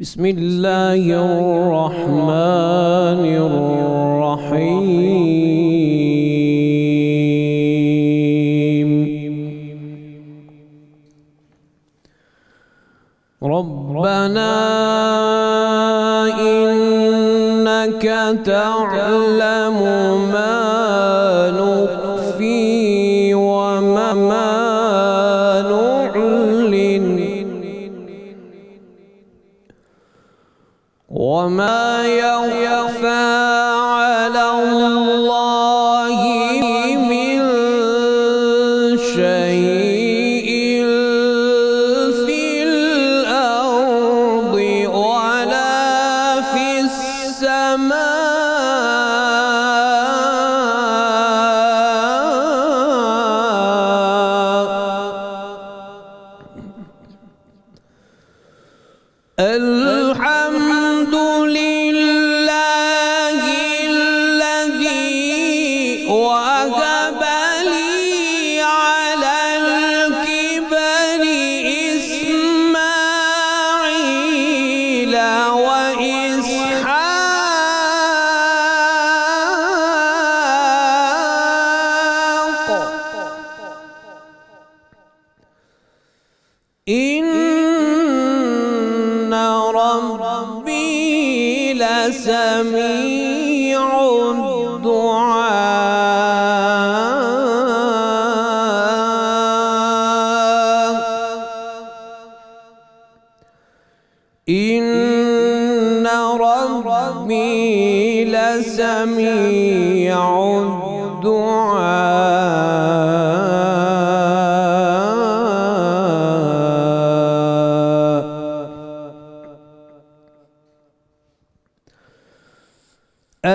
بسم الله الرحمن الرحيم. ربنا إنك تعلم ما نخفي وما نعلن وما يخفى على الله من شيء في الأرض ولا في السماء. الحمد لله الذي وهب لي على الكبر إسماعيل وإسحاق إن ربي لسميع الدعاء إن ربي لسميع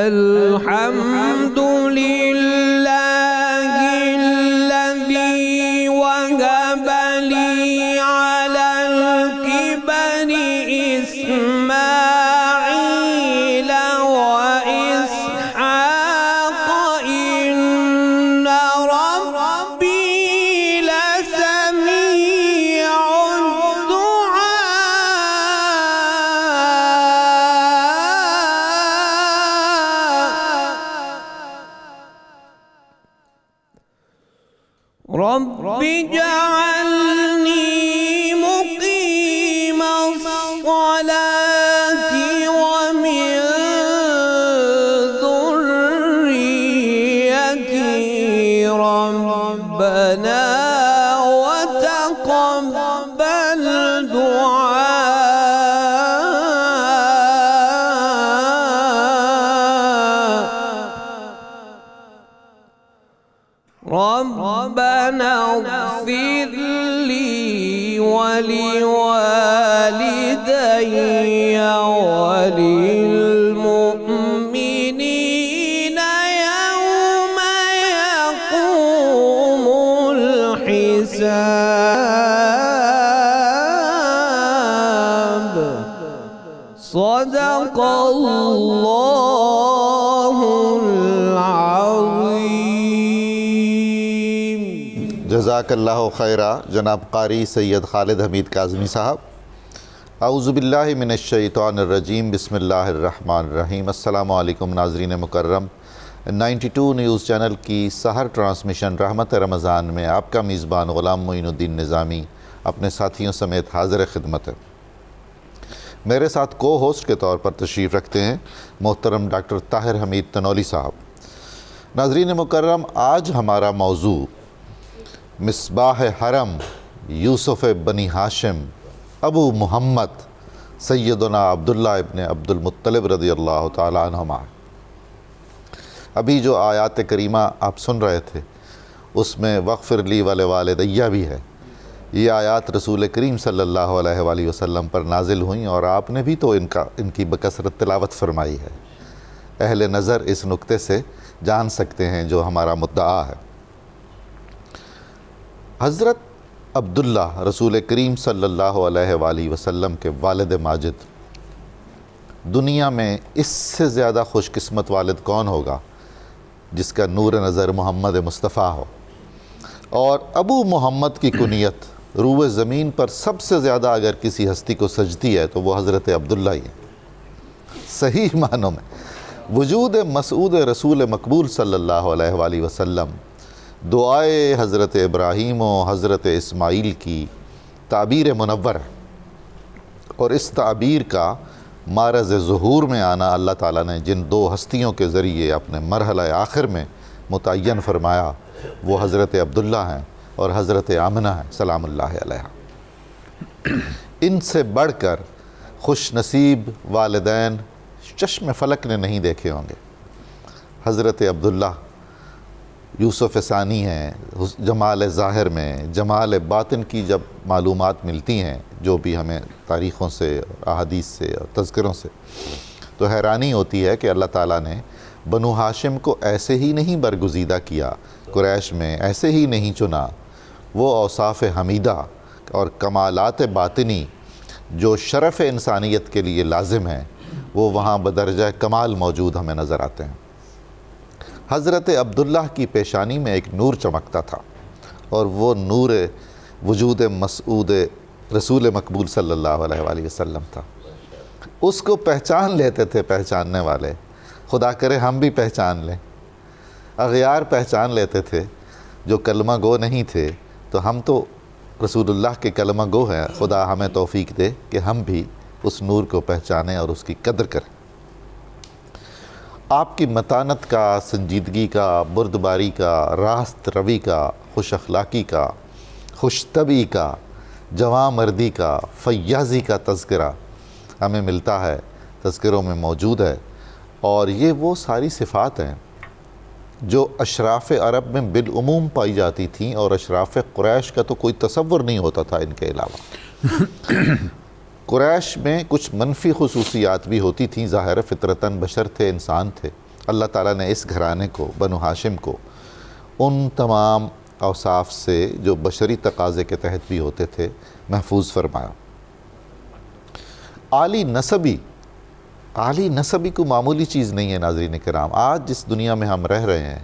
الحمد لله الذي وهب لي على الكبر إسماعيل وإسحاق إن ربي لسميع رب اجعلني مقيم الصلاة ومن ذريتي ربنا وتقبل دعاء ربنا اغفر لي ولوالدي وللمؤمنين يوم يقوم الحساب. صدق الله العظيم. جزاک اللہ خیرہ جناب قاری سید خالد حمید کاظمی صاحب. اعوذ باللہ من الشیطان الرجیم. بسم اللہ الرحمن الرحیم. السلام علیکم ناظرین مکرم. 92 نیوز چینل کی سحر ٹرانسمیشن رحمت رمضان میں آپ کا میزبان غلام معین الدین نظامی اپنے ساتھیوں سمیت حاضر خدمت ہے. میرے ساتھ کو ہوسٹ کے طور پر تشریف رکھتے ہیں محترم ڈاکٹر طاہر حمید تنولی صاحب. ناظرین مکرم، آج ہمارا موضوع مصباح حرم یوسف بنی ہاشم ابو محمد سیدنا عبداللہ ابن عبد المطلب رضی اللہ تعالی عنہما. ابھی جو آیات کریمہ آپ سن رہے تھے اس میں وغفر لی ولوالدیہ بھی ہے. یہ آیات رسول کریم صلی اللہ علیہ وآلہ وسلم پر نازل ہوئیں اور آپ نے بھی تو ان کی بکثرت تلاوت فرمائی ہے. اہل نظر اس نقطے سے جان سکتے ہیں جو ہمارا مدعا ہے. حضرت عبداللہ رسول کریم صلی اللہ علیہ وآلہ وسلم کے والد ماجد، دنیا میں اس سے زیادہ خوش قسمت والد کون ہوگا جس کا نور نظر محمد مصطفیٰ ہو. اور ابو محمد کی کنیت روئے زمین پر سب سے زیادہ اگر کسی ہستی کو سجدی ہے تو وہ حضرت عبداللہ ہی ہے صحیح معنوں میں۔ وجود مسعود رسول مقبول صلی اللہ علیہ وآلہ وسلم دعائے حضرت ابراہیم و حضرت اسماعیل کی تعبیر منور ہے، اور اس تعبیر کا معرض ظہور میں آنا اللہ تعالیٰ نے جن دو ہستیوں کے ذریعے اپنے مرحلہ آخر میں متعین فرمایا وہ حضرت عبداللہ ہیں اور حضرت آمنہ ہیں سلام اللہ علیہ۔ ان سے بڑھ کر خوش نصیب والدین چشم فلک نے نہیں دیکھے ہوں گے۔ حضرت عبداللہ یوسف ثانی ہیں، جمال ظاہر میں جمال باطن کی جب معلومات ملتی ہیں جو بھی ہمیں تاریخوں سے احادیث سے اور تذکروں سے، تو حیرانی ہوتی ہے کہ اللہ تعالیٰ نے بنو ہاشم کو ایسے ہی نہیں برگزیدہ کیا، قریش میں ایسے ہی نہیں چنا۔ وہ اوصاف حمیدہ اور کمالات باطنی جو شرف انسانیت کے لیے لازم ہیں وہ وہاں بدرجہ کمال موجود ہمیں نظر آتے ہیں۔ حضرت عبداللہ کی پیشانی میں ایک نور چمکتا تھا، اور وہ نور وجود مسعود رسول مقبول صلی اللہ علیہ وآلہ وسلم تھا۔ اس کو پہچان لیتے تھے پہچاننے والے، خدا کرے ہم بھی پہچان لیں۔ اغیار پہچان لیتے تھے جو کلمہ گو نہیں تھے، تو ہم تو رسول اللہ کے کلمہ گو ہیں، خدا ہمیں توفیق دے کہ ہم بھی اس نور کو پہچانیں اور اس کی قدر کریں۔ آپ کی متانت کا، سنجیدگی کا، بردباری کا، راست روی کا، خوش اخلاقی کا، خوش طبعی کا، جواں مردی کا، فیاضی کا تذکرہ ہمیں ملتا ہے، تذکروں میں موجود ہے، اور یہ وہ ساری صفات ہیں جو اشراف عرب میں بالعموم پائی جاتی تھیں، اور اشراف قریش کا تو کوئی تصور نہیں ہوتا تھا ان کے علاوہ۔ قریش میں کچھ منفی خصوصیات بھی ہوتی تھیں، ظاہر فطرتاً بشر تھے، انسان تھے۔ اللہ تعالیٰ نے اس گھرانے کو، بنو ہاشم کو، ان تمام اوصاف سے جو بشری تقاضے کے تحت بھی ہوتے تھے محفوظ فرمایا۔ عالی نسبی کو معمولی چیز نہیں ہے ناظرین کرام۔ آج جس دنیا میں ہم رہ رہے ہیں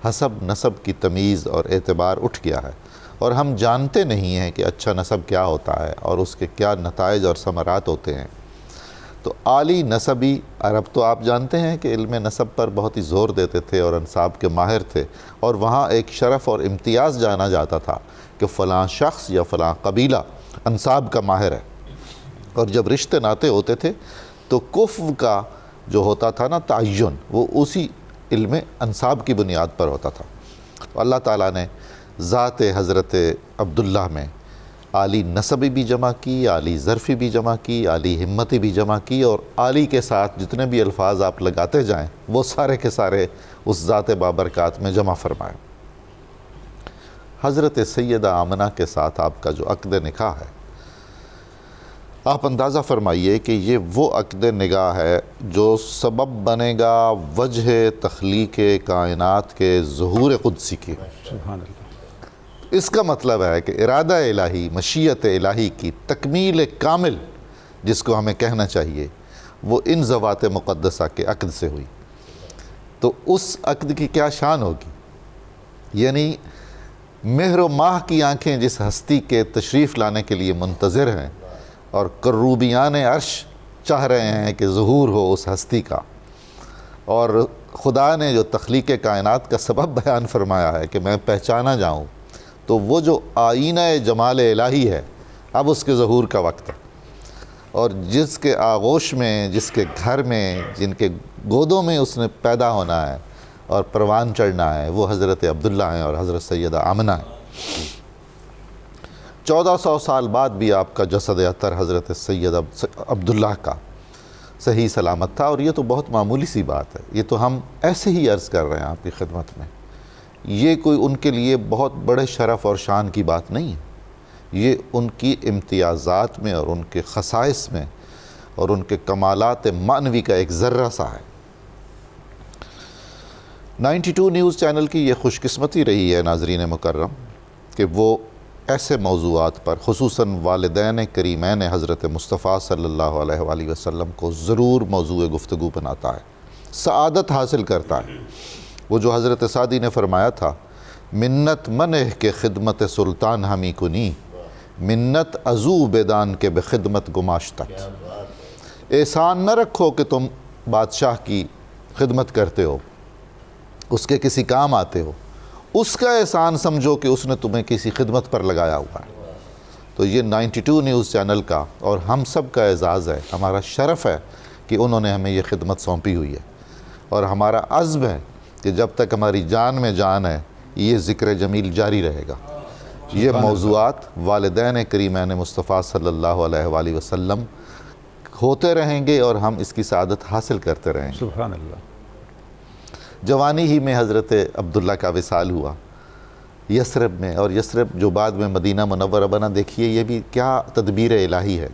حسب نسب کی تمیز اور اعتبار اٹھ گیا ہے، اور ہم جانتے نہیں ہیں کہ اچھا نسب کیا ہوتا ہے اور اس کے کیا نتائج اور ثمرات ہوتے ہیں۔ تو عالی نسبی عرب تو آپ جانتے ہیں کہ علم نسب پر بہت ہی زور دیتے تھے اور انساب کے ماہر تھے، اور وہاں ایک شرف اور امتیاز جانا جاتا تھا کہ فلاں شخص یا فلاں قبیلہ انساب کا ماہر ہے۔ اور جب رشتے ناتے ہوتے تھے تو کفو کا جو ہوتا تھا نا تعین، وہ اسی علم انساب کی بنیاد پر ہوتا تھا۔ اللہ تعالیٰ نے ذات حضرت عبداللہ میں عالی نسبی بھی جمع کی، عالی ظرفی بھی جمع کی، عالی ہمتی بھی جمع کی، اور عالی کے ساتھ جتنے بھی الفاظ آپ لگاتے جائیں وہ سارے کے سارے اس ذات بابرکات میں جمع فرمائے۔ حضرت سیدہ آمنہ کے ساتھ آپ کا جو عقد نکاح ہے، آپ اندازہ فرمائیے کہ یہ وہ عقد نکاح ہے جو سبب بنے گا وجہ تخلیق کائنات کے ظہور قدسی کی۔ سبحان اللہ۔ اس کا مطلب ہے کہ ارادہ الہی، مشیت الہی کی تکمیل کامل جس کو ہمیں کہنا چاہیے وہ ان ذوات مقدسہ کے عقد سے ہوئی۔ تو اس عقد کی کیا شان ہوگی؟ یعنی مہر و ماہ کی آنکھیں جس ہستی کے تشریف لانے کے لیے منتظر ہیں، اور کروبیان عرش چاہ رہے ہیں کہ ظہور ہو اس ہستی کا، اور خدا نے جو تخلیق کائنات کا سبب بیان فرمایا ہے کہ میں پہچانا جاؤں، تو وہ جو آئینہ جمال الہی ہے اب اس کے ظہور کا وقت ہے، اور جس کے آغوش میں، جس کے گھر میں، جن کے گودوں میں اس نے پیدا ہونا ہے اور پروان چڑھنا ہے وہ حضرت عبداللہ ہیں اور حضرت سیدہ آمنہ ہیں۔ 1400 سال بعد بھی آپ کا جسد اطہر حضرت سید عبداللہ کا صحیح سلامت تھا، اور یہ تو بہت معمولی سی بات ہے، یہ تو ہم ایسے ہی عرض کر رہے ہیں آپ کی خدمت میں۔ یہ کوئی ان کے لیے بہت بڑے شرف اور شان کی بات نہیں ہے، یہ ان کی امتیازات میں اور ان کے خصائص میں اور ان کے کمالات معنوی کا ایک ذرہ سا ہے۔ 92 نیوز چینل کی یہ خوش قسمتی رہی ہے ناظرین مکرم کہ وہ ایسے موضوعات پر خصوصاً والدین کریمین حضرت مصطفیٰ صلی اللہ علیہ وآلہ وسلم کو ضرور موضوع گفتگو بناتا ہے، سعادت حاصل کرتا ہے۔ وہ جو حضرت سعدی نے فرمایا تھا، منت منہ کے خدمت سلطان ہمی کنی، منت ازو بیدان کے بخدمت گماشتت، احسان نہ رکھو کہ تم بادشاہ کی خدمت کرتے ہو، اس کے کسی کام آتے ہو، اس کا احسان سمجھو کہ اس نے تمہیں کسی خدمت پر لگایا ہوا ہے۔ تو یہ 92 نیوز چینل کا اور ہم سب کا اعزاز ہے، ہمارا شرف ہے کہ انہوں نے ہمیں یہ خدمت سونپی ہوئی ہے، اور ہمارا عزم ہے کہ جب تک ہماری جان میں جان ہے یہ ذکر جمیل جاری رہے گا۔ یہ موضوعات والدین کریمین مصطفیٰ صلی اللہ علیہ وآلہ وسلم ہوتے رہیں گے اور ہم اس کی سعادت حاصل کرتے رہیں گے۔ سبحان اللہ۔ جوانی ہی میں حضرت عبداللہ کا وصال ہوا یثرب میں، اور یثرب جو بعد میں مدینہ منورہ بنا، دیکھیے یہ بھی کیا تدبیر الہی ہے۔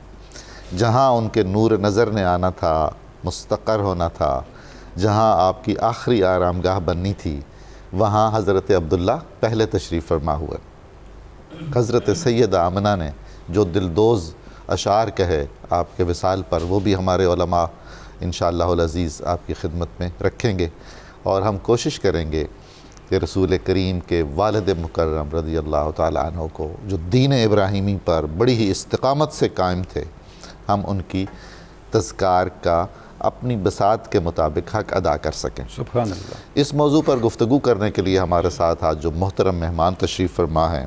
جہاں ان کے نور نظر نے آنا تھا، مستقر ہونا تھا، جہاں آپ کی آخری آرام گاہ بننی تھی، وہاں حضرت عبداللہ پہلے تشریف فرما ہوئے۔ حضرت سیدہ آمنہ نے جو دلدوز اشعار کہے آپ کے وصال پر، وہ بھی ہمارے علماء انشاءاللہ العزیز آپ کی خدمت میں رکھیں گے، اور ہم کوشش کریں گے کہ رسول کریم کے والد مکرم رضی اللہ تعالیٰ عنہ کو جو دین ابراہیمی پر بڑی ہی استقامت سے قائم تھے، ہم ان کی تذکار کا اپنی بساط کے مطابق حق ادا کر سکیں۔ سبحان اللہ۔ اس موضوع پر گفتگو کرنے کے لیے ہمارے ساتھ آج جو محترم مہمان تشریف فرما ہیں،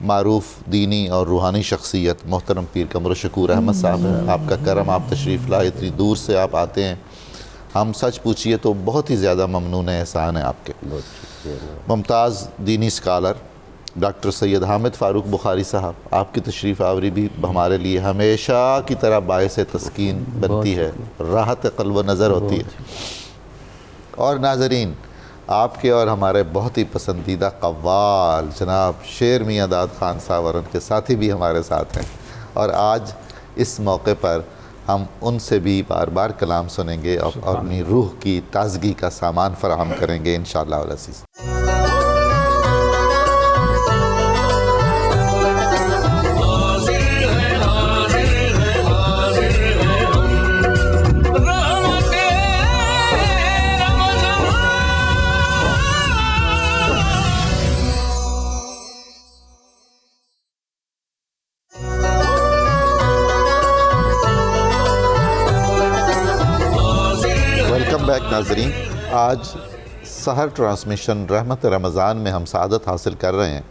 معروف دینی اور روحانی شخصیت محترم پیر قمر شکور احمد صاحب ہیں۔ آپ کا کرم، آپ تشریف لائے، اتنی دور سے آپ آتے ہیں، ہم سچ پوچھئے تو بہت ہی زیادہ ممنون احسان ہے آپ کے۔ ممتاز دینی اسکالر ڈاکٹر سید حامد فاروق بخاری صاحب، آپ کی تشریف آوری بھی ہمارے لیے ہمیشہ کی طرح باعث تسکین بنتی ہے، راحت قلب و نظر ہوتی ہے۔ اور ناظرین، آپ کے اور ہمارے بہت ہی پسندیدہ قوال جناب شیر میاں داد خان صاحب اور ان کے ساتھی بھی ہمارے ساتھ ہیں، اور آج اس موقع پر ہم ان سے بھی بار بار کلام سنیں گے اور اپنی روح کی تازگی کا سامان فراہم کریں گے انشاءاللہ العزیز۔ ویلکم بیک ناظرین، آج سحر ٹرانسمیشن رحمت رمضان میں ہم سعادت حاصل کر رہے ہیں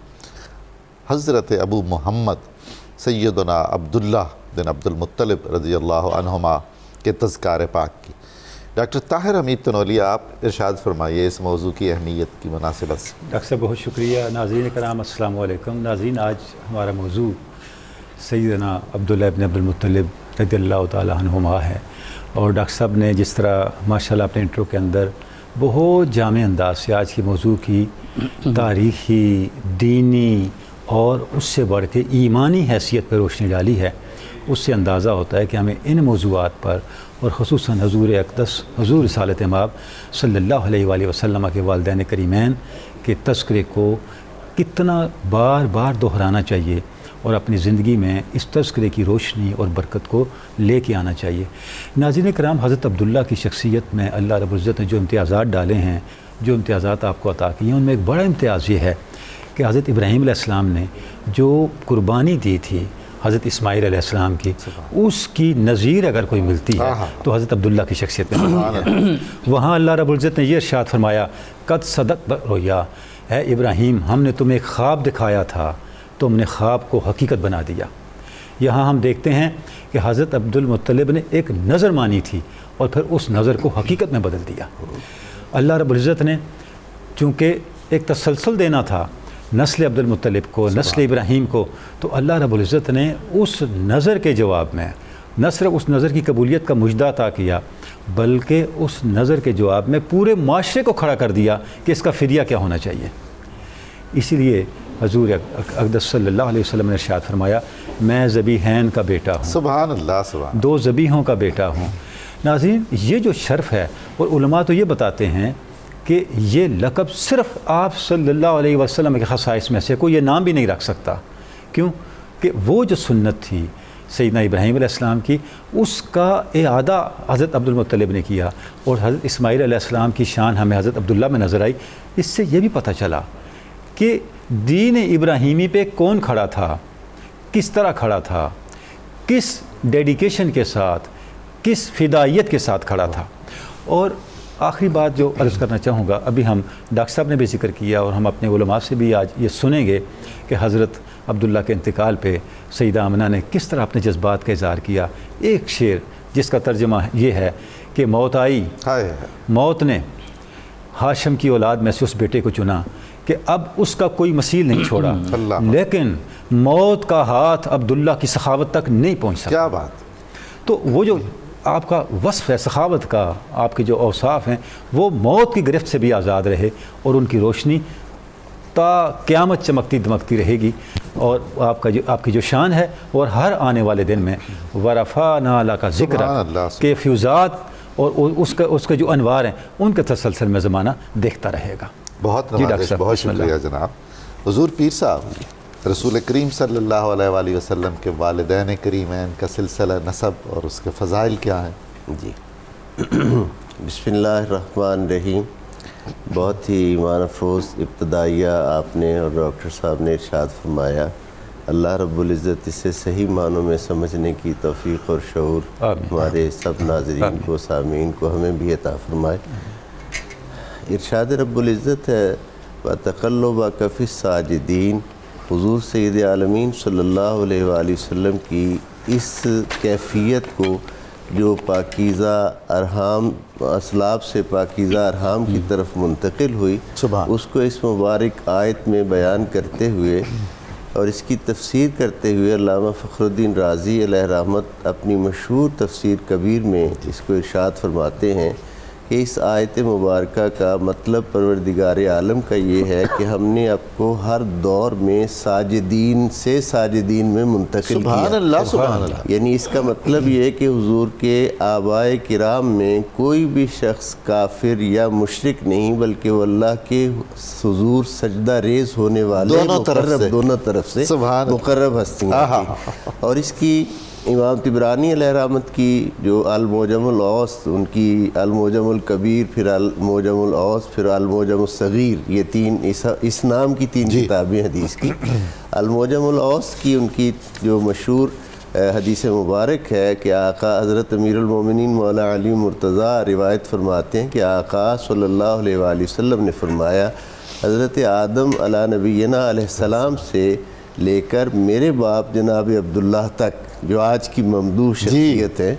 حضرت ابو محمد سیدنا عبداللہ بن عبد المطلب رضی اللہ عنہما کے تذکار پاک کی۔ ڈاکٹر طاہر حمید تنولی، آپ ارشاد فرمائیے اس موضوع کی اہمیت کی مناسبت سے۔ ڈاکٹر صاحب بہت شکریہ۔ ناظرین کرام السلام علیکم۔ ناظرین، آج ہمارا موضوع سیدنا عبداللہ بن عبد المطلب رضی اللہ تعالیٰ عنہما ہے، اور ڈاکٹر صاحب نے جس طرح ماشاءاللہ اپنے انٹرو کے اندر بہت جامع انداز سے آج کی موضوع کی تاریخی، دینی اور اس سے بڑھ کے ایمانی حیثیت پر روشنی ڈالی ہے، اس سے اندازہ ہوتا ہے کہ ہمیں ان موضوعات پر، اور خصوصاً حضور اقدس حضور رسالت مآب صلی اللہ علیہ وآلہ وسلم کے والدین کریمین کے تذکرے کو کتنا بار بار دہرانا چاہیے، اور اپنی زندگی میں اس تذکرے کی روشنی اور برکت کو لے کے آنا چاہیے۔ ناظرین کرام، حضرت عبداللہ کی شخصیت میں اللہ رب العزت نے جو امتیازات ڈالے ہیں، جو امتیازات آپ کو عطا کیے ہیں، ان میں ایک بڑا امتیاز یہ ہے کہ حضرت ابراہیم علیہ السلام نے جو قربانی دی تھی حضرت اسماعیل علیہ السلام کی، اس کی نظیر اگر کوئی ملتی ہے تو حضرت عبداللہ کی شخصیت میں ملتی ہے۔ وہاں اللہ رب العزت نے یہ ارشاد فرمایا، قد صدقت رؤیا، اے ابراہیم ہم نے تمہیں ایک خواب دکھایا تھا، تم نے خواب کو حقیقت بنا دیا۔ یہاں ہم دیکھتے ہیں کہ حضرت عبد المطلب نے ایک نظر مانی تھی اور پھر اس نظر کو حقیقت میں بدل دیا۔ اللہ رب العزت نے چونکہ ایک تسلسل دینا تھا نسل عبد المطلب کو، نسل ابراہیم کو، تو اللہ رب العزت نے اس نظر کے جواب میں نہ صرف اس نظر کی قبولیت کا مجدہ عطا کیا، بلکہ اس نظر کے جواب میں پورے معاشرے کو کھڑا کر دیا کہ اس کا فدیہ کیا ہونا چاہیے۔ اسی لیے حضور اقدس صلی اللہ علیہ وسلم نے ارشاد فرمایا، میں ذبیحین کا بیٹا ہوں، سبحان اللہ، سبحان، دو ذبیحوں کا بیٹا ہوں۔ ناظرین، یہ جو شرف ہے، اور علماء تو یہ بتاتے ہیں کہ یہ لقب صرف آپ صلی اللہ علیہ وسلم کے خصائص میں سے کوئی یہ نام بھی نہیں رکھ سکتا۔ کیوں کہ وہ جو سنت تھی سیدنا ابراہیم علیہ السلام کی، اس کا اعادہ حضرت عبد المطلب نے کیا، اور حضرت اسماعیل علیہ السلام کی شان ہمیں حضرت عبداللہ میں نظر آئی۔ اس سے یہ بھی پتہ چلا کہ دین ابراہیمی پہ کون کھڑا تھا، کس طرح کھڑا تھا، کس ڈیڈیکیشن کے ساتھ، کس فدائیت کے ساتھ کھڑا تھا۔ اور آخری بات جو عرض کرنا چاہوں گا، ابھی ہم ڈاکٹر صاحب نے بھی ذکر کیا اور ہم اپنے علماء سے بھی آج یہ سنیں گے کہ حضرت عبداللہ کے انتقال پہ سیدہ آمنہ نے کس طرح اپنے جذبات کا اظہار کیا۔ ایک شعر جس کا ترجمہ یہ ہے کہ موت آئی، موت نے ہاشم کی اولاد میں سے اس بیٹے کو چنا کہ اب اس کا کوئی مثیل نہیں چھوڑا، لیکن موت کا ہاتھ عبداللہ کی سخاوت تک نہیں پہنچ سکا۔ کیا بات! تو وہ جو آپ کا وصف ہے سخاوت کا، آپ کے جو اوصاف ہیں، وہ موت کی گرفت سے بھی آزاد رہے اور ان کی روشنی تا قیامت چمکتی دمکتی رہے گی، اور آپ کی جو شان ہے اور ہر آنے والے دن میں ورفعنا لک ذکرک کے فیوزات اور اس کے جو انوار ہیں ان کے تسلسل میں زمانہ دیکھتا رہے گا۔ بہت نوازش، بہت شکریہ جناب۔ حضور پیر صاحب، رسول کریم صلی اللہ علیہ وآلہ وسلم کے والدین کریمین کا سلسلہ نسب اور اس کے فضائل کیا ہیں؟ جی بسم اللہ الرحمن الرحیم۔ بہت ہی ایمان افروز ابتدائیہ آپ نے اور ڈاکٹر صاحب نے ارشاد فرمایا، اللہ رب العزت اسے صحیح معنوں میں سمجھنے کی توفیق اور شعور ہمارے سب ناظرین کو، سامعین کو، ہمیں بھی عطا فرمائے۔ ارشاد رب العزت ہے وَتَقَلُّبَكَ فِي السَّاجِدِينَ۔ حضور سید عالمین صلی اللہ علیہ وآلہ وسلم کی اس کیفیت کو جو پاکیزہ ارحام، اسلاف سے پاکیزہ ارحام کی طرف منتقل ہوئی، اس کو اس مبارک آیت میں بیان کرتے ہوئے اور اس کی تفسیر کرتے ہوئے علامہ فخر الدین رازی علیہ رحمت اپنی مشہور تفسیر کبیر میں اس کو ارشاد فرماتے ہیں کہ اس آیت مبارکہ کا مطلب پروردگار عالم کا یہ ہے کہ ہم نے آپ کو ہر دور میں ساجدین سے ساجدین میں منتقل کیا۔ سبحان اللہ، سبحان اللہ۔ یعنی اس کا مطلب یہ ہے کہ حضور کے آبائے کرام میں کوئی بھی شخص کافر یا مشرک نہیں، بلکہ وہ اللہ کے حضور سجدہ ریز ہونے والے دونوں طرف سے مقرب ہستیاں تھیں۔ اور اس کی امام طبرانی علیہ رحمت کی جو المعجم الاوسط، ان کی المعجم الکبیر، پھر المعجم الاوسط، پھر المعجم الصغیر، یہ تین اس نام کی تین کتابیں حدیث کی۔ المعجم الاوسط کی ان کی جو مشہور حدیث مبارک ہے کہ آقا حضرت امیر المومنین مولا علی مرتضیٰ روایت فرماتے ہیں کہ آقا صلی اللہ علیہ وآلہ وسلم نے فرمایا، حضرت آدم علیہ نبینا علیہ السلام سے لے کر میرے باپ جناب عبداللہ تک، جو آج کی ممدوح شخصیت ہے،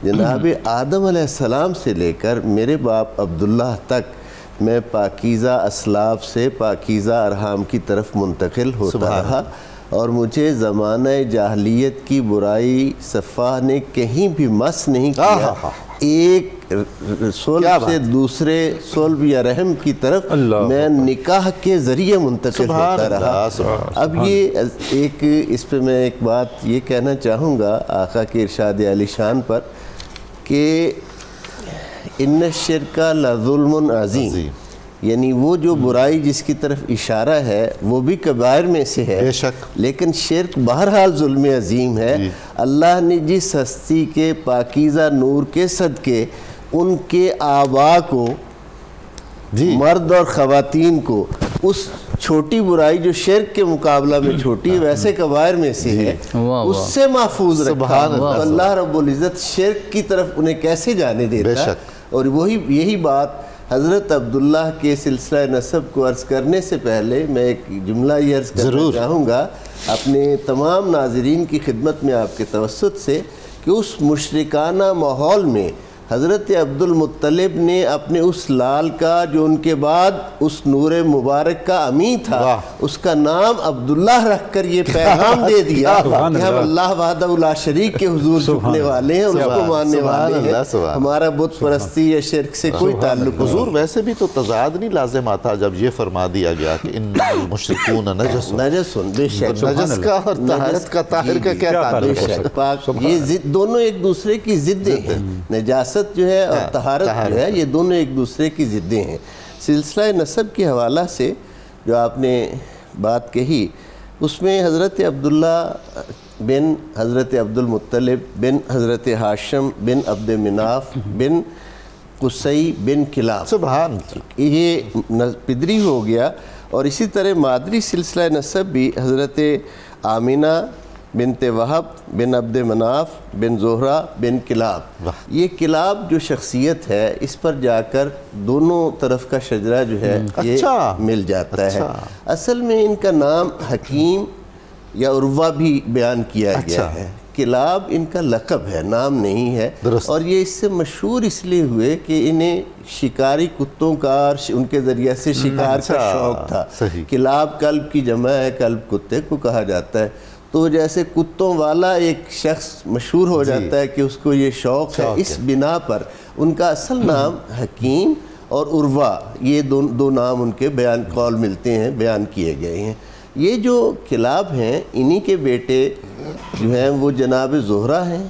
جناب آدم علیہ السلام سے لے کر میرے باپ عبداللہ تک میں پاکیزہ اسلاف سے پاکیزہ ارحام کی طرف منتقل ہوتا رہا، اور مجھے زمانہ جاہلیت کی برائی صفحہ نے کہیں بھی مس نہیں کیا۔ ایک صلب سے دوسرے صلب یا رحم کی طرف میں نکاح کے ذریعے منتقل ہوتا رہا۔ اب یہ ایک اس پہ میں ایک بات یہ کہنا چاہوں گا آقا کے ارشاد عالی شان پر کہ ان الشرک لظلم عظیم، یعنی وہ جو برائی جس کی طرف اشارہ ہے وہ بھی کبائر میں سے ہے، بے شک، لیکن شرک بہرحال ظلم عظیم ہے۔ اللہ نے جس ہستی کے پاکیزہ نور کے صدقے ان کے آباء کو، مرد اور خواتین کو، اس چھوٹی برائی جو شرک کے مقابلہ میں چھوٹی ویسے کبائر میں سے ہے، اس سے محفوظ رکھا۔ اللہ رب العزت شرک کی طرف انہیں کیسے جانے دیتا ہے؟ اور یہی بات حضرت عبداللہ کے سلسلہ نسب کو عرض کرنے سے پہلے میں ایک جملہ یہ عرض کرنا چاہوں گا اپنے تمام ناظرین کی خدمت میں آپ کے توسط سے، کہ اس مشرکانہ ماحول میں حضرت عبد المطلب نے اپنے اس لال کا جو ان کے بعد اس نور مبارک کا امین تھا، اس کا نام عبداللہ رکھ کر یہ پیغام دے دیا کہ ہم اللہ وحدہ لا شریک کے حضور جھکنے والے ہیں اور اس کو ماننے والے ہیں، ہمارا بت پرستی یا شرک سے کوئی تعلق۔ حضور ویسے بھی تو تضاد نہیں لازم آتا جب یہ فرما دیا گیا کہ ان المشرکون نجس، بے شک، نجس کا اور طہارت کا، طاہر کا کیا تعلق ہے؟ یہ دونوں ایک دوسرے کی ضدیں ہیں، نجاست جو ہے اور طہارت جو ہے، یہ دونوں ایک دوسرے کی ضدیں ہیں۔ سلسلہ نسب کے حوالہ سے جو آپ نے بات کہی، اس میں حضرت عبداللہ بن حضرت عبد المطلب بن حضرت ہاشم بن عبد مناف بن قصی بن کلاب، سبحان، یہ پدری ہو گیا۔ اور اسی طرح مادری سلسلہ نسب بھی حضرت آمینہ بنت وہب بن عبد مناف بن زہرہ بن کلاب. یہ کلاب جو شخصیت ہے اس پر جا کر دونوں طرف کا شجرہ جو ہے یہ مل جاتا ہے. اصل میں ان کا نام حکیم یا عروہ بھی بیان کیا گیا ہے. کلاب ان کا لقب ہے، نام نہیں ہے. اور یہ اس سے مشہور اس لیے ہوئے کہ انہیں شکاری کتوں کا اور ان کے ذریعے سے شکار کا شوق تھا. کلاب کلب کی جمع ہے، کلب کتے کو کہا جاتا ہے. تو جیسے کتوں والا ایک شخص مشہور ہو جاتا ہے کہ اس کو یہ شوق ہے، اس بنا پر ان کا اصل نام حکیم اور عروہ، یہ دو نام ان کے بیان قول ملتے ہیں، بیان کیے گئے ہیں. یہ جو کلاب ہیں انہی کے بیٹے جو ہیں وہ جناب زہرہ ہیں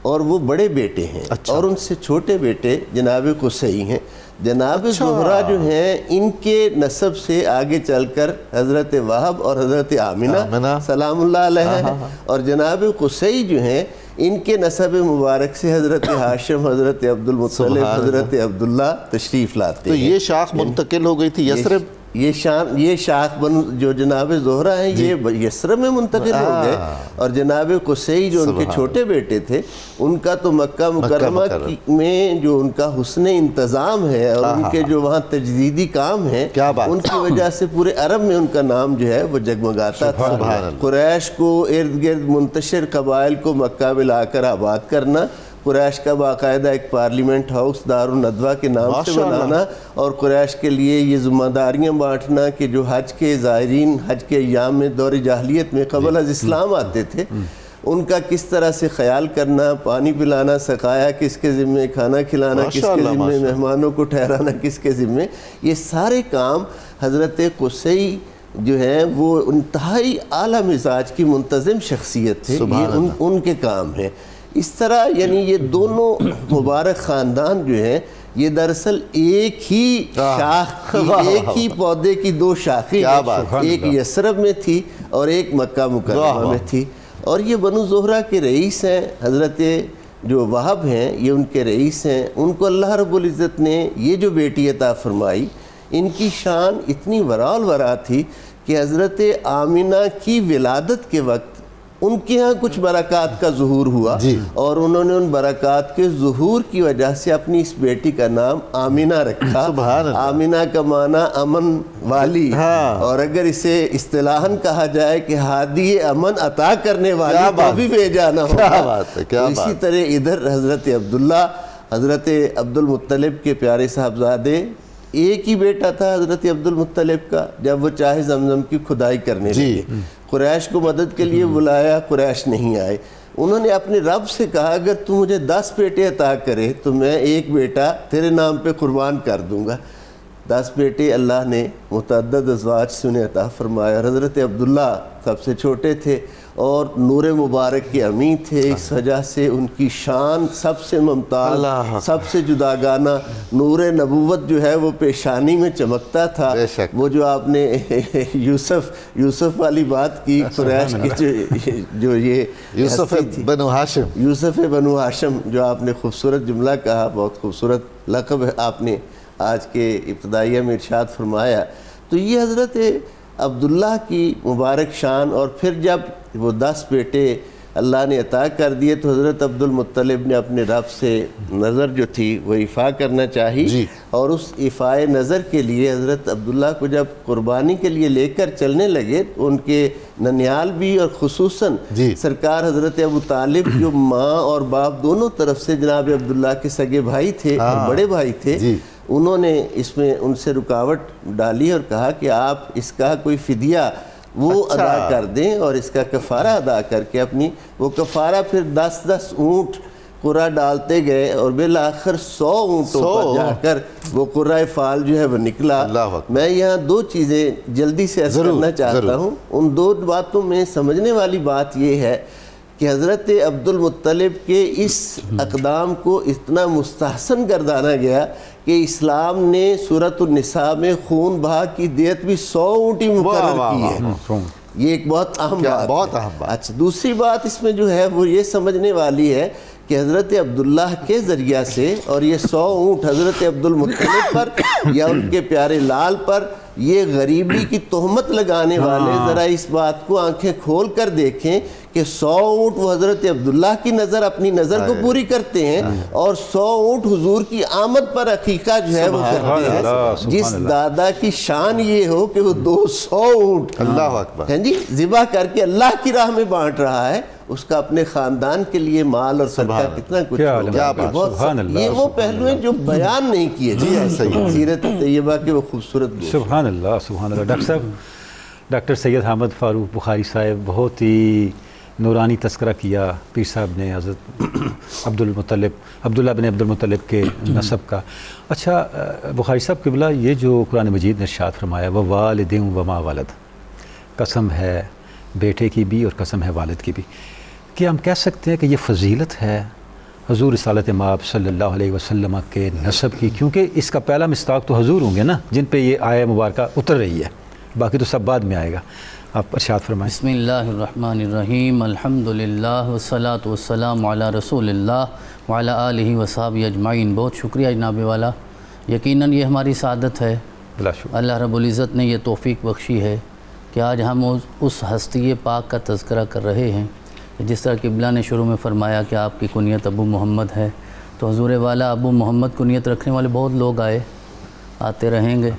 اور وہ بڑے بیٹے ہیں. اور ان سے چھوٹے بیٹے جناب قصی ہیں. جناب زہرہ جو ہیں ان کے نسب سے آگے چل کر حضرت وہب اور حضرت آمنہ سلام اللہ علیہ ہیں. اور جناب قصی جو ہیں ان کے نسب مبارک سے حضرت ہاشم، حضرت عبد المطلب، حضرت عبداللہ تشریف لاتے ہیں. تو یہ شاخ منتقل ہو گئی تھی یثرب. یہ شاخ بنو جو جناب زہرہ ہیں یہ یثرب میں منتقل ہو گئے. اور جناب قصی جو ان کے چھوٹے بیٹے تھے ان کا تو مکہ مکرمہ میں جو ان کا حسن انتظام ہے اور ان کے جو وہاں تجدیدی کام ہیں ان کی وجہ سے پورے عرب میں ان کا نام جو ہے وہ جگمگاتا تھا. قریش کو ارد گرد منتشر قبائل کو مکہ میں لا کر آباد کرنا، قریش کا باقاعدہ ایک پارلیمنٹ ہاؤس دار الندوہ کے نام سے بنانا، اور قریش کے لیے یہ ذمہ داریاں بانٹنا کہ جو حج کے زائرین حج کے ایام میں دور جاہلیت میں قبل از اسلام آتے تھے ان کا کس طرح سے خیال کرنا، پانی پلانا سقایا کس کے ذمے، کھانا کھلانا کس کے ذمے، مہمانوں کو ٹھہرانا کس کے ذمے. یہ سارے کام حضرت قصی جو ہیں وہ انتہائی اعلیٰ مزاج کی منتظم شخصیت تھے، یہ ان کے کام ہیں. اس طرح یعنی یہ دونوں مبارک خاندان جو ہیں یہ دراصل ایک ہی شاخ ایک ہی پودے کی دو شاخیں، ایک یثرب میں تھی اور ایک مکہ مکرمہ میں تھی. اور یہ بنو زہرہ کے رئیس ہیں، حضرت جو وہب ہیں یہ ان کے رئیس ہیں. ان کو اللہ رب العزت نے یہ جو بیٹی عطا فرمائی ان کی شان اتنی وراء الورا تھی کہ حضرت آمنہ کی ولادت کے وقت ان کے ہاں کچھ برکات کا ظہور ہوا اور انہوں نے ان برکات کے ظہور کی وجہ سے اپنی اس بیٹی کا نام آمنہ رکھا. آمنہ کا معنی امن والی، اور اگر اسے اصطلاحاً کہا جائے کہ ہادی امن عطا کرنے والی تو بھی بھیجا نہ ہوگا. اسی طرح ادھر حضرت عبداللہ، حضرت عبد المطلب کے پیارے صاحبزادے، ایک ہی بیٹا تھا حضرت عبد المطلب کا. جب وہ چاہے زمزم کی کھدائی کرنے لگے، قریش کو مدد کے لیے بلایا، قریش نہیں آئے. انہوں نے اپنے رب سے کہا اگر تو مجھے 10 بیٹے عطا کرے تو میں ایک بیٹا تیرے نام پہ قربان کر دوں گا. 10 بیٹے اللہ نے متعدد ازواج سے انہیں عطا فرمایا. حضرت عبداللہ سب سے چھوٹے تھے اور نور مبارک کے امی تھے، اس وجہ سے ان کی شان سب سے ممتاز، سب سے جداگانہ. نور نبوت جو ہے وہ پیشانی میں چمکتا تھا. وہ جو آپ نے یوسف والی بات کی، قریش کی جو یہ یوسف بنو ہاشم، یوسف بنو ہاشم جو آپ نے خوبصورت جملہ کہا، بہت خوبصورت لقب آپ نے آج کے ابتدائیہ میں ارشاد فرمایا. تو یہ حضرت عبداللہ کی مبارک شان. اور پھر جب وہ 10 بیٹے اللہ نے عطا کر دیے تو حضرت عبد المطلب نے اپنے رب سے نظر جو تھی وہ ایفا کرنا چاہی. اور اس ایفائے نظر کے لیے حضرت عبداللہ کو جب قربانی کے لیے لے کر چلنے لگے تو ان کے ننیال بھی اور خصوصاً سرکار حضرت ابو طالب جو ماں اور باپ دونوں طرف سے جناب عبداللہ کے سگے بھائی تھے اور بڑے بھائی تھے، انہوں نے اس میں ان سے رکاوٹ ڈالی اور کہا کہ آپ اس کا کوئی فدیہ وہ ادا کر دیں اور اس کا کفارہ ادا کر کے اپنی وہ کفارہ پھر 10 اونٹ قرہ ڈالتے گئے اور بالآخر 100 اونٹوں پر جا کر وہ قرہ فال جو ہے وہ نکلا. میں یہاں 2 چیزیں جلدی سے عرض کرنا چاہتا ہوں. ان 2 باتوں میں سمجھنے والی بات یہ ہے کہ حضرت عبد المطلب کے اس اقدام کو اتنا مستحسن گردانا گیا کہ اسلام نے سورۃ النساء میں خون بہا کی دیت بھی 100 اونٹی مقرر کی ہے. یہ ایک بہت اہم بات. اچھا، دوسری بات اس میں جو ہے وہ یہ سمجھنے والی ہے کہ حضرت عبداللہ کے ذریعہ سے اور یہ 100 اونٹ حضرت عبد المطلب پر یا ان کے پیارے لال پر یہ غریبی کی تہمت لگانے والے ذرا اس بات کو آنکھیں کھول کر دیکھیں کہ 100 اونٹ وہ حضرت عبداللہ کی نظر اپنی نظر کو پوری کرتے ہیں اور 100 اونٹ حضور کی آمد پر عقیقہ جو ہے وہ کرتے ہیں. جس دادا کی شان یہ ہو کہ وہ 200 اونٹ اللہ اکبر جی ذبح کر کے اللہ کی راہ میں بانٹ رہا ہے, اس کا اپنے خاندان کے لیے مال اور صدقہ کتنا کچھ یہ وہ پہلو ہیں جو بیان نہیں کیے سیرت طیبہ کے وہ خوبصورت. سبحان اللہ سبحان اللہ. ڈاکٹر صاحب, ڈاکٹر سید حامد فاروق بخاری صاحب بہت ہی نورانی تذکرہ کیا پیر صاحب نے حضرت عبداللہ بن عبد المطلب کے نسب کا. اچھا بخاری صاحب قبلہ, یہ جو قرآن مجید نے ارشاد فرمایا ووالد وما ولد, قسم ہے بیٹے کی بھی اور قسم ہے والد کی بھی, کہ ہم کہہ سکتے ہیں کہ یہ فضیلت ہے حضور رسالت مآب صلی اللہ علیہ وسلم کے نسب کی, کیونکہ اس کا پہلا مصداق تو حضور ہوں گے نا جن پہ یہ آیہ مبارکہ اتر رہی ہے, باقی تو سب بعد میں آئے گا. آپ ارشاد فرمائیں. بسم اللہ الرحمن الرحیم, الحمدللہ والصلاة والسلام علی رسول اللہ وعلی آلہ وصحبہ اجمعین. بہت شکریہ جناب والا, یقیناً یہ ہماری سعادت ہے, بلا شکر اللہ رب العزت نے یہ توفیق بخشی ہے کہ آج ہم اس ہستی پاک کا تذکرہ کر رہے ہیں. جس طرح قبلہ نے شروع میں فرمایا کہ آپ کی کنیت ابو محمد ہے, تو حضور والا ابو محمد کنیت رکھنے والے بہت لوگ آتے رہیں گے,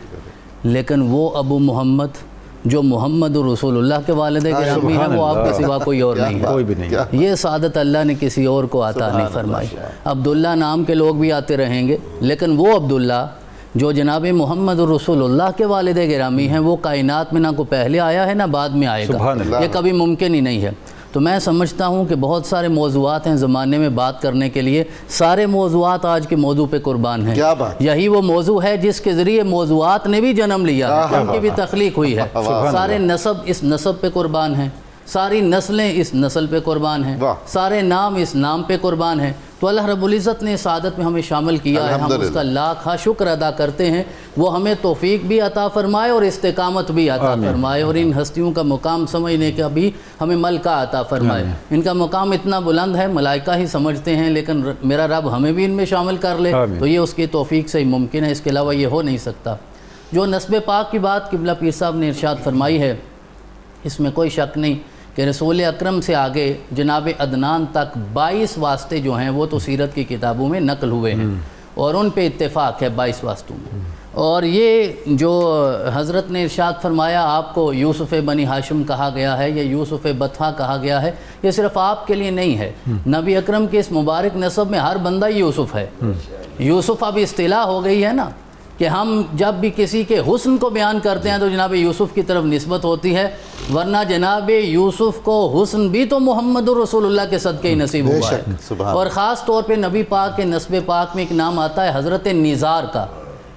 لیکن وہ ابو محمد جو محمد رسول اللہ کے والد گرامی ہیں وہ آپ کے سوا کوئی اور نہیں ہے, کوئی بھی نہیں. یہ سعادت اللہ نے کسی اور کو عطا نہیں فرمائی. عبداللہ نام کے لوگ بھی آتے رہیں گے, لیکن وہ عبداللہ جو جناب محمد رسول اللہ کے والد گرامی ہیں وہ کائنات میں نہ کو پہلے آیا ہے نہ بعد میں آئے گا, یہ کبھی ممکن ہی نہیں ہے. تو میں سمجھتا ہوں کہ بہت سارے موضوعات ہیں زمانے میں بات کرنے کے لیے, سارے موضوعات آج کے موضوع پہ قربان ہیں. یہی وہ موضوع ہے جس کے ذریعے موضوعات نے بھی جنم لیا ہے, ان کی بھی تخلیق ہوئی ہے. سارے نسب اس نسب پہ قربان ہیں, ساری نسلیں اس نسل پہ قربان ہیں, سارے نام اس نام پہ قربان ہیں. تو اللہ رب العزت نے سعادت میں ہمیں شامل کیا ہے, ہم اس کا لاکھاں شکر ادا کرتے ہیں. وہ ہمیں توفیق بھی عطا فرمائے اور استقامت بھی عطا فرمائے, اور ان ہستیوں کا مقام سمجھنے کا بھی ہمیں ملکہ عطا فرمائے. ان کا مقام اتنا بلند ہے ملائکہ ہی سمجھتے ہیں, لیکن میرا رب ہمیں بھی ان میں شامل کر لے تو یہ اس کی توفیق سے ہی ممکن ہے, اس کے علاوہ یہ ہو نہیں سکتا. جو نسب پاک کی بات قبلہ پیر صاحب نے ارشاد فرمائی ہے, اس میں کوئی شک نہیں کہ رسول اکرم سے آگے جناب عدنان تک 22 واسطے جو ہیں وہ تو سیرت کی کتابوں میں نقل ہوئے ہیں, اور ان پہ اتفاق ہے 22 واسطوں میں. اور یہ جو حضرت نے ارشاد فرمایا آپ کو یوسف بنی ہاشم کہا گیا ہے یا یوسف بطحہ کہا گیا ہے, یہ صرف آپ کے لیے نہیں ہے. نبی اکرم کے اس مبارک نسب میں ہر بندہ یوسف ہے. یوسف اب اصطلاح ہو گئی ہے نا کہ ہم جب بھی کسی کے حسن کو بیان کرتے ہیں تو جناب یوسف کی طرف نسبت ہوتی ہے, ورنہ جناب یوسف کو حسن بھی تو محمد رسول اللہ کے صدقے ہی نصیب ہوا ہے. اور خاص طور پہ نبی پاک کے نسب پاک میں ایک نام آتا ہے حضرت نیزار کا,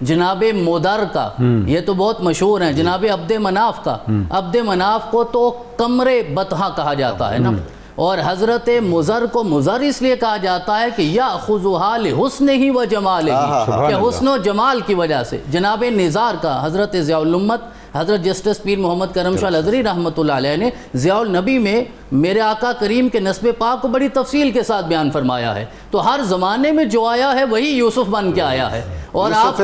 جناب مدر کا, یہ تو بہت مشہور ہیں. جناب عبد مناف کا, عبد مناف کو تو قمر بطحہ کہا جاتا ہے نا, اور حضرت مزر کو مزر اس لیے کہا جاتا ہے کہ یاخذھا لحسنہ و جمالہ, کہ حسن و جمال کی وجہ سے. جناب نزار کا حضرت ضیاء الامت حضرت جسٹس پیر محمد کرم شاہ الازہری رحمۃ اللہ علیہ نے ضیاء النبی میں میرے آقا کریم کے نسب پاک کو بڑی تفصیل کے ساتھ بیان فرمایا ہے. تو ہر زمانے میں جو آیا ہے وہی یوسف بن کے آیا ہے, اور آپ کے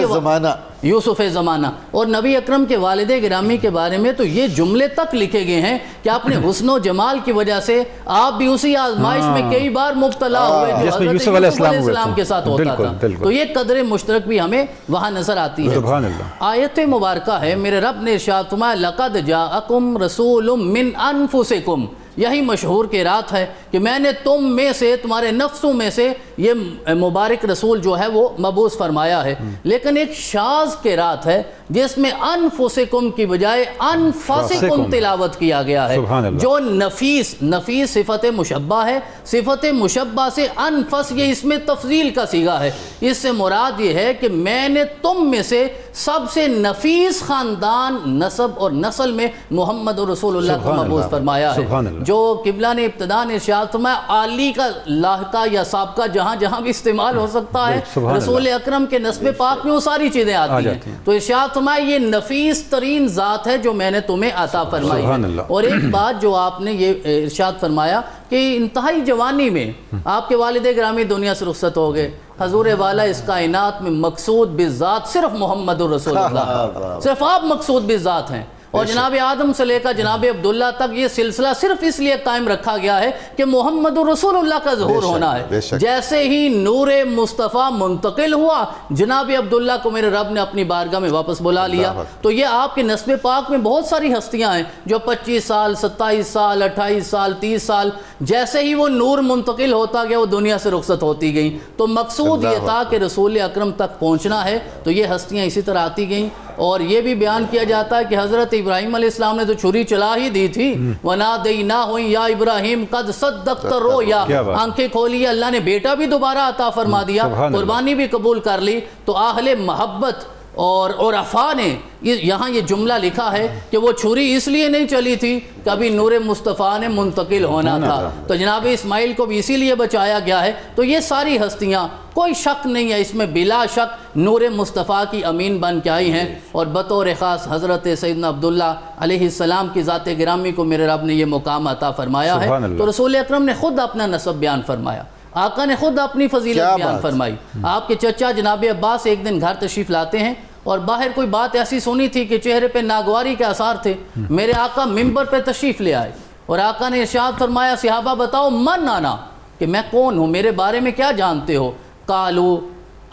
یوسف زمانہ. اور نبی اکرم کے والد گرامی کے بارے میں تو یہ جملے تک لکھے گئے ہیں کہ اپنے حسن و جمال کی وجہ سے آپ بھی اسی آزمائش میں کئی بار مبتلا ہوئے جو حضرت یوسف علیہ السلام کے ساتھ ہوتا تھا. تو یہ قدر مشترک بھی ہمیں وہاں نظر آتی ہے. آیت مبارکہ ہے, میرے رب نے ارشاد فرمایا لقد جاءکم رسول من انفسکم, یہی مشہور قرات ہے کہ میں نے تم میں سے, تمہارے نفسوں میں سے یہ مبارک رسول جو ہے وہ مبعوث فرمایا ہے. لیکن ایک شاذ قرات ہے جس میں انفسکم کی بجائے انفسکم تلاوت کیا گیا ہے, جو نفیس صفت مشبہ ہے, صفت مشبہ سے انفس یہ اس میں تفضیل کا صیغہ ہے. اس سے مراد یہ ہے کہ میں نے تم میں سے سب سے نفیس خاندان نسب اور نسل میں محمد رسول اللہ کو مبعوث فرمایا ہے. جو قبلہ نے ابتداء نے ارشاد فرمایا عالی کا لاحقہ یا سابقہ جہاں جہاں بھی استعمال ہو سکتا ہے, رسول اکرم کے نسب پاک میں وہ ساری چیزیں آتی ہیں. تو ارشاد فرمایا یہ نفیس ترین ذات ہے جو میں نے تمہیں عطا فرمائی ہے. اور ایک بات جو آپ نے یہ ارشاد فرمایا کہ انتہائی جوانی میں آپ کے والد گرامی دنیا سے رخصت ہو گئے, حضور والا اس کائنات میں مقصود بالذات صرف محمد رسول اللہ, صرف آپ مقصود بالذات ہیں. اور جناب آدم سے لے کر جناب عبداللہ تک یہ سلسلہ صرف اس لیے قائم رکھا گیا ہے کہ محمد رسول اللہ کا ظہور ہونا ہے۔ جیسے ہی نور مصطفیٰ منتقل ہوا، جناب عبداللہ کو میرے رب نے اپنی بارگاہ میں واپس بلا لیا۔ تو یہ آپ کے نسب پاک میں بہت ساری ہستیاں ہیں جو 25 سال 27 سال 28 سال 30 سال جیسے ہی وہ نور منتقل ہوتا گیا وہ دنیا سے رخصت ہوتی گئیں۔ تو مقصود یہ تھا کہ رسول اکرم تک پہنچنا ہے، تو یہ ہستیاں اسی طرح آتی گئیں۔ اور یہ بھی بیان کیا جاتا ہے کہ حضرت ابراہیم علیہ السلام نے تو چھری چلا ہی دی تھی، وَنَادَيْنَاهُ يَا إِبْرَاهِيمُ قَدْ صَدَّقْتَ الرُّؤْيَا، آنکھیں کھولی، اللہ نے بیٹا بھی دوبارہ عطا فرما دیا، قربانی بھی قبول کر لی۔ تو اہل محبت اور عرفاء نے یہاں یہ جملہ لکھا ہے کہ وہ چھری اس لیے نہیں چلی تھی کہ ابھی نور مصطفیٰ نے منتقل ہونا تھا، تو جناب اسماعیل کو بھی اسی لیے بچایا گیا ہے۔ تو یہ ساری ہستیاں کوئی شک نہیں ہے اس میں، بلا شک نور مصطفیٰ کی امین بن کے آئی ہیں، اور بطور خاص حضرت سیدنا عبداللہ علیہ السلام کی ذات گرامی کو میرے رب نے یہ مقام عطا فرمایا ہے۔ تو رسول اکرم نے خود اپنا نسب بیان فرمایا، آقا نے خود اپنی فضیلت بیان فرمائی۔ آپ کے چچا جناب عباس ایک دن گھر تشریف لاتے ہیں اور باہر کوئی بات ایسی سنی تھی کہ چہرے پہ ناگواری کے آثار تھے۔ میرے آقا منبر پہ تشریف لے آئے اور آقا نے ارشاد فرمایا، صحابہ بتاؤ من آنا، کہ میں کون ہوں، میرے بارے میں کیا جانتے ہو؟ قالو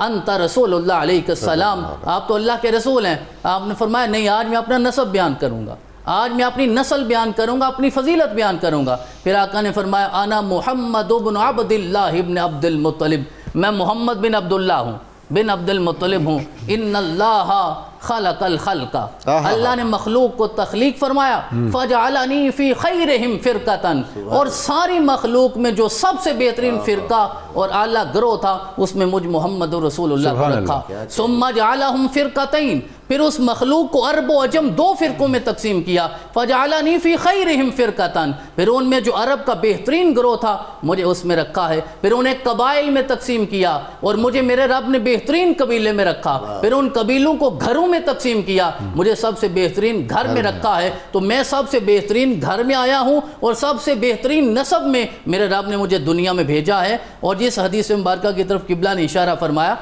انت رسول اللہ علیہ السلام، آپ تو اللہ کے رسول ہیں۔ آپ نے فرمایا نہیں، آج میں اپنا نسب بیان کروں گا، آج میں اپنی نسل بیان کروں گا، اپنی فضیلت بیان کروں گا۔ پھر آقا نے فرمایا انا محمد بن عبد اللہ بن عبد المطلب، میں محمد بن عبداللہ ہوں، بن عبد المطلب ہوں۔ ان اللہ خلق الخلق، اللہ نے مخلوق کو تخلیق فرمایا، فجعلنی فی خیرہم فرقتاً، اور ساری مخلوق میں جو سب سے بہترین فرقہ اور اعلیٰ گروہ تھا اس میں مجھ محمد رسول اللہ کو رکھا۔ ثم جعلہم فرقتین، پھر اس مخلوق کو عرب و عجم دو فرقوں میں تقسیم کیا، فجعلنی فی خیرہم فرقتاً، پھر ان میں جو عرب کا بہترین گروہ تھا مجھے اس میں رکھا ہے۔ پھر انہیں قبائل میں تقسیم کیا اور مجھے میرے رب نے بہترین قبیلے میں رکھا۔ پھر ان قبیلوں کو گھروں میں تقسیم کیا، مجھے سب سے بہترین گھر میں رکھا ہے۔ تو میں سب سے بہترین گھر میں آیا ہوں اور سب سے بہترین نسب میں میرے رب نے مجھے دنیا میں بھیجا ہے۔ اور جس حدیث مبارکہ کی طرف قبلہ نے اشارہ فرمایا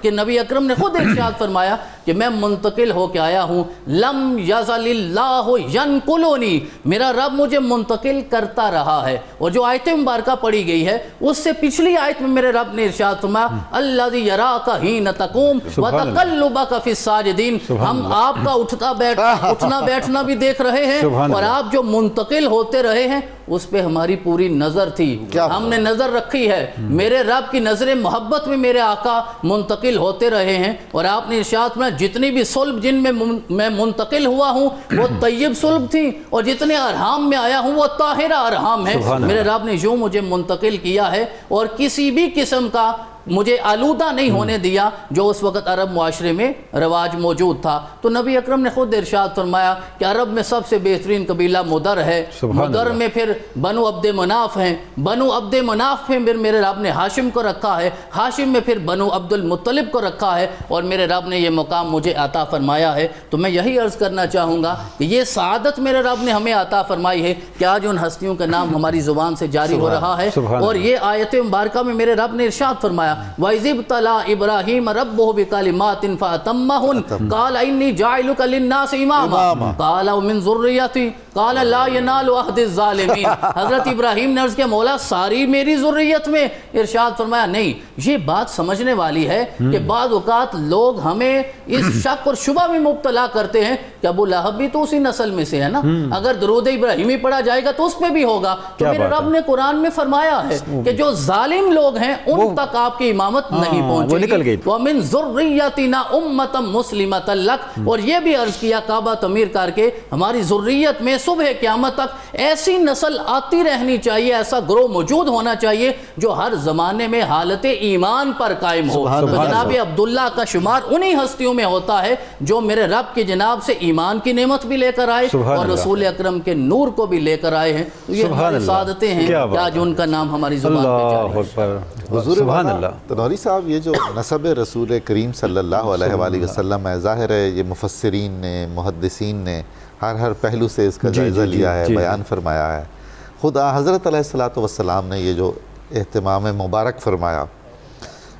کہ نبی اکرم نے خود ارشاد فرمایا کہ میں منتقل ہو کے آیا ہوں، لم یزل اللہ ینقلنی، میرا رب مجھے منتقل کرتا رہا ہے۔ اور جو آیت مبارکہ پڑھی گئی ہے اس سے پچھلی آیت میں میرے رب نے ارشاد فرمایا الذی یراک حین تقوم وتقلبک فی الساجدین، ہم آپ کا اٹھنا بیٹھنا بھی دیکھ رہے ہیں، اور آپ جو منتقل ہوتے رہے ہیں اس پہ ہماری پوری نظر تھی، ہم نے نظر رکھی ہے۔ میرے رب کی نظر محبت میں میرے آقا منتقل ہوتے رہے ہیں، اور آپ نے ارشاد فرمایا جتنی بھی صلب جن میں منتقل ہوا ہوں وہ طیب صلب تھی، اور جتنے ارحام میں آیا ہوں وہ طاہرہ ارحام ہے۔ میرے رب نے یوں مجھے منتقل کیا ہے اور کسی بھی قسم کا مجھے آلودہ نہیں ہونے دیا جو اس وقت عرب معاشرے میں رواج موجود تھا۔ تو نبی اکرم نے خود ارشاد فرمایا کہ عرب میں سب سے بہترین قبیلہ مدر ہے، مدر میں پھر بنو عبد مناف ہیں، بنو عبد مناف میں پھر میرے رب نے ہاشم کو رکھا ہے، ہاشم میں پھر بنو عبد المطلب کو رکھا ہے، اور میرے رب نے یہ مقام مجھے عطا فرمایا ہے۔ تو میں یہی عرض کرنا چاہوں گا کہ یہ سعادت میرے رب نے ہمیں عطا فرمائی ہے کہ آج ان ہستیوں کا نام ہماری زبان سے جاری ہو رہا ہے۔ اور یہ آیت مبارکہ میں میرے رب نے ارشاد فرمایا وَإِذِ ابْتَلَىٰ إِبْرَاهِيمَ رَبُّهُ بِكَلِمَاتٍ فَأَتَمَّهُنَّ قَالَ إِنِّي جَاعِلُكَ لِلنَّاسِ إِمَامًا قَالَ وَمِن ذُرِّيَّتِي قَالَ لَا يَنَالُ عَهْدِ الظَّالِمِينَ۔ حضرت ابراہیم نے عرض کیا مولا ساری میری ذریت میں؟ ارشاد فرمایا نہیں، یہ بات سمجھنے والی ہے کہ بعض اوقات لوگ ہمیں اس شک اور شبہ میں مبتلا کرتے ہیں کہ ابو لہب بھی تو اسی نسل میں سے ہے نا، اگر درود ابراہیمی پڑھا جائے گا تو اس پہ بھی ہوگا۔ تو میرے رب نے قرآن میں فرمایا ہے کہ جو ظالم لوگ ہیں ان تک آپ کی امامت نہیں پہنچے گی۔ وَمِن ذُرِّيَّتِنَا أُمَّةً مُسْلِمَةً لَكَ، اور یہ بھی عرض کیا کعبہ تعمیر کر کے ہماری ذریت میں صبح قیامت تک ایسی نسل آتی رہنی چاہیے، ایسا گروہ موجود ہونا چاہیے جو ہر زمانے میں حالت ایمان پر قائم ہو۔ تو جناب عبداللہ کا شمار انہی ہستیوں میں ہوتا ہے جو میرے رب کی جناب سے ایمان کی نعمت بھی لے کر آئے اور رسول اکرم کے نور کو بھی لے کر آئے ہیں۔ تو یہ ہماری سعادتیں ہیں کہ آج ان کا نام ہماری زبان پہ جاری ہے۔ حضور تنوری صاحب، یہ جو نسب رسول کریم صلی اللہ علیہ وآلہ وسلم ہے، ظاہر ہے یہ مفسرین نے محدثین نے ہر پہلو سے اس کا جائزہ لیا ہے، بیان فرمایا ہے۔ خدا حضرت علیہ السلام نے یہ جو اہتمام مبارک فرمایا،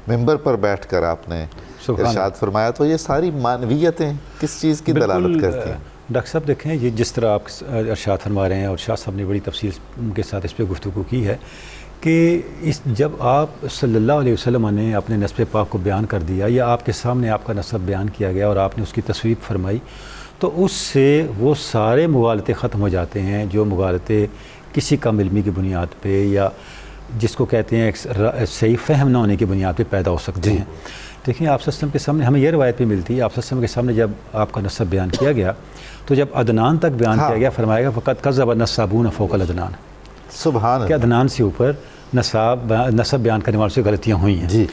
ممبر پر بیٹھ کر آپ نے ارشاد فرمایا، تو یہ ساری معنویتیں کس چیز کی دلالت کرتی ہیں؟ ڈاکٹر صاحب دیکھیں یہ جس طرح آپ ارشاد فرما رہے ہیں اور شاہ صاحب نے بڑی تفصیل کے ساتھ اس پہ گفتگو کی ہے کہ جب آپ صلی اللہ علیہ وسلم نے اپنے نسب پاک کو بیان کر دیا یا آپ کے سامنے آپ کا نسب بیان کیا گیا اور آپ نے اس کی تصویب فرمائی تو اس سے وہ سارے مغالطے ختم ہو جاتے ہیں جو مغالطے کسی کم علمی کی بنیاد پہ یا جس کو کہتے ہیں ایک صحیح فہم نہ ہونے کی بنیاد پہ پیدا ہو سکتے ہیں. دیکھیں آپ صلی اللہ علیہ وسلم کے سامنے ہمیں یہ روایت بھی ملتی ہے، آپ صلی اللہ علیہ وسلم کے سامنے جب آپ کا نسب بیان کیا گیا تو جب عدنان تک بیان کیا گیا فرمایا گیا فقط کذب النسابون فوق العدنان، سبحان کہ عدنان سے اوپر نسب بیان کرنے والوں سے غلطیاں ہوئی ہیں.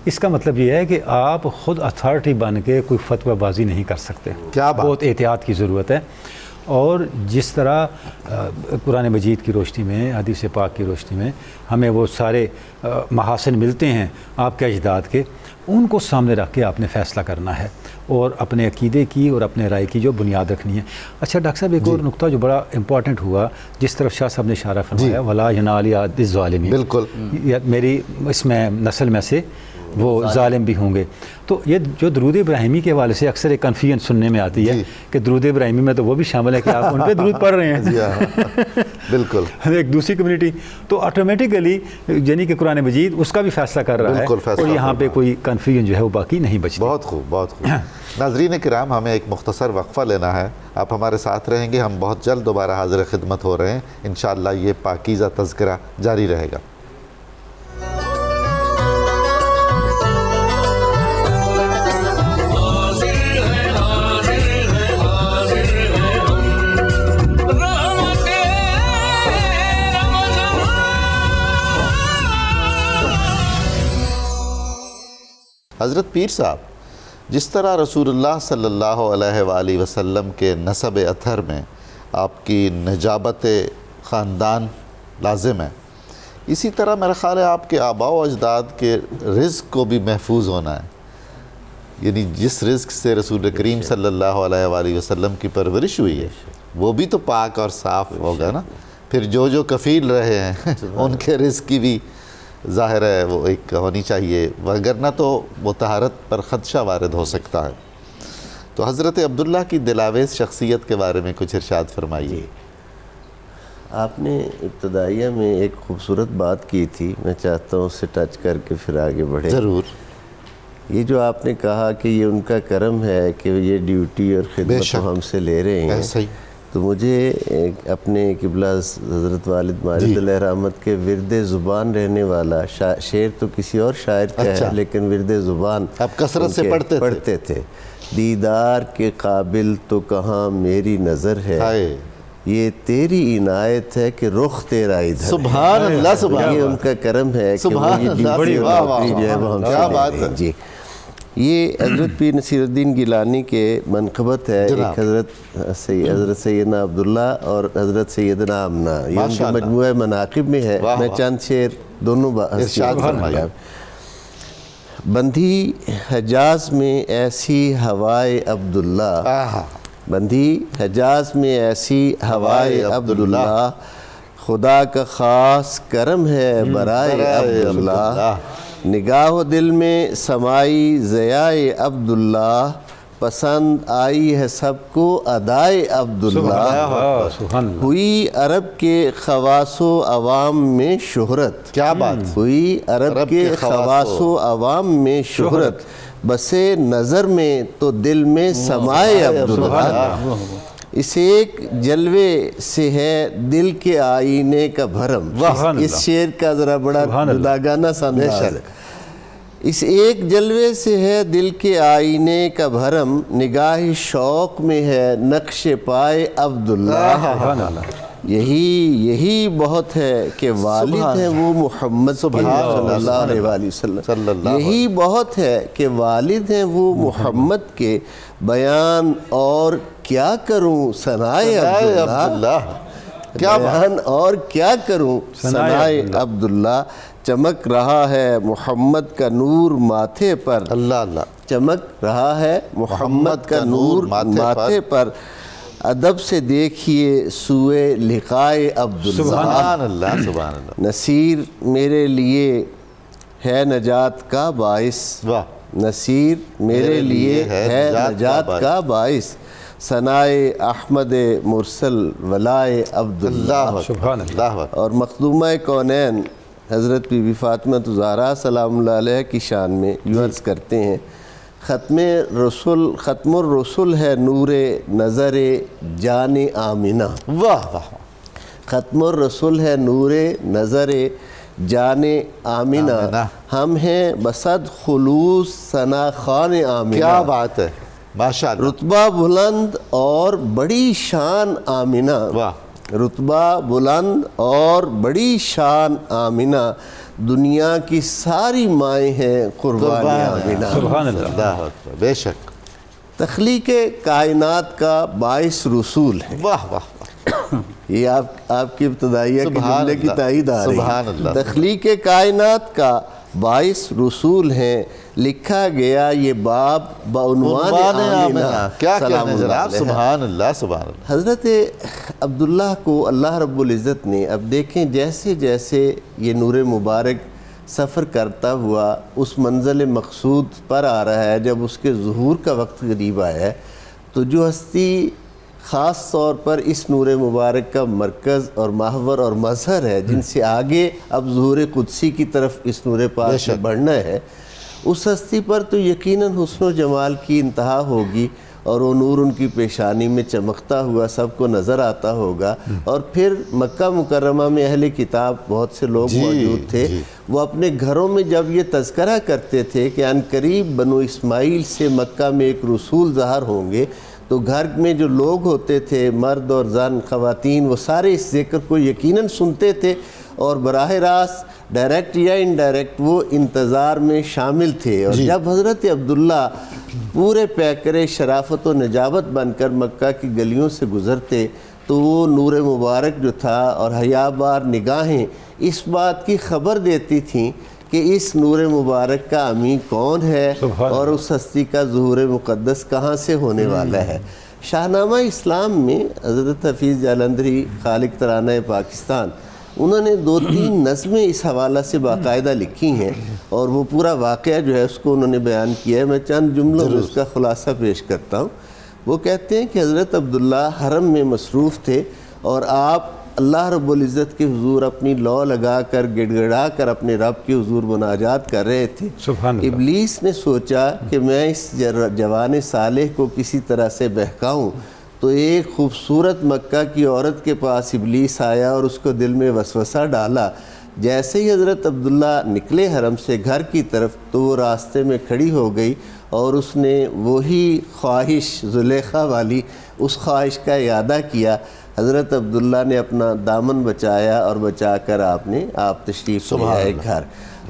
اس کا مطلب یہ ہے کہ آپ خود اتھارٹی بن کے کوئی فتوی بازی نہیں کر سکتے، کیا بات، بہت احتیاط کی ضرورت ہے. اور جس طرح قرآن مجید کی روشنی میں، حدیث پاک کی روشنی میں ہمیں وہ سارے محاسن ملتے ہیں آپ کے اجداد کے، ان کو سامنے رکھ کے آپ نے فیصلہ کرنا ہے اور اپنے عقیدے کی اور اپنے رائے کی جو بنیاد رکھنی ہے. اچھا ڈاکٹر صاحب ایک اور نقطہ جو بڑا امپورٹنٹ ہوا جس طرف شاہ صاحب نے اشارہ فرمایا ولا ینال یاد الظالمین، بالکل میری اس میں نسل میں سے وہ ظالم بھی ہوں گے. تو یہ جو درود ابراہیمی کے حوالے سے اکثر ایک کنفیوژن سننے میں آتی ہے کہ درود ابراہیمی میں تو وہ بھی شامل ہے کہ آپ ان پہ درود پڑھ رہے ہیں بالکل ایک دوسری کمیونٹی، تو آٹومیٹیکلی یعنی کہ قرآن مجید اس کا بھی فیصلہ کر رہا ہے اور یہاں پہ کوئی کنفیوژن جو ہے وہ باقی نہیں بچتی. بہت خوب بہت خوب. ناظرین کرام ہمیں ایک مختصر وقفہ لینا ہے، آپ ہمارے ساتھ رہیں گے، ہم بہت جلد دوبارہ حاضر خدمت ہو رہے ہیں انشاءاللہ. یہ پاکیزہ تذکرہ جاری رہے گا. حضرت پیر صاحب، جس طرح رسول اللہ صلی اللہ علیہ وآلہ وسلم کے نسب اطہر میں آپ کی نجابت خاندان لازم ہے، اسی طرح میرا خیال ہے آپ کے آباء و اجداد کے رزق کو بھی محفوظ ہونا ہے. یعنی جس رزق سے رسول کریم صلی اللہ علیہ وآلہ وسلم کی پرورش ہوئی ہے وہ بھی تو پاک اور صاف ہوگا نا. پھر جو کفیل رہے ہیں ان کے رزق کی بھی ظاہر ہے وہ ایک ہونی چاہیے، وگرنہ تو وہ طہارت پر خدشہ وارد ہو سکتا ہے. تو حضرت عبداللہ کی دلاویز شخصیت کے بارے میں کچھ ارشاد فرمائیے. آپ نے ابتدائیہ میں ایک خوبصورت بات کی تھی، میں چاہتا ہوں اسے ٹچ کر کے پھر آگے بڑھیں. ضرور. یہ جو آپ نے کہا کہ یہ ان کا کرم ہے کہ یہ ڈیوٹی اور خدمت ہم سے لے رہے ہیں، تو مجھے اپنے قبلہ حضرت والد ماجد علیہ رحمت کے ورد زبان رہنے والا شعر تو کسی اور شاعر کا ہے لیکن ورد زبان آپ کثرت سے پڑھتے تھے. دیدار کے قابل تو کہاں میری نظر ہے، یہ تیری عنایت ہے کہ رخ تیرا ادھر. سبحان اللہ، سبحان اللہ. یہ ان کا کرم ہے کہ وہ یہ ڈیوٹی اور نوکری جو ہے وہ ہم سے لے رہے ہیں. جی یہ حضرت پیر نصیر الدین گیلانی کے منقبت ہے. ایک حضرت سیدنا عبداللہ اور حضرت سیدنا آمنہ، یہ ان کے مجموعہ مناقب میں ہے. میں چند شعر دونوں ارشاد فرمائیے. بندھی حجاز میں ایسی ہوائے عبداللہ، بندھی حجاز میں ایسی ہوائے عبداللہ، خدا کا خاص کرم ہے برائے عبداللہ، نگاہ و دل میں سمائی ضیائے عبداللہ، پسند آئی ہے سب کو ادائے عبداللہ، ہوئی عرب کے خواص و عوام میں شہرت. کیا بات، ہوئی عرب کے خواص و عوام میں شہرت، بسے نظر میں تو دل میں سمائے عبداللہ، اس ایک جلوے سے ہے دل کے آئینے کا بھرم. اس شعر کا ذرا بڑا جداگانہ سا انداز ہے. اس ایک جلوے سے ہے دل کے آئینے کا بھرم، نگاہ شوق میں ہے نقش پائے عبداللہ، یہی بہت ہے کہ والد ہیں وہ محمد صلی اللہ علیہ وآلہ وسلم، یہی بہت ہے کہ والد ہیں وہ محمد کے، بیان اور کیا کروں ثنائے عبداللہ، بیان اور کیا کروں ثنائے عبداللہ، چمک رہا ہے محمد کا نور ماتھے پر، اللہ اللہ، چمک رہا ہے محمد کا نور ماتھے پر، ادب سے دیکھیے سوئے لقائے عبداللہ. سبحان اللہ، سبحان اللہ. نصیر میرے لیے ہے نجات کا باعث، نصیر میرے لیے ہے نجات کا باعث، ثنائے احمد مرسل ولائے عبداللہ، اللہ سبحان اللہ اکبر۔ اور مخدومہ کونین حضرت بی بی فاطمہ زہرا سلام اللہ علیہ کی شان میں یوں عرض کرتے ہیں، ختم الرسل ہے نور نظر جان آمنہ، واہ واہ، ختم الرسل ہے نور نظر جان آمنہ، ہم ہیں بصد خلوص ثنا خان آمنہ، کیا بات ہے، ماشاء اللہ، رتبہ بلند اور بڑی شان آمنہ، واہ، رتبہ بلند اور بڑی شان آمنہ، دنیا کی ساری مائیں ہیں قربان آمنہ۔ سبحان اللہ، اللہ اکبر، بے شک، تخلیق کائنات کا باعث رسول ہے، واہ واہ، یہ آپ کی ابتدائیہ کے سبحان جملے کی اللہ، تائید آ رہی سبحان ہے۔ اللہ۔ تخلیق کائنات کا باعث رسول ہیں، لکھا گیا یہ باب بعنوان آمنہ، کیا سلام کہنے اللہ جناب، علیہ۔ سبحان اللہ سبحان اللہ۔ حضرت عبداللہ کو اللہ رب العزت نے، اب دیکھیں جیسے جیسے یہ نور مبارک سفر کرتا ہوا اس منزل مقصود پر آ رہا ہے، جب اس کے ظہور کا وقت قریب آیا ہے، تو جو ہستی خاص طور پر اس نور مبارک کا مرکز اور محور اور مظہر ہے، جن سے آگے اب ظہور قدسی کی طرف اس نور پاک میں بڑھنا ہے، اس ہستی پر تو یقیناً حسن و جمال کی انتہا ہوگی، اور وہ نور ان کی پیشانی میں چمکتا ہوا سب کو نظر آتا ہوگا۔ اور پھر مکہ مکرمہ میں اہل کتاب بہت سے لوگ موجود تھے، وہ اپنے گھروں میں جب یہ تذکرہ کرتے تھے کہ ان قریب بنو اسماعیل سے مکہ میں ایک رسول ظاہر ہوں گے، تو گھر میں جو لوگ ہوتے تھے، مرد اور زن، خواتین، وہ سارے اس ذکر کو یقیناً سنتے تھے، اور براہ راست ڈائریکٹ یا انڈائریکٹ وہ انتظار میں شامل تھے۔ اور جب حضرت عبداللہ پورے پیکرے شرافت و نجابت بن کر مکہ کی گلیوں سے گزرتے، تو وہ نور مبارک جو تھا اور حیا بار نگاہیں اس بات کی خبر دیتی تھیں کہ اس نور مبارک کا امین کون ہے اور اس ہستی کا ظہور مقدس کہاں سے ہونے والا ہے۔ شاہنامہ اسلام میں حضرت حفیظ جالندھری خالق ترانہ پاکستان، انہوں نے 2-3 نظمیں اس حوالہ سے باقاعدہ لکھی ہیں، اور وہ پورا واقعہ جو ہے اس کو انہوں نے بیان کیا ہے۔ میں چند جملوں میں اس کا خلاصہ پیش کرتا ہوں۔ وہ کہتے ہیں کہ حضرت عبداللہ حرم میں مصروف تھے، اور آپ اللہ رب العزت کے حضور اپنی لو لگا کر گڑ گڑا کر اپنے رب کے حضور مناجات کر رہے تھے۔ سبحان اللہ۔ ابلیس نے سوچا کہ میں اس جوان صالح کو کسی طرح سے بہکاؤں، تو ایک خوبصورت مکہ کی عورت کے پاس ابلیس آیا اور اس کو دل میں وسوسہ ڈالا۔ جیسے ہی حضرت عبداللہ نکلے حرم سے گھر کی طرف، تو وہ راستے میں کھڑی ہو گئی، اور اس نے وہی خواہش زلیخا والی اس خواہش کا اعادہ کیا۔ حضرت عبداللہ نے اپنا دامن بچایا، اور بچا کر آپ تشریف لے آئے گھر۔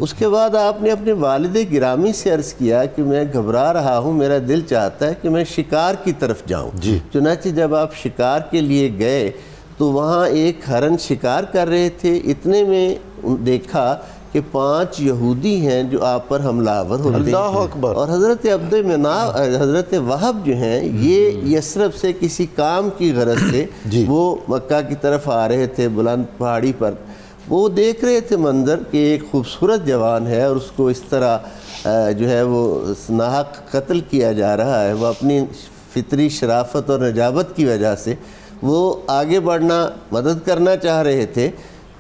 اس کے بعد آپ نے اپنے والد گرامی سے عرض کیا کہ میں گھبرا رہا ہوں، میرا دل چاہتا ہے کہ میں شکار کی طرف جاؤں۔ چنانچہ جب آپ شکار کے لیے گئے تو وہاں ایک ہرن شکار کر رہے تھے، اتنے میں دیکھا کہ 5 یہودی ہیں جو آپ پر حملہ آور ہوتے ہیں۔ اللہ اکبر۔ اور حضرت وہب جو ہیں، یہ یثرب سے کسی کام کی غرض سے وہ مکہ کی طرف آ رہے تھے بلند پہاڑی پر۔ وہ دیکھ رہے تھے منظر کہ ایک خوبصورت جوان ہے اور اس کو اس طرح جو ہے وہ ناحق قتل کیا جا رہا ہے۔ وہ اپنی فطری شرافت اور نجابت کی وجہ سے وہ آگے بڑھنا، مدد کرنا چاہ رہے تھے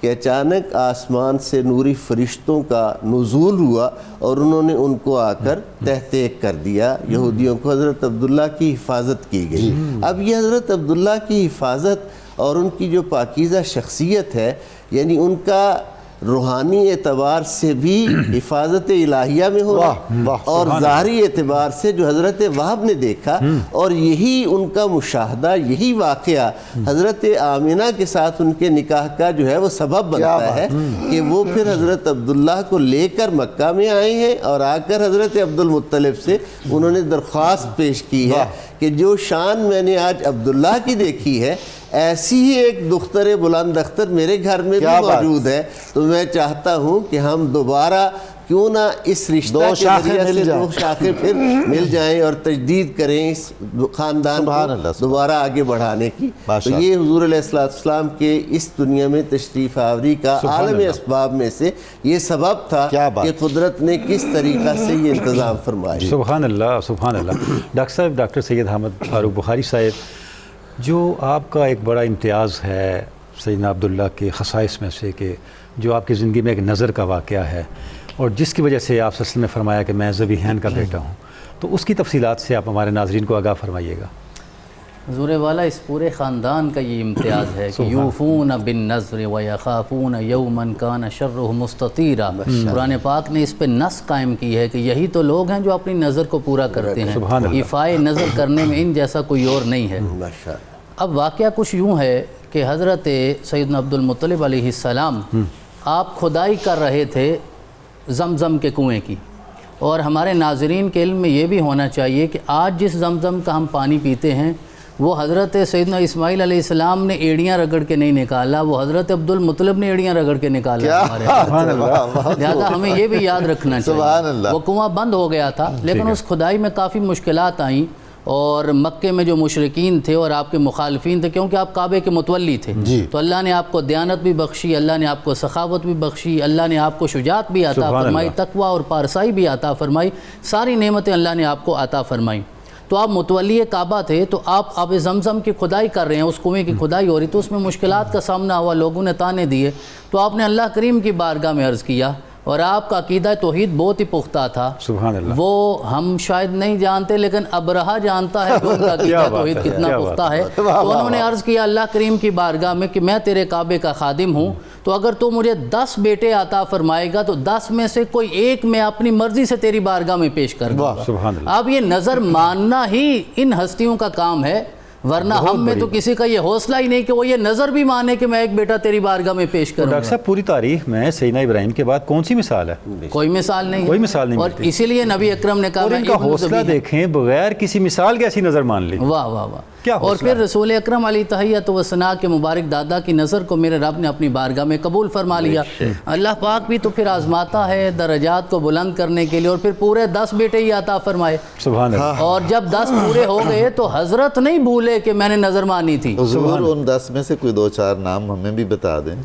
کہ اچانک آسمان سے نوری فرشتوں کا نزول ہوا، اور انہوں نے ان کو آ کر تحت ایک کر دیا۔ یہودیوں کو حضرت عبداللہ کی حفاظت کی گئی۔ اب یہ حضرت عبداللہ کی حفاظت اور ان کی جو پاکیزہ شخصیت ہے، یعنی ان کا روحانی اعتبار سے بھی حفاظت الہیہ میں ہونا، اور ظاہری اعتبار سے جو حضرت وہب نے دیکھا، اور یہی ان کا مشاہدہ، یہی واقعہ حضرت آمنہ کے ساتھ ان کے نکاح کا جو ہے وہ سبب بنتا ہے کہ وہ پھر حضرت عبداللہ کو لے کر مکہ میں آئے ہیں، اور آ کر حضرت عبد المطلب سے انہوں نے درخواست پیش کی ہے کہ جو شان میں نے آج عبداللہ کی دیکھی ہے، ایسی ہی ایک دختر بلند اختر میرے گھر میں بھی موجود ہے، تو میں چاہتا ہوں کہ ہم دوبارہ کیوں نہ اس رشتہ دو کے شاخیں ذریعے مل سے جائیں۔ 2 شاخیں پھر مل جائیں اور تجدید کریں اس خاندان سبحان کو اللہ، دوبارہ آگے بڑھانے کی۔ ماشاء تو یہ حضور علیہ السلام کے اس دنیا میں تشریف آوری کا عالم اسباب میں سے یہ سبب تھا کیا بات۔ کہ قدرت نے کس طریقہ سے یہ انتظام فرمایا۔ سبحان اللہ سبحان اللہ۔ ڈاکٹر صاحب، ڈاکٹر سید احمد فاروق بخاری صاحب، جو آپ کا ایک بڑا امتیاز ہے سیدنا عبداللہ کے خصائص میں سے کہ جو آپ کی زندگی میں ایک نظر کا واقعہ ہے اور جس کی وجہ سے آپ صلی اللہ علیہ وسلم نے فرمایا کہ میں ذبیحین کا بیٹا ہوں، تو اس کی تفصیلات سے آپ ہمارے ناظرین کو آگاہ فرمائیے گا۔ حضور والا اس پورے خاندان کا یہ امتیاز ہے کہ یوفون بالنذر ویخافون یوما کان شرہ مستطیرا۔ قرآن پاک نے اس پہ نص قائم کی ہے کہ یہی تو لوگ ہیں جو اپنی نظر کو پورا کرتے ہیں، ایفائے نظر کرنے میں ان جیسا کوئی اور نہیں ہے۔ اب واقعہ کچھ یوں ہے کہ حضرت سیدنا عبد المطلب علیہ السلام آپ کھدائی کر رہے تھے زمزم کے کنویں کی، اور ہمارے ناظرین کے علم میں یہ بھی ہونا چاہیے کہ آج جس زمزم کا ہم پانی پیتے ہیں وہ حضرت سیدنا اسماعیل علیہ السلام نے ایڑیاں رگڑ کے نہیں نکالا، وہ حضرت عبد المطلب نے ایڑیاں رگڑ کے نکالا ہمارے۔ لہٰذا ہمیں یہ بھی یاد رکھنا چاہیے وہ کنواں بند ہو گیا تھا، لیکن اس کھدائی میں کافی مشکلات آئیں، اور مکے میں جو مشرکین تھے اور آپ کے مخالفین تھے، کیونکہ آپ کعبے کے متولی تھے، تو اللہ نے آپ کو دیانت بھی بخشی، اللہ نے آپ کو سخاوت بھی بخشی، اللہ نے آپ کو شجاعت بھی عطا فرمائی، تقوی اور پارسائی بھی عطا فرمائی، ساری نعمتیں اللہ نے آپ کو عطا فرمائی۔ تو آپ متولی کعبہ تھے، تو آپ آب زمزم کی کھدائی کر رہے ہیں، اس کنویں کی کھدائی ہو رہی، تو اس میں مشکلات کا سامنا ہوا، لوگوں نے تانے دیے، تو آپ نے اللہ کریم کی بارگاہ میں عرض کیا، اور آپ کا عقیدہ توحید بہت ہی پختہ تھا۔ سبحان اللہ۔ وہ ہم شاید نہیں جانتے، لیکن ابرہہ جانتا ہے کہ ان کا عقیدہ توحید کتنا پختہ ہے۔ تو انہوں نے عرض کیا اللہ کریم کی بارگاہ میں کہ میں تیرے کعبے کا خادم ہوں، تو اگر تو مجھے 10 بیٹے عطا فرمائے گا تو 10 میں سے کوئی ایک میں اپنی مرضی سے تیری بارگاہ میں پیش کر دوں گا۔ سبحان اللہ۔ اب یہ نظر ماننا ہی ان ہستیوں کا کام ہے، ورنہ ہم میں تو کسی کا یہ حوصلہ ہی نہیں کہ وہ یہ نظر بھی مانے کہ میں ایک بیٹا تیری بارگاہ میں پیش کروں گا۔ ڈاکٹر صاحب، پوری تاریخ میں سیدنا ابراہیم کے بعد کون سی مثال ہے؟ کوئی مثال نہیں، کوئی مثال نہیں اور ملتی۔ اسی لیے نبی اکرم نے کہا اور ان کا حوصلہ دیکھیں، بغیر کسی مثال کے ایسی نظر مان لی۔ واہ واہ واہ۔ کیا اور پھر رسول اکرم علیہ تحیۃ و ثناء کے مبارک دادا کی نظر کو میرے رب نے اپنی بارگاہ میں قبول فرما لیا۔ اللہ پاک بھی تو پھر آزماتا ہے درجات کو بلند کرنے کے لیے، اور پھر پورے 10 بیٹے ہی عطا فرمائے۔ سبحان اللہ۔ اور جب 10 پورے ہو گئے تو حضرت نہیں بھولے کہ میں نے نظر مانی تھی۔ حضور ان 10 میں سے کوئی 2-4 نام ہمیں بھی بتا دیں۔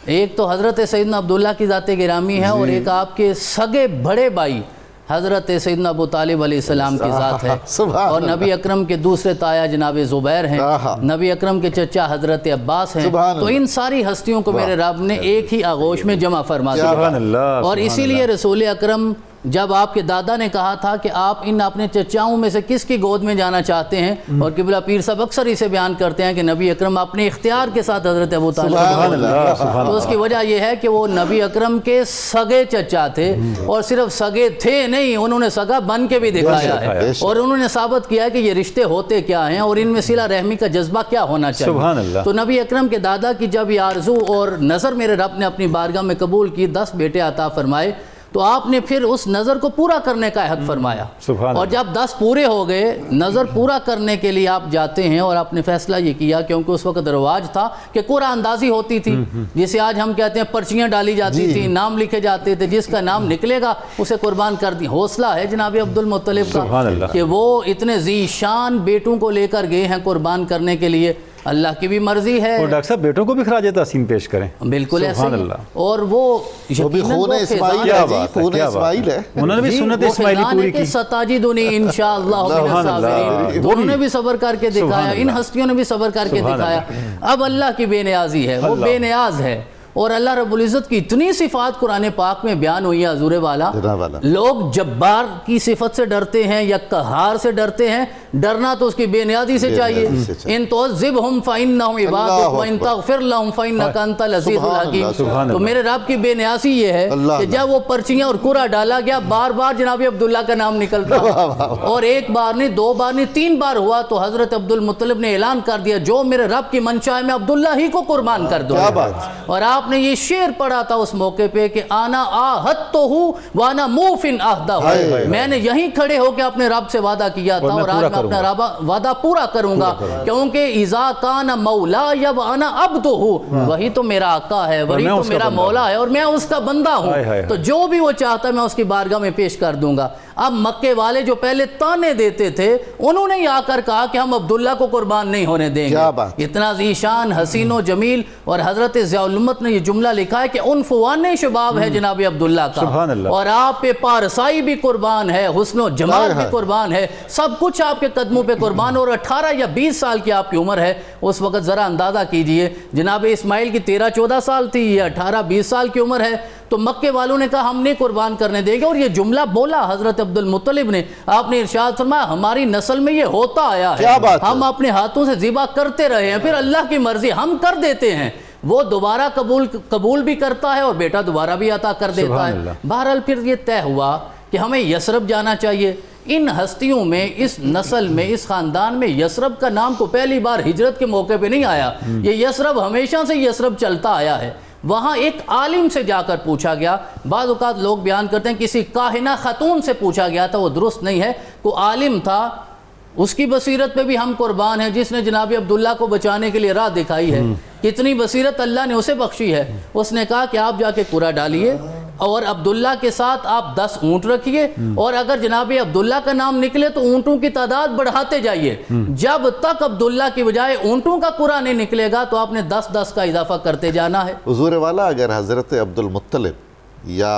ایک تو حضرت سیدنا عبداللہ کی ذات گرامی ہے، اور ایک آپ کے سگے بڑے بھائی حضرت سیدنا ابو طالب علیہ السلام کی ذات ہے، اور نبی اکرم کے دوسرے تایا جناب زبیر ہیں، نبی اکرم کے چچا حضرت عباس ہیں۔ تو ان ساری ہستیوں کو میرے رب نے ایک ہی آغوش میں جمع فرما دیا، اور اسی لیے رسول اکرم جب آپ کے دادا نے کہا تھا کہ آپ ان اپنے چچاؤں میں سے کس کی گود میں جانا چاہتے ہیں، اور قبلہ پیر صاحب اکثر اسے بیان کرتے ہیں کہ نبی اکرم اپنے اختیار کے ساتھ حضرت ابو طالب، تو اس کی وجہ یہ ہے کہ وہ نبی اکرم کے سگے چچا تھے، اور صرف سگے تھے نہیں، انہوں نے سگا بن کے بھی دکھایا ہے، اور انہوں نے ثابت کیا کہ یہ رشتے ہوتے کیا ہیں اور ان میں صلہ رحمی کا جذبہ کیا ہونا چاہیے۔ تو نبی اکرم کے دادا کی جب یہ آرزو اور نظر میرے رب نے اپنی بارگاہ میں قبول کی، 10 بیٹے عطا فرمائے، تو آپ نے پھر اس نظر کو پورا کرنے کا عہد فرمایا، اور جب 10 پورے ہو گئے، نظر پورا کرنے کے لیے آپ جاتے ہیں، اور آپ نے فیصلہ یہ کیا، کیونکہ اس وقت رواج تھا کہ قرعہ اندازی ہوتی تھی، جسے آج ہم کہتے ہیں پرچیاں ڈالی جاتی تھی، نام لکھے جاتے تھے، جس کا نام نکلے گا اسے قربان کر دی۔ حوصلہ ہے جناب عبد المطلب کا کہ وہ اتنے ذی شان بیٹوں کو لے کر گئے ہیں قربان کرنے کے لیے، اللہ کی بھی مرضی ہے۔ اور ڈاکٹر صاحب بیٹوں کو بھی خراج تحسین پیش کریں۔ بالکل ایسے ہی، اور وہ بھی خون اسماعیل ہے جی، خون اسماعیل ہے، انہوں نے بھی سنت اسماعیلی پوری کی۔ ستاجدنی انشاءاللہ من الصابرین، انہوں نے بھی صبر کر کے دکھایا، ان ہستیوں نے بھی صبر کر کے دکھایا۔ اب اللہ کی بے نیازی ہے، وہ بے نیاز ہے، اور اللہ رب العزت کی اتنی صفات قرآن پاک میں بیان ہوئی ہے حضور والا، لوگ جبار کی صفت سے ڈرتے ہیں یا قہار سے ڈرتے ہیں، ڈرنا تو اس کی بے نیازی سے چاہیے۔ ان تعذبہم فإنہم عبادک وإن تغفر لہم فإنک انت العزیز الحکیم۔ تو میرے رب کی بے نیازی یہ ہے کہ جب وہ پرچیاں اور قرعہ ڈالا گیا، بار بار جناب عبداللہ کا نام نکلتا، اور ایک بار نہیں، 2 بار نہیں، 3 بار ہوا، تو حضرت عبد المطلب نے اعلان کر دیا جو میرے رب کی منشا ہے میں عبداللہ ہی کو قربان کر دوں، اور آپ آپ نے یہ شعر پڑھا تھا اس موقع پہ کہ آنا آہدتہ وانا موفن عہدہ، میں نے یہیں کھڑے ہو کے اپنے رب سے وعدہ کیا تھا اور آج میں اپنا وعدہ پورا کروں گا، کیونکہ اذا کان مولا یب انا عبدہ، وہی تو میرا آقا ہے، وہی تو میرا مولا ہے اور میں اس کا بندہ ہوں، تو جو بھی وہ چاہتا ہے میں اس کی بارگاہ میں پیش کر دوں گا۔ اب مکے والے جو پہلے تانے دیتے تھے انہوں نے آ کر کہا کہ ہم عبداللہ کو قربان نہیں ہونے دیں گے۔ اتنا ذیشان، حسین و جمیل، اور حضرت ضیاء الامت نے یہ جملہ لکھا ہے کہ عنفوان شباب ہے جناب عبداللہ کا، اور آپ پہ پارسائی بھی قربان ہے، حسن و جمال بھی قربان ہے، سب کچھ آپ کے قدموں پہ قربان، اور 18 یا 20 سال کی آپ کی عمر ہے اس وقت، ذرا اندازہ کیجئے جناب اسماعیل کی 13-14 سال تھی، یہ 18-20 سال کی عمر ہے، تو مکے والوں نے کہا ہم نہیں قربان کرنے دیں گے، اور یہ جملہ بولا حضرت عبد المطلب نے، آپ نے ارشاد فرمایا ہماری نسل میں یہ ہوتا آیا ہے، ہم اپنے ہاتھوں سے ذبح کرتے رہے ہیں، پھر اللہ کی مرضی ہم کر دیتے ہیں، وہ دوبارہ قبول بھی کرتا ہے اور بیٹا دوبارہ بھی عطا کر دیتا ہے۔ بہرحال پھر یہ طے ہوا کہ ہمیں یثرب جانا چاہیے۔ ان ہستیوں میں، اس نسل میں، اس خاندان میں یثرب کا نام کو پہلی بار ہجرت کے موقع پہ نہیں آیا، یہ یثرب ہمیشہ سے یثرب چلتا آیا ہے۔ وہاں ایک عالم سے جا کر پوچھا گیا، بعض اوقات لوگ بیان کرتے ہیں کسی کاہنہ خاتون سے پوچھا گیا تھا، وہ درست نہیں ہے، کوئی عالم تھا، اس کی بصیرت پہ بھی ہم قربان ہیں، جس نے جناب عبداللہ کو بچانے کے لیے راہ دکھائی ہے، کتنی بصیرت اللہ نے اسے بخشی ہے۔ اس نے کہا کہ آپ جا کے قرہ ڈالیے اور عبداللہ کے ساتھ آپ 10 اونٹ رکھیے، اور اگر جناب عبداللہ کا نام نکلے تو اونٹوں کی تعداد بڑھاتے جائیے، جب تک عبداللہ کی بجائے اونٹوں کا قرہ نہیں نکلے گا تو آپ نے 10-10 کا اضافہ کرتے جانا ہے۔ حضور والا، اگر حضرت عبد المطلب یا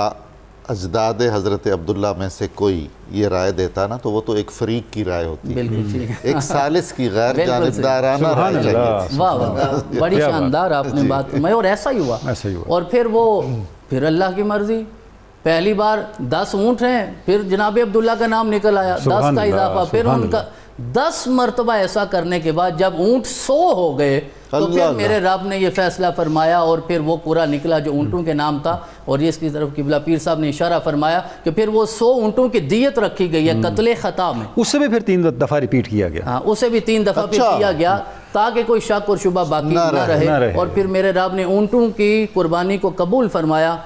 اجداد حضرت عبداللہ میں سے کوئی یہ رائے دیتا نا تو وہ تو ایک فریق کی رائے ہوتی ہے، ایک ثالث کی غیر جانبدارانہ رائے چاہیے۔ واہ واہ، بڑی شاندار آپ نے بات فرمائی، اور ایسا ہی ہوا۔ اور پھر اللہ کی مرضی، پہلی بار 10 اونٹ ہیں، پھر جناب عبداللہ کا نام نکل آیا، 10 کا اضافہ، پھر ان کا 10 مرتبہ ایسا کرنے کے بعد جب اونٹ 100 ہو گئے تو پھر میرے رب نے یہ فیصلہ فرمایا، اور پھر وہ قرہ نکلا جو اونٹوں کے نام تھا، اور اس کی طرف قبلہ پیر صاحب نے اشارہ فرمایا کہ پھر وہ 100 اونٹوں کی دیت رکھی گئی ہے قتل خطا میں، اسے بھی پھر 3 دفعہ ریپیٹ کیا گیا، ہاں اسے بھی 3 دفعہ پھر کیا گیا تاکہ کوئی شک اور شبہ باقی نہ رہے، اور پھر میرے رب نے اونٹوں کی قربانی کو قبول فرمایا۔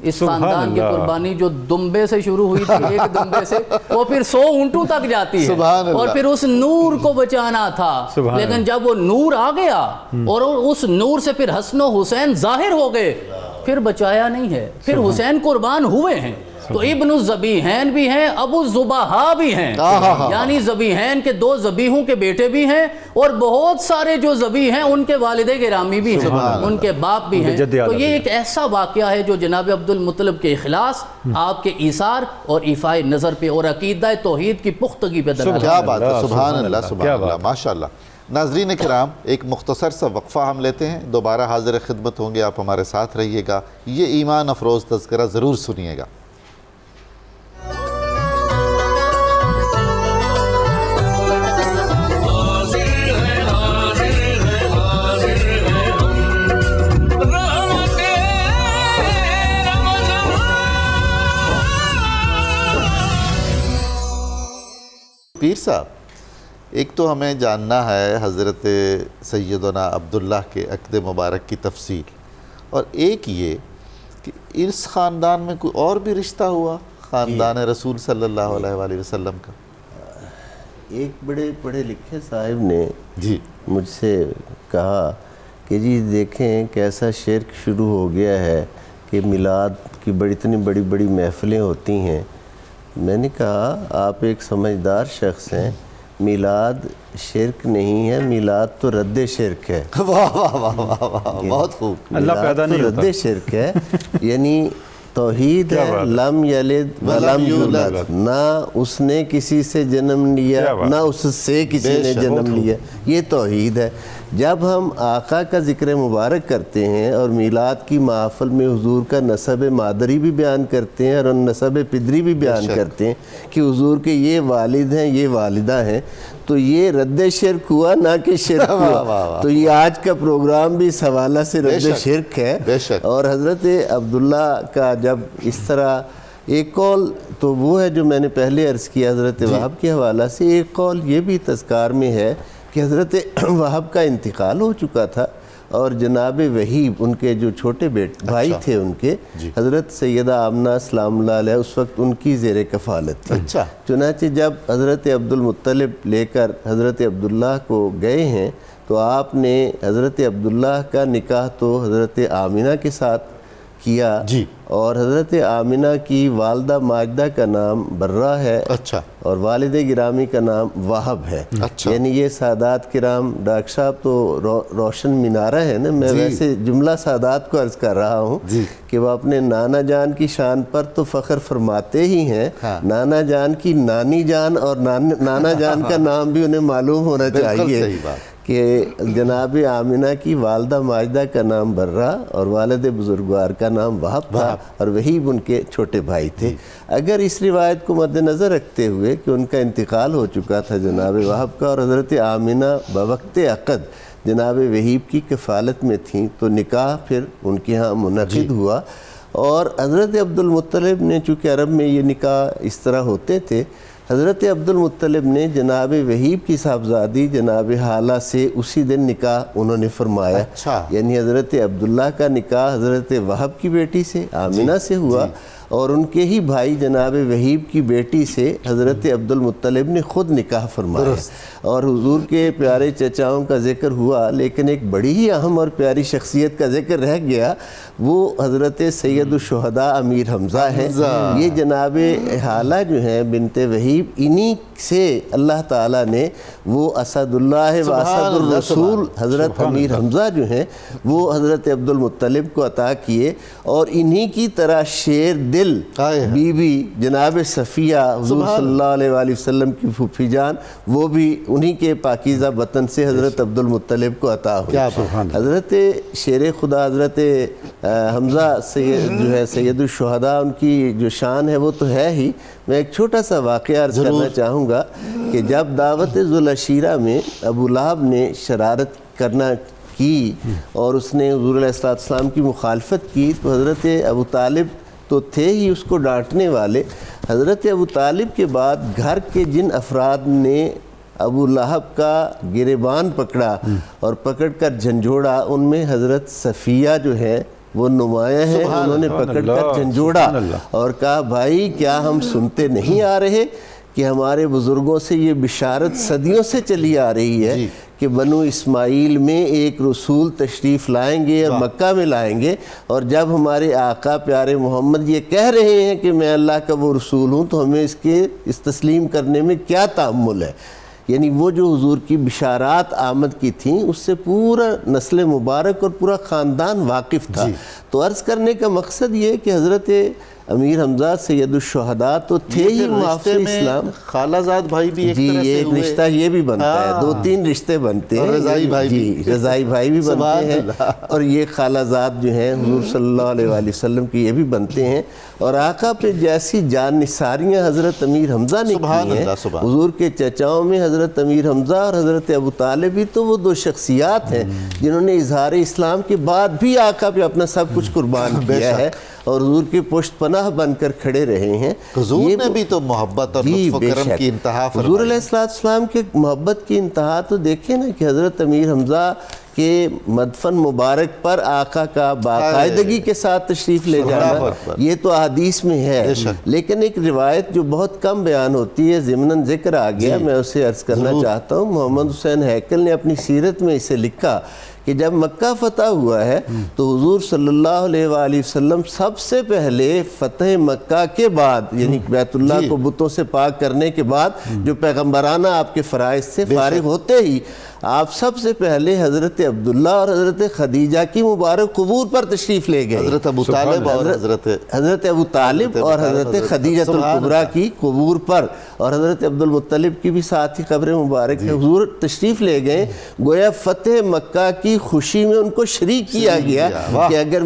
اس خاندان کی قربانی جو دمبے سے شروع ہوئی تھی، ایک دمبے سے، وہ پھر 100 اونٹوں تک جاتی ہے، اور پھر اس نور کو بچانا تھا، لیکن جب وہ نور آ گیا اور اس نور سے پھر حسن و حسین ظاہر ہو گئے، پھر بچایا نہیں ہے، پھر حسین قربان ہوئے ہیں، تو ابن الذبیحین بھی ہیں، ابو الذبحاء بھی ہیں، یعنی ذبیحین کے 2 ذبیحوں کے بیٹے بھی ہیں، اور بہت سارے جو ذبیح ہیں ان کے والد گرامی بھی ہیں، ان کے باپ بھی ہیں۔ تو یہ ایک ایسا واقعہ ہے جو جناب عبد المطلب کے اخلاص، آپ کے ایثار اور ایفائے نظر پہ اور عقیدہ توحید کی پختگی پہ دلالت۔ کیا بات ہے، سبحان اللہ، سبحان اللہ، ماشاءاللہ۔ ناظرین کرام، ایک مختصر سا وقفہ ہم لیتے ہیں، دوبارہ حاضر خدمت ہوں گے، آپ ہمارے ساتھ رہیے گا، یہ ایمان افروز تذکرہ ضرور سنیے گا۔ پیر صاحب، ایک تو ہمیں جاننا ہے حضرت سیدنا عبداللہ کے عقد مبارک کی تفصیل، اور ایک یہ کہ اس خاندان میں کوئی اور بھی رشتہ ہوا خاندان رسول صلی اللہ علیہ وآلہ وسلم کا؟ ایک بڑے پڑھے لکھے صاحب نے جی مجھ سے کہا کہ جی دیکھیں کیسا شرک شروع ہو گیا ہے کہ میلاد کی اتنی بڑی بڑی محفلیں ہوتی ہیں۔ میں نے کہا آپ ایک سمجھدار شخص ہیں، میلاد شرک نہیں ہے، میلاد تو رد شرک ہے۔ واہ واہ واہ واہ واہ، بہت خوب۔ اللہ پیدا نہیں ہوتا، رد شرک ہے، یعنی توحید ہے، لم یلد ولم یولد، نہ اس نے کسی سے جنم لیا نہ اس سے کسی نے جنم لیا، یہ توحید ہے۔ جب ہم آقا کا ذکر مبارک کرتے ہیں اور میلاد کی محفل میں حضور کا نسب مادری بھی بیان کرتے ہیں اور نسب پدری بھی بیان کرتے ہیں کہ حضور کے یہ والد ہیں، یہ والدہ ہیں، تو یہ رد شرک ہوا نہ کہ شرک ہوا۔ تو یہ آج کا پروگرام بھی اس حوالہ سے رد شرک ہے۔ اور حضرت عبداللہ کا جب اس طرح ایک قول تو وہ ہے جو میں نے پہلے عرض کیا حضرت وہاب کے حوالہ سے، ایک قول یہ بھی تذکار میں ہے کہ حضرت وہاب کا انتقال ہو چکا تھا اور جناب وہیب ان کے جو چھوٹے بھائی تھے ان کے، حضرت سیدہ آمنہ سلام اللہ علیہ اس وقت ان کی زیر کفالت تھی۔ چنانچہ جب حضرت عبد المطلب لے کر حضرت عبداللہ کو گئے ہیں تو آپ نے حضرت عبداللہ کا نکاح تو حضرت آمنہ کے ساتھ کیا، اور حضرت آمنہ کی والدہ ماجدہ کا نام برہ ہے، اور والد گرامی کا نام وہب ہے۔ یعنی یہ سادات کرام، ڈاکٹر صاحب تو روشن مینارہ ہے نا، میں ویسے جملہ سادات کو عرض کر رہا ہوں کہ وہ اپنے نانا جان کی شان پر تو فخر فرماتے ہی ہیں، نانا جان کی نانی جان اور نانا جان کا نام بھی انہیں معلوم ہونا چاہیے کہ جناب آمنہ کی والدہ ماجدہ کا نام برہ اور والد بزرگوار کا نام وہب تھا، اور وہیب ان کے چھوٹے بھائی تھے۔ اگر اس روایت کو مد نظر رکھتے ہوئے کہ ان کا انتقال ہو چکا تھا جناب وہب کا، اور حضرت آمنہ بوقت عقد جناب وہیب کی کفالت میں تھیں، تو نکاح پھر ان کے ہاں منعقد ہوا، اور حضرت عبد المطلب نے، چونکہ عرب میں یہ نکاح اس طرح ہوتے تھے، حضرت عبد المطلب نے جناب وہیب کی صاحبزادی جناب حالہ سے اسی دن نکاح انہوں نے فرمایا۔ یعنی حضرت عبداللہ کا نکاح حضرت وہب کی بیٹی سے آمنہ سے ہوا، اور ان کے ہی بھائی جناب وہیب کی بیٹی سے حضرت عبد المطلب نے خود نکاح فرمایا۔ اور حضور کے پیارے چچاؤں کا ذکر ہوا، لیکن ایک بڑی ہی اہم اور پیاری شخصیت کا ذکر رہ گیا، وہ حضرت سید الشہداء امیر حمزہ ہیں۔ یہ جناب حالہ جو ہیں بنت وہیب، انہی سے اللہ تعالیٰ نے وہ اسد اللہ و اسد الرسول حضرت امیر حمزہ جو ہیں وہ حضرت عبد المطلب کو عطا کیے، اور انہی کی طرح شیر دل بی بی جناب صفیہ حضور صلی اللہ علیہ وآلہ وسلم کی پھوپھی جان، وہ بھی انہی کے پاکیزہ بطن سے حضرت عبد المطلب کو عطا ہوئی۔ حضرت شیر خدا حضرت حمزہ جو ہے سید الشہداء، ان کی جو شان ہے وہ تو ہے ہی۔ میں ایک چھوٹا سا واقعہ عرض کرنا چاہوں گا کہ جب دعوت ذوالعشیرہ میں ابو لہب نے شرارت کرنا کی اور اس نے حضور علیہ السلام کی مخالفت کی، تو حضرت ابو طالب تو تھے ہی اس کو ڈانٹنے والے۔ حضرت ابو طالب کے بعد گھر کے جن افراد نے ابو لہب کا گریبان پکڑا اور پکڑ کر جھنجھوڑا، ان میں حضرت صفیہ جو ہے وہ نمایاں ہیں۔ انہوں نے پکڑ کر جھنجھوڑا اور کہا، بھائی کیا ہم سنتے نہیں آ رہے کہ ہمارے بزرگوں سے یہ بشارت صدیوں سے چلی آ رہی ہے کہ بنو اسماعیل میں ایک رسول تشریف لائیں گے اور مکہ میں لائیں گے، اور جب ہمارے آقا پیارے محمد یہ کہہ رہے ہیں کہ میں اللہ کا وہ رسول ہوں، تو ہمیں اس تسلیم کرنے میں کیا تأمل ہے۔ یعنی وہ جو حضور کی بشارات آمد کی تھیں، اس سے پورا نسل مبارک اور پورا خاندان واقف تھا۔ تو عرض کرنے کا مقصد یہ کہ حضرت امیر حمزہ سید الشہداء تو تھے ہی محافظ اسلام۔ خالہ زاد بھائی بھی ایک طرح سے ایک رشتہ یہ بھی بنتا ہے، 2-3 رشتے بنتے ہیں، رضائی بھائی بھی بنتے ہیں، اور یہ خالہ زاد جو ہیں حضور صلی اللہ علیہ وآلہ وسلم کی یہ بھی بنتے ہیں۔ اور آقا پہ جیسی جان نثاریاں حضرت امیر حمزہ نے کی ہیں، حضور کے چچاؤں میں حضرت امیر حمزہ اور حضرت ابو طالب بھی تو وہ 2 شخصیات ہیں جنہوں نے اظہار اسلام کے بعد بھی آقا پہ اپنا سب کچھ قربان کیا ہے اور حضور کے پشت پناہ بن کر کھڑے رہے ہیں۔ حضور نے بھی تو محبت اور لطف و کرم کی انتہا فرمائی۔ حضور علیہ السلام کے محبت کی انتہا تو دیکھیں نا کہ حضرت امیر حمزہ کے مدفن مبارک پر آقا کا باقاعدگی کے ساتھ تشریف لے جانا، یہ تو احادیث میں ہے، لیکن ایک روایت جو بہت کم بیان ہوتی ہے، ضمناً ذکر آ گیا، میں اسے عرض کرنا چاہتا ہوں۔ محمد حسین ہیکل نے اپنی سیرت میں اسے لکھا کہ جب مکہ فتح ہوا ہے تو حضور صلی اللہ علیہ وآلہ وسلم سب سے پہلے فتح مکہ کے بعد، یعنی بیت اللہ کو بتوں سے پاک کرنے کے بعد جو پیغمبرانہ آپ کے فرائض سے فارغ ہوتے ہی آپ سب سے پہلے حضرت عبداللہ اور حضرت خدیجہ کی مبارک قبور پر تشریف لے گئے۔ حضرت ابو طالب اور حضرت ابو طالب اور حضرت خدیجہ الکبریٰ کی قبور پر، اور حضرت عبد المطلب کی بھی ساتھ ہی قبر مبارک ہے، حضور تشریف لے گئے۔ گویا فتح مکہ کی خوشی میں ان کو شریک کیا گیا کہ اگر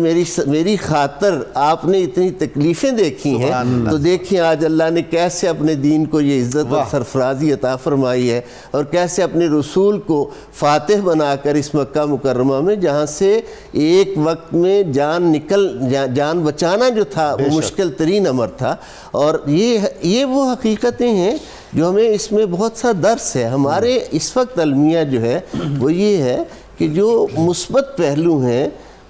میری خاطر آپ نے اتنی تکلیفیں دیکھی ہیں تو دیکھیں آج اللہ نے کیسے اپنے دین کو یہ عزت اور سرفرازی عطا فرمائی ہے، اور کیسے اپنے رسول کو فاتح بنا کر اس مکہ مکرمہ میں، جہاں سے ایک وقت میں جان بچانا جو تھا وہ مشکل ترین امر تھا۔ اور یہ وہ حقیقتیں ہیں جو ہمیں اس میں بہت سا درس ہے۔ ہمارے اس وقت المیہ جو ہے وہ یہ ہے کہ جو مثبت پہلو ہیں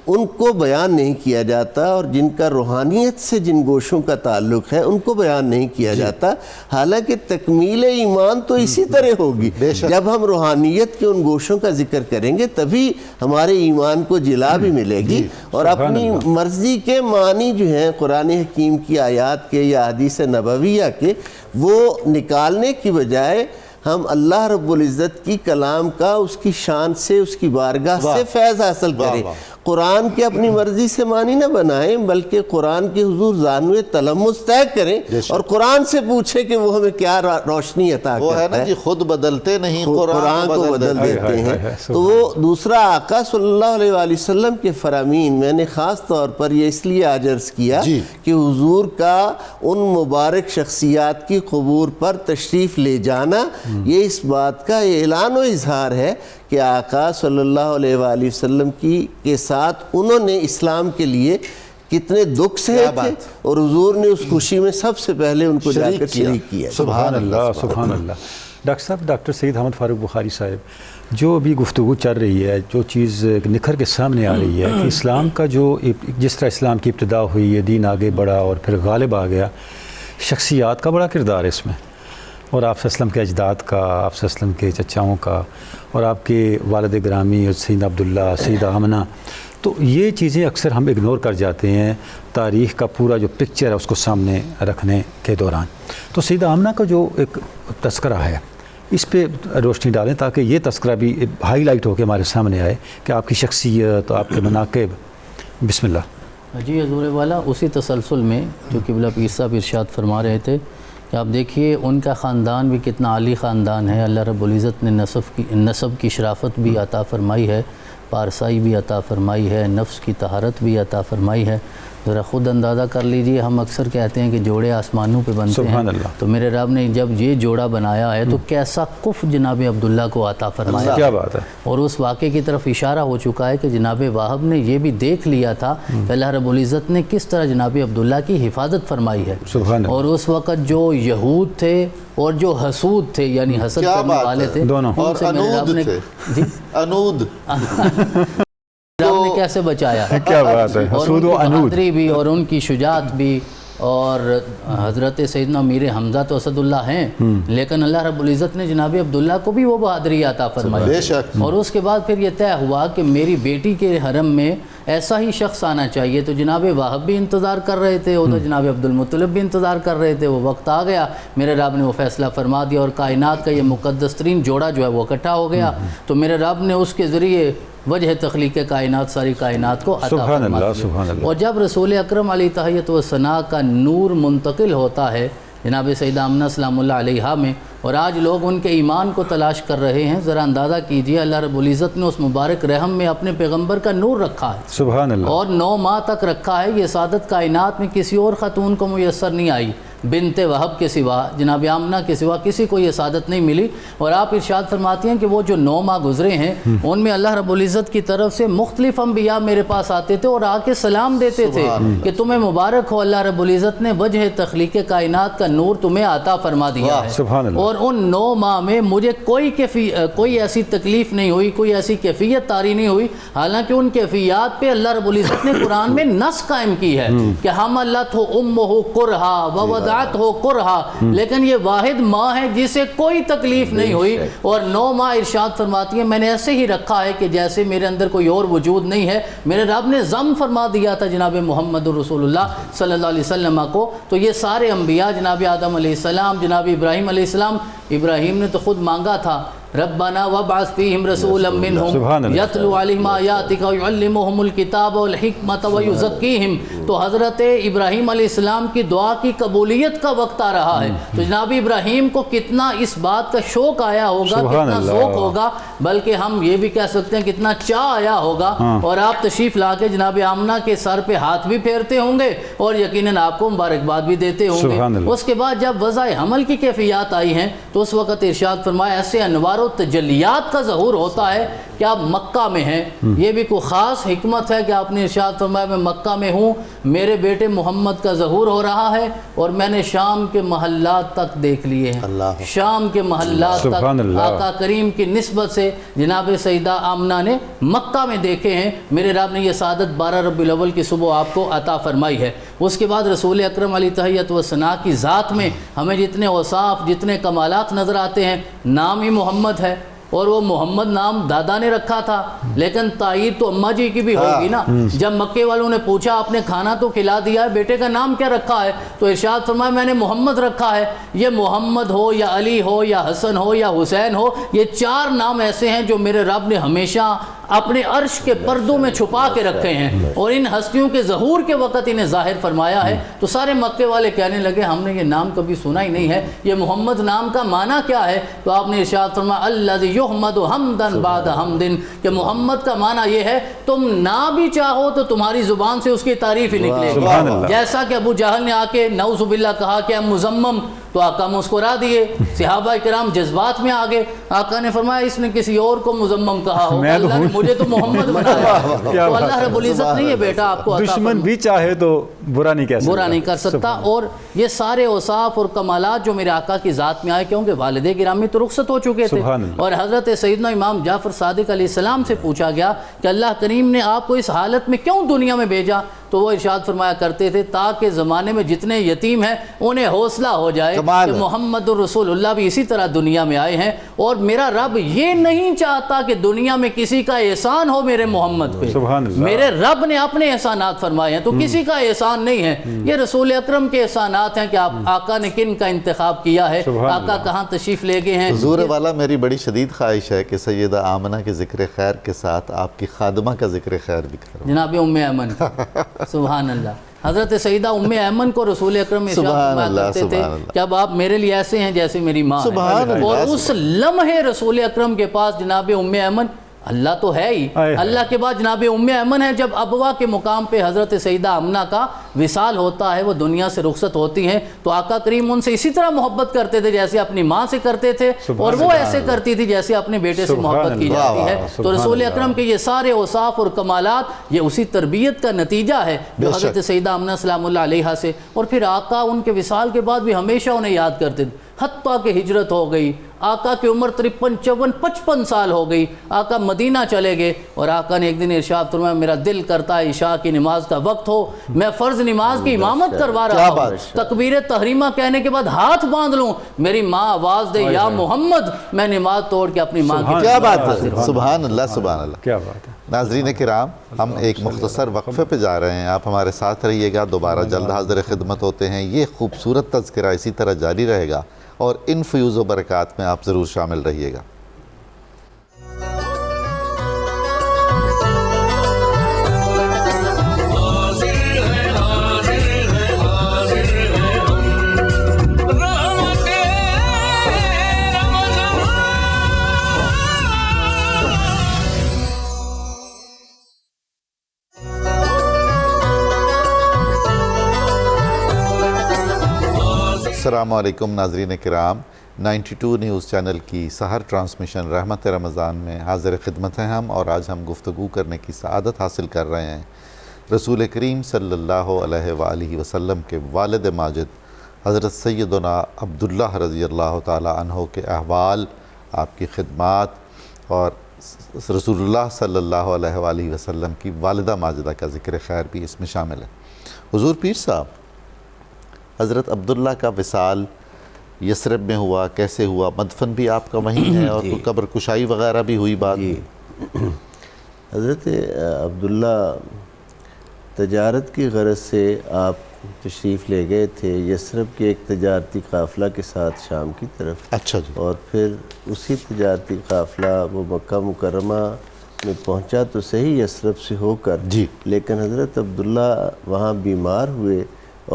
ان کو بیان نہیں کیا جاتا، اور جن کا روحانیت سے جن گوشوں کا تعلق ہے ان کو بیان نہیں کیا جاتا، حالانکہ تکمیل ایمان تو اسی طرح ہوگی۔ جب ہم روحانیت کے ان گوشوں کا ذکر کریں گے تبھی ہمارے ایمان کو جلا بھی ملے گی، اور اپنی مرضی کے معنی جو ہیں قرآن حکیم کی آیات کے یا حدیث نبویہ کے، وہ نکالنے کی بجائے ہم اللہ رب العزت کی کلام کا اس کی شان سے، اس کی بارگاہ سے فیض حاصل کریں۔ قرآن کے اپنی مرضی سے معنی نہ بنائیں، بلکہ قرآن کے حضور زانوِ تلمس طے کریں اور قرآن سے پوچھیں کہ وہ ہمیں کیا روشنی عطا کرتا ہے۔ وہ ہے نا جی، خود بدلتے نہیں، قرآن کو بدل دیتے ہیں۔ تو وہ دوسرا آقا صلی اللہ علیہ وآلہ وسلم کے فرامین میں نے خاص طور پر یہ اس لیے آج عرض کیا کہ حضور کا ان مبارک شخصیات کی قبور پر تشریف لے جانا یہ اس بات کا اعلان و اظہار ہے کہ آقا صلی اللہ علیہ وآلہ وسلم کے ساتھ انہوں نے اسلام کے لیے کتنے دکھ سے تھے، اور حضور نے اس خوشی میں سب سے پہلے ان کو جا کر شریک کیا۔ سبحان اللہ، سبحان اللہ۔ ڈاکٹر صاحب، ڈاکٹر سید احمد فاروق بخاری صاحب، جو ابھی گفتگو چل رہی ہے، جو چیز نکھر کے سامنے آ رہی ہے کہ اسلام کا جو جس طرح اسلام کی ابتدا ہوئی ہے، دین آگے بڑھا اور پھر غالب آ گیا، شخصیات کا بڑا کردار ہے اس میں، اور آپ صلی اللہ علیہ وسلم کے اجداد کا، آپ صلی اللہ علیہ وسلم کے چچاؤں کا، اور آپ کے والد گرامی سیدنا عبداللہ، سیدہ آمنہ، تو یہ چیزیں اکثر ہم اگنور کر جاتے ہیں تاریخ کا پورا جو پکچر ہے اس کو سامنے رکھنے کے دوران۔ تو سیدہ آمنہ کا جو ایک تذکرہ ہے اس پہ روشنی ڈالیں تاکہ یہ تذکرہ بھی ہائی لائٹ ہو کے ہمارے سامنے آئے کہ آپ کی شخصیت، آپ کے مناقب۔ بسم اللہ۔ جی حضور والا، اسی تسلسل میں جو قبلہ پیر صاحب ارشاد فرما رہے تھے کہ آپ دیکھیے ان کا خاندان بھی کتنا عالی خاندان ہے، اللہ رب العزت نے نسب کی شرافت بھی عطا فرمائی ہے، پارسائی بھی عطا فرمائی ہے، نفس کی طہارت بھی عطا فرمائی ہے۔ ذرا خود اندازہ کر لیجئے، ہم اکثر کہتے ہیں کہ جوڑے آسمانوں پہ بنتے ہیں، تو میرے رب نے جب یہ جوڑا بنایا ہے تو کیسا کف جناب عبداللہ کو عطا فرمایا، کیا بات ہے۔ اور اس واقعے کی طرف اشارہ ہو چکا ہے کہ جناب واہب نے یہ بھی دیکھ لیا تھا کہ اللہ رب العزت نے کس طرح جناب عبداللہ کی حفاظت فرمائی ہے، اور اس وقت جو یہود تھے اور جو حسود تھے، یعنی حسد کرنے والے تھے، دونوں، ان سے میرے رب نے انود رب نے کیسے بچایا، کیا بات ہے، اور ان کی بہادری بھی اور ان کی شجاعت بھی۔ اور حضرت سیدنا امیر حمزہ تو اسد اللہ ہیں، لیکن اللہ رب العزت نے جناب عبداللہ کو بھی وہ بہادری عطا فرمائی، اور اس کے بعد پھر یہ طے ہوا کہ میری بیٹی کے حرم میں ایسا ہی شخص آنا چاہیے۔ تو جناب واہب بھی انتظار کر رہے تھے، ادھر جناب عبد المطلب بھی انتظار کر رہے تھے، وہ وقت آ گیا، میرے رب نے وہ فیصلہ فرما دیا، اور کائنات کا یہ مقدس ترین جوڑا جو ہے وہ اکٹھا ہو گیا۔ تو میرے رب نے اس کے ذریعے وجہ تخلیق کائنات، ساری کائنات کو عطا فرما دیا۔ اور جب رسول اکرم علیہ تحیت و ثنا کا نور منتقل ہوتا ہے جناب سیدہ آمنہ سلام اللہ علیہا میں، اور آج لوگ ان کے ایمان کو تلاش کر رہے ہیں، ذرا اندازہ کیجئے اللہ رب العزت نے اس مبارک رحم میں اپنے پیغمبر کا نور رکھا ہے، سبحان اللہ، اور 9 ماہ تک رکھا ہے۔ یہ سعادت کائنات میں کسی اور خاتون کو میسر نہیں آئی، بنت وہب کے سوا، جناب آمنہ کے سوا کسی کو یہ سعادت نہیں ملی۔ اور آپ ارشاد فرماتی ہیں کہ وہ جو 9 ماہ گزرے ہیں ان میں اللہ رب العزت کی طرف سے مختلف انبیاء میرے پاس آتے تھے اور آ کے سلام دیتے تھے کہ تمہیں مبارک ہو، اللہ رب العزت نے وجہ تخلیق کائنات کا نور تمہیں عطا فرما دیا ہے۔ اور ان 9 ماہ میں مجھے کوئی ایسی تکلیف نہیں ہوئی، کوئی ایسی کیفیت طاری نہیں ہوئی، حالانکہ ان کیفیات پہ اللہ رب العزت نے قرآن میں نص قائم کی ہے کہ حملت ہو امہ کرہا ووضعت ہو کرہا، لیکن یہ واحد ماں ہے جسے کوئی تکلیف نہیں ہوئی، اور 9 ماہ ارشاد فرماتی ہے میں نے ایسے ہی رکھا ہے کہ جیسے میرے اندر کوئی اور وجود نہیں ہے۔ میرے رب نے ضم فرما دیا تھا جناب محمد رسول اللہ صلی اللہ علیہ وسلم کو۔ تو یہ سارے انبیاء، جناب آدم علیہ السلام، جناب ابراہیم علیہ السلام، ابراہیم نے تو خود مانگا تھا ربنا وابعث فیہم رسولا منہم یتلو علیہم آیاتک ویعلمہم الکتاب والحکمت ویزکیہم۔ تو حضرت ابراہیم علیہ السلام کی دعا کی قبولیت کا وقت آ رہا ہے، تو جناب ابراہیم کو کتنا اس بات کا شوق آیا ہوگا، کتنا ذوق ہوگا، بلکہ ہم یہ بھی کہہ سکتے ہیں کتنا چاہ آیا ہوگا۔ اور آپ تشریف لا کے جناب آمنہ کے سر پہ ہاتھ بھی پھیرتے ہوں گے اور یقیناً آپ کو مبارکباد بھی دیتے ہوں گے۔ اس کے بعد جب وضع حمل کی کیفیات آئی ہیں تو اس وقت ارشاد فرمایا ایسے انوار و و تجلیات کا ظہور ہوتا ہے کہ آپ مکہ میں ہیں. یہ بھی کوئی خاص حکمت ہے کہ آپ نے ارشاد فرمایا میں مکہ میں ہوں, میرے بیٹے محمد کا ظہور ہو رہا ہے اور میں نے شام کے محلات تک دیکھ لیے ہیں. شام کے محلات تک آقا کریم کی نسبت سے جناب سیدہ آمنہ نے مکہ میں دیکھے ہیں. میرے رب نے یہ سعادت 12 ربیع الاول کی صبح آپ کو عطا فرمائی ہے. اس کے بعد رسول اکرم علیہ تحیت و ثنا کی ذات میں ہمیں جتنے اوصاف جتنے کمالات نظر آتے ہیں, نام ہی محمد ہے, اور وہ محمد نام دادا نے رکھا تھا لیکن تائید تو اماں جی کی بھی ہوگی نا. جب مکے والوں نے پوچھا آپ نے کھانا تو کھلا دیا ہے, بیٹے کا نام کیا رکھا ہے, تو ارشاد فرمایا میں نے محمد رکھا ہے. یہ محمد ہو یا علی ہو یا حسن ہو یا حسین ہو, یہ 4 نام ایسے ہیں جو میرے رب نے ہمیشہ اپنے عرش کے پردوں میں چھپا کے رکھے ہیں اور ان ہستیوں کے ظہور کے وقت انہیں ظاہر فرمایا ہے. تو سارے مکے والے کہنے لگے ہم نے یہ نام کبھی سنا ہی نہیں ہے, یہ محمد نام کا معنی کیا ہے؟ تو آپ نے ارشاد فرمایا الذی یحمد حمدا بعد حمد, کہ محمد کا معنی یہ ہے تم نہ بھی چاہو تو تمہاری زبان سے اس کی تعریف ہی نکلے گی. جیسا کہ ابو جہل نے آ کے نعوذ باللہ کہا کہ ہم مزمم, تو آقا مسکرا دیے. صحابہ کرام جذبات میں آگے, آقا نے فرمایا اس نے کسی اور کو مزمم کہا ہو, اللہ نے مجھے تو محمد بنایا. تو اللہ رب العزت نہیں ہے بیٹا آپ کو دشمن بھی چاہے تو برا نہیں کر سکتا. اور یہ سارے اوصاف اور کمالات جو میرے آقا کی ذات میں آئے, کیونکہ والد گرامی تو رخصت ہو چکے تھے, اور حضرت سیدنا امام جعفر صادق علیہ السلام سے پوچھا گیا کہ اللہ کریم نے آپ کو اس حالت میں کیوں دنیا میں بھیجا؟ تو وہ ارشاد فرمایا کرتے تھے تاکہ زمانے میں جتنے یتیم ہیں انہیں حوصلہ ہو جائے کہ محمد الرسول اللہ بھی اسی طرح دنیا میں آئے ہیں, اور میرا رب یہ نہیں چاہتا کہ دنیا میں کسی کا احسان ہو میرے محمد پہ. میرے رب نے اپنے احسانات فرمائے ہیں, تو کسی کا احسان نہیں ہے, یہ رسول اکرم کے احسانات ہیں کہ آپ آقا نے کن کا انتخاب کیا ہے, آقا کہاں تشریف لے گئے ہیں. حضور والا میری بڑی شدید خواہش ہے کہ سیدہ آمنہ کے ذکر خیر کے ساتھ آپ کی خادمہ کا ذکر خیر بھی کرو. جناب ام ایمن سبحان اللہ, حضرت سیدہ ام ایمن کو رسول اکرم ارشاد فرمایا کرتے تھے کہ اب آپ میرے لیے ایسے ہیں جیسے میری ماں ہے. اور اس لمحے رسول اکرم کے پاس جناب ام ایمن اللہ تو ہے ہی, اللہ کے بعد جناب ام ایمن ہے. جب ابوا کے مقام پہ حضرت سیدہ آمنہ کا وصال ہوتا ہے, وہ دنیا سے رخصت ہوتی ہیں, تو آقا کریم ان سے اسی طرح محبت کرتے تھے جیسے اپنی ماں سے کرتے تھے, اور وہ ایسے کرتی تھی جیسے اپنے بیٹے سے محبت کی جاتی ہے. تو رسول اکرم کے یہ سارے اوصاف اور کمالات یہ اسی تربیت کا نتیجہ ہے جو حضرت سیدہ آمنہ سلام اللہ علیہا سے, اور پھر آقا ان کے وصال کے بعد بھی ہمیشہ انہیں یاد کرتے تھے. حتیٰ کہ ہجرت ہو گئی, آقا کی عمر 53 54 55 سال ہو گئی, آقا مدینہ چلے گئے, اور آقا نے ایک دن ارشاد فرمایا میرا دل کرتا ہے عشاء کی نماز کا وقت ہو, میں فرض نماز کی امامت کروا رہا ہوں, تکبیر تحریمہ کہنے کے بعد ہاتھ باندھ لوں, میری ماں آواز دے یا محمد, میں نماز توڑ کے اپنی ماں کی. کیا بات ہے, سبحان اللہ سبحان اللہ, کیا بات ہے. ناظرین کرام, ہم ایک مختصر وقفے پہ جا رہے ہیں, آپ ہمارے ساتھ رہیے گا, دوبارہ جلد حاضر خدمت ہوتے ہیں. یہ خوبصورت تذکرہ اسی طرح جاری رہے گا اور ان فیوز و برکات میں آپ ضرور شامل رہیے گا. السلام علیکم ناظرین کرام, 92 نیوز چینل کی سحر ٹرانسمیشن رحمت رمضان میں حاضر خدمت ہیں ہم, اور آج ہم گفتگو کرنے کی سعادت حاصل کر رہے ہیں رسول کریم صلی اللہ علیہ وآلہ وسلم کے والد ماجد حضرت سیدنا عبداللہ رضی اللہ تعالی عنہ کے احوال, آپ کی خدمات, اور رسول اللہ صلی اللہ علیہ وآلہ وسلم کی والدہ ماجدہ کا ذکر خیر بھی اس میں شامل ہے. حضور پیر صاحب, حضرت عبداللہ کا وصال یثرب میں ہوا, کیسے ہوا؟ مدفن بھی آپ کا وہیں ہے, اور کوئی قبر کشائی وغیرہ بھی ہوئی بات؟ حضرت عبداللہ تجارت کی غرض سے آپ تشریف لے گئے تھے یثرب کے ایک تجارتی قافلہ کے ساتھ شام کی طرف. اچھا جی. اور پھر اسی تجارتی قافلہ وہ مکہ مکرمہ میں پہنچا تو صحیح یثرب سے ہو کر جی, لیکن حضرت عبداللہ وہاں بیمار ہوئے,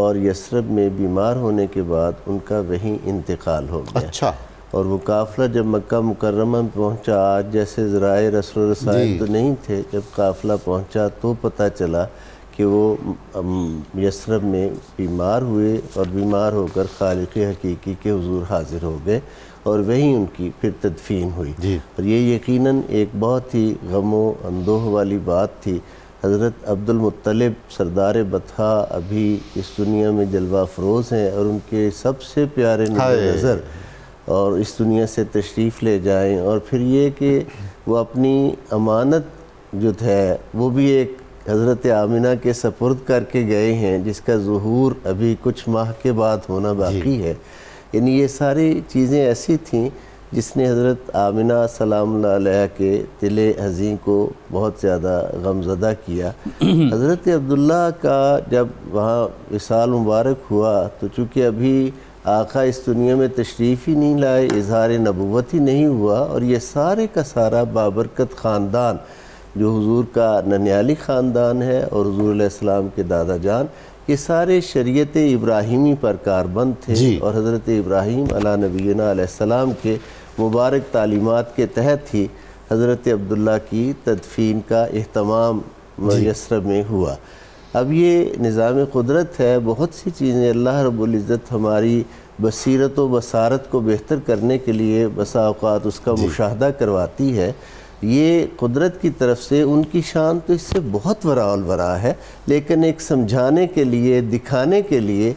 اور یثرب میں بیمار ہونے کے بعد ان کا وہیں انتقال ہو گیا. اچھا. اور وہ قافلہ جب مکہ مکرمہ میں پہنچا, آج جیسے ذرائع رسل و رسائل تو نہیں تھے, جب قافلہ پہنچا تو پتہ چلا کہ وہ یثرب میں بیمار ہوئے اور بیمار ہو کر خالق حقیقی کے حضور حاضر ہو گئے اور وہیں ان کی پھر تدفین ہوئی. اور یہ یقیناً ایک بہت ہی غم و اندوہ والی بات تھی. حضرت عبد المطلب سردار بطحا ابھی اس دنیا میں جلوہ افروز ہیں اور ان کے سب سے پیارے نظر اور اس دنیا سے تشریف لے جائیں، اور پھر یہ کہ وہ اپنی امانت جو ہے وہ بھی ایک حضرت آمنہ کے سپرد کر کے گئے ہیں جس کا ظہور ابھی کچھ ماہ کے بعد ہونا باقی ہے. یعنی یہ ساری چیزیں ایسی تھیں جس نے حضرت آمنہ سلام اللہ علیہ کے دل حزین کو بہت زیادہ غمزدہ کیا. حضرت عبداللہ کا جب وہاں وصال مبارک ہوا تو چونکہ ابھی آقا اس دنیا میں تشریف ہی نہیں لائے، اظہار نبوت ہی نہیں ہوا، اور یہ سارے کا سارا بابرکت خاندان جو حضور کا ننیالی خاندان ہے اور حضور علیہ السلام کے دادا جان، یہ سارے شریعت ابراہیمی پر کاربند تھے اور حضرت ابراہیم علیہ نبینا علیہ السلام کے مبارک تعلیمات کے تحت ہی حضرت عبداللہ کی تدفین کا اہتمام یثرب میں ہوا. اب یہ نظام قدرت ہے، بہت سی چیزیں اللہ رب العزت ہماری بصیرت و بصارت کو بہتر کرنے کے لیے بسا اوقات اس کا مشاہدہ کرواتی ہے. یہ قدرت کی طرف سے ان کی شان تو اس سے بہت وراء الورا ہے، لیکن ایک سمجھانے کے لیے، دکھانے کے لیے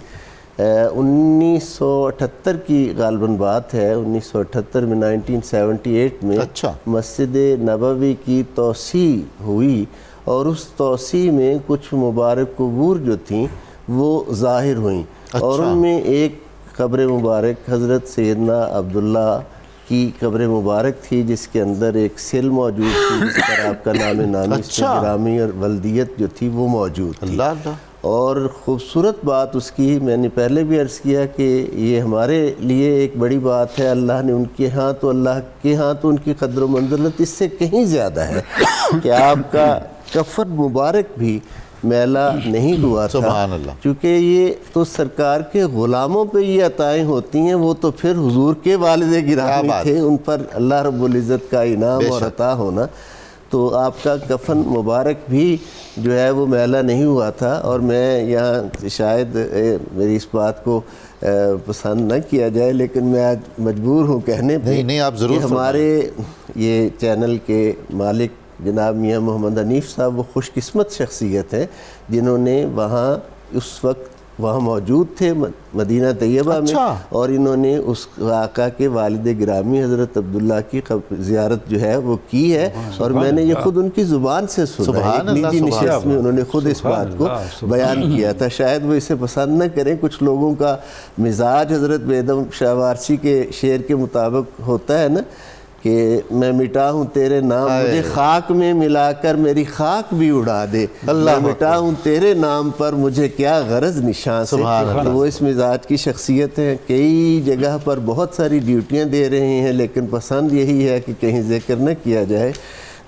1978 کی غالباً بات ہے، 1978 میں 1978 میں مسجد نبوی کی توسیع ہوئی اور اس توسیع میں کچھ مبارک قبور جو تھیں وہ ظاہر ہوئیں، اور ان میں ایک قبر مبارک حضرت سیدنا عبداللہ کی قبر مبارک تھی جس کے اندر ایک سل موجود تھی جس پر آپ کا نام نامی اس میں گرامی اور ولدیت جو تھی وہ موجود تھی. اور خوبصورت بات اس کی میں نے پہلے بھی عرض کیا کہ یہ ہمارے لیے ایک بڑی بات ہے. اللہ نے ان کے ہاں تو اللہ کے ہاں تو ان کی قدر و منزلت اس سے کہیں زیادہ ہے کہ آپ کا کفن مبارک بھی میلا نہیں ہوا تھا. سبحان اللہ. چونکہ یہ تو سرکار کے غلاموں پہ یہ عطائیں ہوتی ہیں، وہ تو پھر حضور کے والد گرامی تھے، ان پر اللہ رب العزت کا انعام اور عطا ہونا. تو آپ کا کفن مبارک بھی جو ہے وہ میلا نہیں ہوا تھا. اور میں یہاں شاید میری اس بات کو پسند نہ کیا جائے لیکن میں آج مجبور ہوں کہنے پہ کہ ہمارے یہ چینل کے مالک جناب میاں محمد حنیف صاحب وہ خوش قسمت شخصیت ہیں جنہوں نے وہاں اس وقت وہاں موجود تھے مدینہ طیبہ میں، اور انہوں نے اس آقا کے والد گرامی حضرت عبداللہ کی زیارت جو ہے وہ کی ہے. اور میں نے یہ خود ان کی زبان سے سنا، ایک نجی نشست میں انہوں نے خود اس بات کو بیان کیا تھا. شاید وہ اسے پسند نہ کریں، کچھ لوگوں کا مزاج حضرت بیدم شاہ وارسی کے شعر کے مطابق ہوتا ہے نا کہ میں مٹا ہوں تیرے نام، مجھے خاک میں ملا کر میری خاک بھی اڑا دے، میں مٹا ہوں تیرے نام پر مجھے کیا غرض نشان سے. تو وہ اس مزاج کی شخصیت ہیں، کئی جگہ پر بہت ساری ڈیوٹیاں دے رہے ہیں لیکن پسند یہی ہے کہ کہیں ذکر نہ کیا جائے.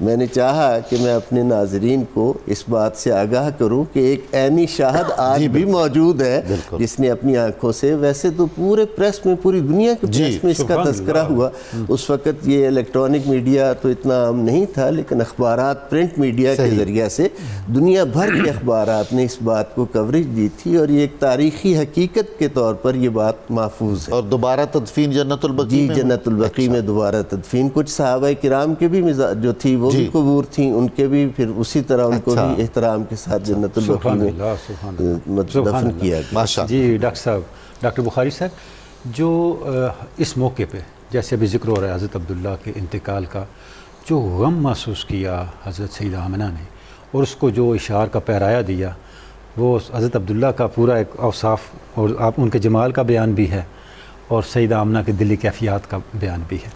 میں نے چاہا کہ میں اپنے ناظرین کو اس بات سے آگاہ کروں کہ ایک عینی شاہد آج بھی موجود ہے جس نے اپنی آنکھوں سے، ویسے تو پورے پریس میں، پوری دنیا کے پریس میں اس کا تذکرہ ہوا. اس وقت یہ الیکٹرانک میڈیا تو اتنا عام نہیں تھا لیکن اخبارات پرنٹ میڈیا کے ذریعہ سے دنیا بھر کے اخبارات نے اس بات کو کوریج دی تھی اور یہ ایک تاریخی حقیقت کے طور پر یہ بات محفوظ ہے. اور دوبارہ تدفین جنت البقیع میں؟ جی جنت البقیع میں دوبارہ تدفین. کچھ صحابہ کرام کے بھی جو تھی وہ بھی قبور تھیں، ان کے بھی پھر اسی طرح ان کو بھی احترام کے ساتھ جنت البقیع میں دفن کیا گیا. جی ڈاکٹر صاحب، ڈاکٹر بخاری صاحب، جو اس موقع پہ جیسے ابھی ذکر ہو رہا ہے حضرت عبداللہ کے انتقال کا، جو غم محسوس کیا حضرت سیدہ آمنہ نے اور اس کو جو اشعار کا پیرایا دیا، وہ حضرت عبداللہ کا پورا ایک اوصاف اور آپ ان کے جمال کا بیان بھی ہے اور سیدہ آمنہ کے دلی کیفیات کا بیان بھی ہے.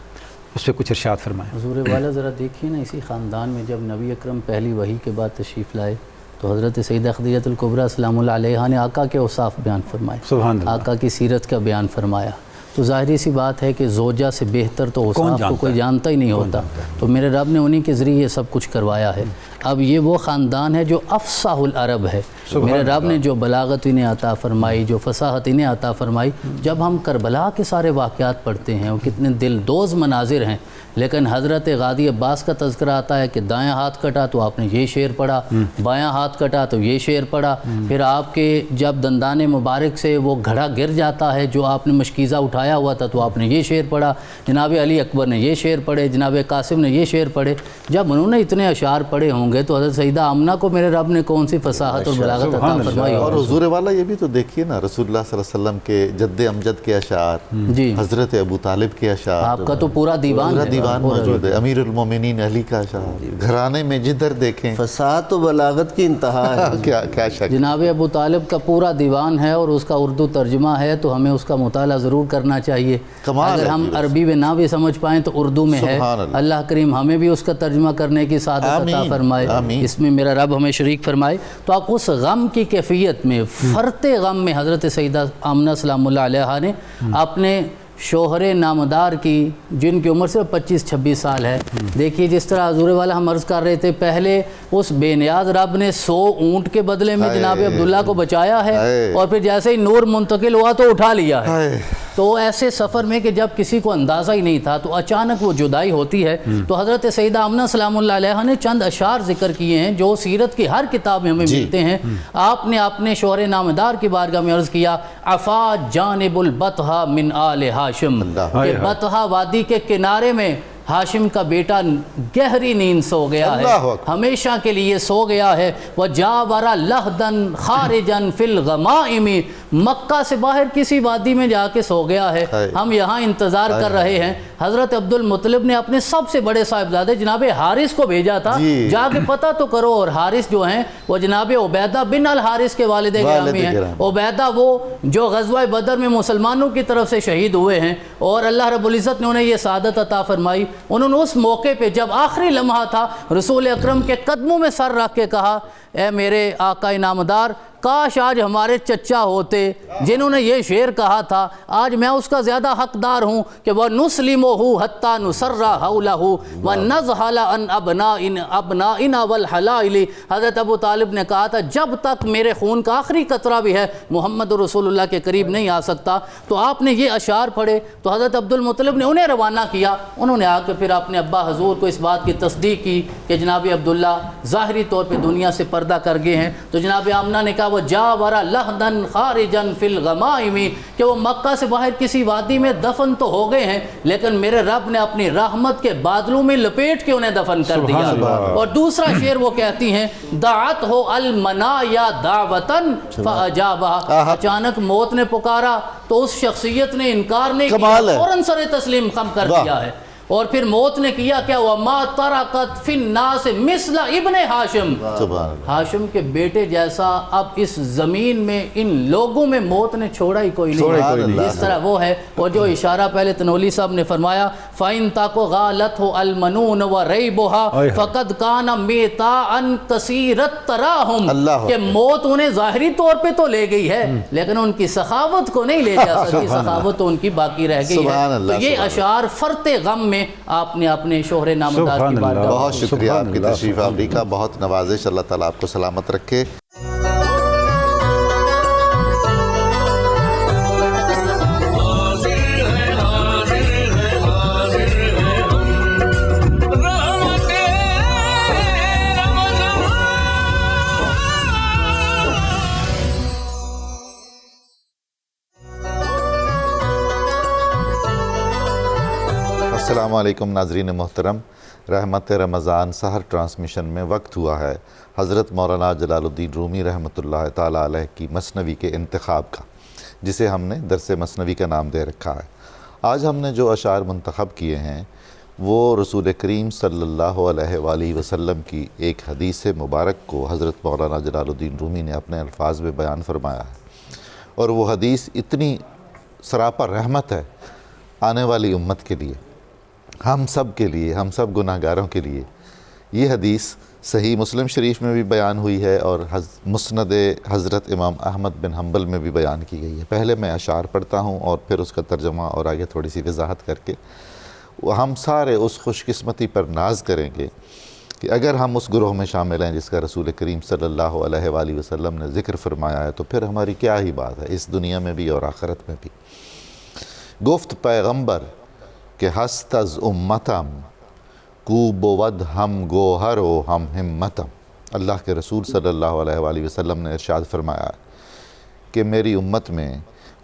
اس پہ کچھ ارشاد فرمائیں. حضور والا ذرا دیکھیے نا، اسی خاندان میں جب نبی اکرم پہلی وحی کے بعد تشریف لائے تو حضرت سیدہ خدیجہ الکبریٰ سلام اللہ علیہا نے آقا کے اوصاف بیان فرمائے، سبحان اللہ، آقا کی سیرت کا بیان فرمایا. تو ظاہری سی بات ہے کہ زوجہ سے بہتر تو اوصاف کو کوئی جانتا ہی نہیں ہوتا. تو میرے رب نے انہی کے ذریعے یہ سب کچھ کروایا ہے. اب یہ وہ خاندان ہے جو افصاح العرب ہے. میرے رب نے جو بلاغت انہیں عطا فرمائی، جو فصاحت انہیں عطا فرمائی. جب ہم کربلا کے سارے واقعات پڑھتے ہیں وہ کتنے دل دوز مناظر ہیں، لیکن حضرت غازی عباس کا تذکرہ آتا ہے کہ دایاں ہاتھ کٹا تو آپ نے یہ شعر پڑھا، بایاں ہاتھ کٹا تو یہ شعر پڑھا. پھر آپ کے جب دندان مبارک سے وہ گھڑا گر جاتا ہے جو آپ نے مشکیزہ اٹھایا ہوا تھا تو آپ نے یہ شعر پڑھا. جناب علی اکبر نے یہ شعر پڑھے، جناب قاسم نے یہ شعر پڑھے. جب انہوں نے اتنے اشعار پڑھے ہوں گے تو حضرت سیدہ آمنہ کو میرے رب نے کون سی فصاحت اور بلاغت عطا فرمائی. اور حضور والا یہ بھی تو دیکھیے نا، رسول اللہ صلی اللہ علیہ وسلم کے جد امجد کے اشعار، جی حضرت ابو طالب کے اشعار، آپ کا تو پورا دیوان ہے. دیوان موجود ہے، امیر المومنین علی کا اشعار، گھرانے میں جدھر دیکھیں فصاحت و بلاغت کی انتہا ہے. کیا شک. جناب ابو طالب کا پورا دیوان ہے اور اس کا اردو ترجمہ ہے تو ہمیں اس کا مطالعہ ضرور کرنا چاہیے. اگر ہم عربی میں نہ بھی سمجھ پائیں تو اردو میں ہے. اللہ کریم ہمیں بھی اس کا ترجمہ کرنے کی سعادت عطا فرمائے، اس میں میرا رب ہمیں شریک فرمائے. تو آپ اس غم کی کیفیت میں، فرط غم میں، حضرت سیدہ آمنہ سلام اللہ علیہا نے اپنے شوہر نامدار کی، جن کی عمر صرف 25-26 سال ہے. دیکھیے جس طرح حضور والا ہم عرض کر رہے تھے، پہلے اس بے نیاز رب نے 100 اونٹ کے بدلے میں جناب عبداللہ کو بچایا ہے، اور پھر جیسے ہی نور منتقل ہوا تو اٹھا لیا ہے. تو ایسے سفر میں کہ جب کسی کو اندازہ ہی نہیں تھا تو اچانک وہ جدائی ہوتی ہے. تو حضرت سیدہ آمنہ سلام اللہ علیہا نے چند اشعار ذکر کیے ہیں جو سیرت کی ہر کتاب میں ہمیں ملتے ہیں. آپ نے اپنے شوہر نامدار کی بارگاہ میں عرض کیا، عفا جانب البطحہ من آل ہاشم، کہ بطحہ وادی کے کنارے میں ہاشم کا بیٹا گہری نیند سو گیا ہے، ہمیشہ کے لیے سو گیا ہے. وَجَاوَرَ لَحْدًا خَارِجًا فِي الْغَمَائِمِ، مکہ سے باہر کسی وادی میں جا کے سو گیا ہے، ہم یہاں انتظار کر رہے ہیں. حضرت عبد المطلب نے اپنے سب سے بڑے صاحبزادے جناب حارث کو بھیجا تھا، جا کے پتہ تو کرو. اور حارث جو ہیں وہ جناب عبیدہ بن الحارث کے والد گرامی ہیں. عبیدہ وہ جو غزوہ بدر میں مسلمانوں کی طرف سے شہید ہوئے ہیں، اور اللہ رب العزت نے انہیں یہ سعادت عطا فرمائی. انہوں نے اس موقع پہ جب آخری لمحہ تھا رسول اکرم کے قدموں میں سر رکھ کے کہا، اے میرے آقا نامدار، کاش آج ہمارے چچا ہوتے جنہوں نے یہ شعر کہا تھا. آج میں اس کا زیادہ حقدار ہوں کہ وَنُسْلِمُهُ حَتَّى نُسَرَّ حَوْلَهُ وَنَزْحَلَ عَنْ أَبْنَائِنَا وَالْحَلَائِلِ. حضرت ابو طالب نے کہا تھا جب تک میرے خون کا آخری قطرہ بھی ہے محمد رسول اللہ کے قریب نہیں آ سکتا. تو آپ نے یہ اشعار پڑھے تو حضرت عبد المطلب نے انہیں روانہ کیا. انہوں نے آ کے پھر اپنے ابا حضور کو اس بات کی تصدیق کی کہ جناب عبداللہ ظاہری طور پہ دنیا سے پردہ کر گئے ہیں. تو جناب آمنہ نے کہا وَجَاوَرَ لَحْدًا خَارِجًا فِي الْغَمَائِمِ، کہ وہ مکہ سے باہر کسی وادی میں دفن تو ہو گئے ہیں لیکن میرے رب نے اپنی رحمت کے بادلوں میں لپیٹ کے انہیں دفن کر دیا. اور دوسرا شعر وہ کہتی ہیں، دعتہ المنایا دعوتاً فاجابہ، اچانک موت نے پکارا تو اس شخصیت نے انکار نہیں کیا، فوراً سر تسلیم خم کر دیا ہے. اور پھر موت نے کیا کیا، وَمَا تَرَكَتْ فِي النَّاسِ مِثْلَ ابن ہاشم، ہاشم کے بیٹے جیسا اب اس زمین میں ان لوگوں میں موت نے چھوڑا ہی کوئی نہیں جس طرح وہ ہے. اور جو اشارہ پہلے تنولی صاحب نے فرمایا، فَإِن تَكُ غَالَتْهُ الْمَنُونَ وَرَيْبُهَا فَقَدْ كَانَ مِيتَاءً كَثِيرَ التَّرَاحُمْ، کہ موت انہیں ظاہری طور پہ تو لے گئی ہے لیکن ان کی سخاوت کو نہیں لے جا سکی، سخاوت تو ان کی باقی رہ گئی ہے. تو یہ اشعار فرط غم میں آپ نے اپنے شوہر نامدار کی بارگاہ. بہت شکریہ آپ کی تشریف آوری کا، بہت نوازش. اللہ تعالیٰ آپ کو سلامت رکھے. السلام علیکم ناظرین محترم. رحمت رمضان سحر ٹرانسمیشن میں وقت ہوا ہے حضرت مولانا جلال الدین رومی رحمۃ اللہ تعالیٰ علیہ کی مثنوی کے انتخاب کا، جسے ہم نے درس مثنوی کا نام دے رکھا ہے. آج ہم نے جو اشعار منتخب کیے ہیں وہ رسول کریم صلی اللہ علیہ وآلہ وسلم کی ایک حدیث مبارک کو حضرت مولانا جلال الدین رومی نے اپنے الفاظ میں بیان فرمایا ہے. اور وہ حدیث اتنی سراپا رحمت ہے آنے والی امت کے لیے، ہم سب کے لیے، ہم سب گناہ گاروں کے لیے. یہ حدیث صحیح مسلم شریف میں بھی بیان ہوئی ہے اور مسند حضرت امام احمد بن حنبل میں بھی بیان کی گئی ہے. پہلے میں اشعار پڑھتا ہوں اور پھر اس کا ترجمہ اور آگے تھوڑی سی وضاحت کر کے ہم سارے اس خوش قسمتی پر ناز کریں گے کہ اگر ہم اس گروہ میں شامل ہیں جس کا رسول کریم صلی اللہ علیہ وآلہ وسلم نے ذکر فرمایا ہے، تو پھر ہماری کیا ہی بات ہے اس دنیا میں بھی اور آخرت میں بھی۔ گفت پیغمبر کہ ہست از امتم کو بود ہم گوہر و ہم ہمتم۔ اللہ کے رسول صلی اللہ علیہ وآلہ وسلم نے ارشاد فرمایا کہ میری امت میں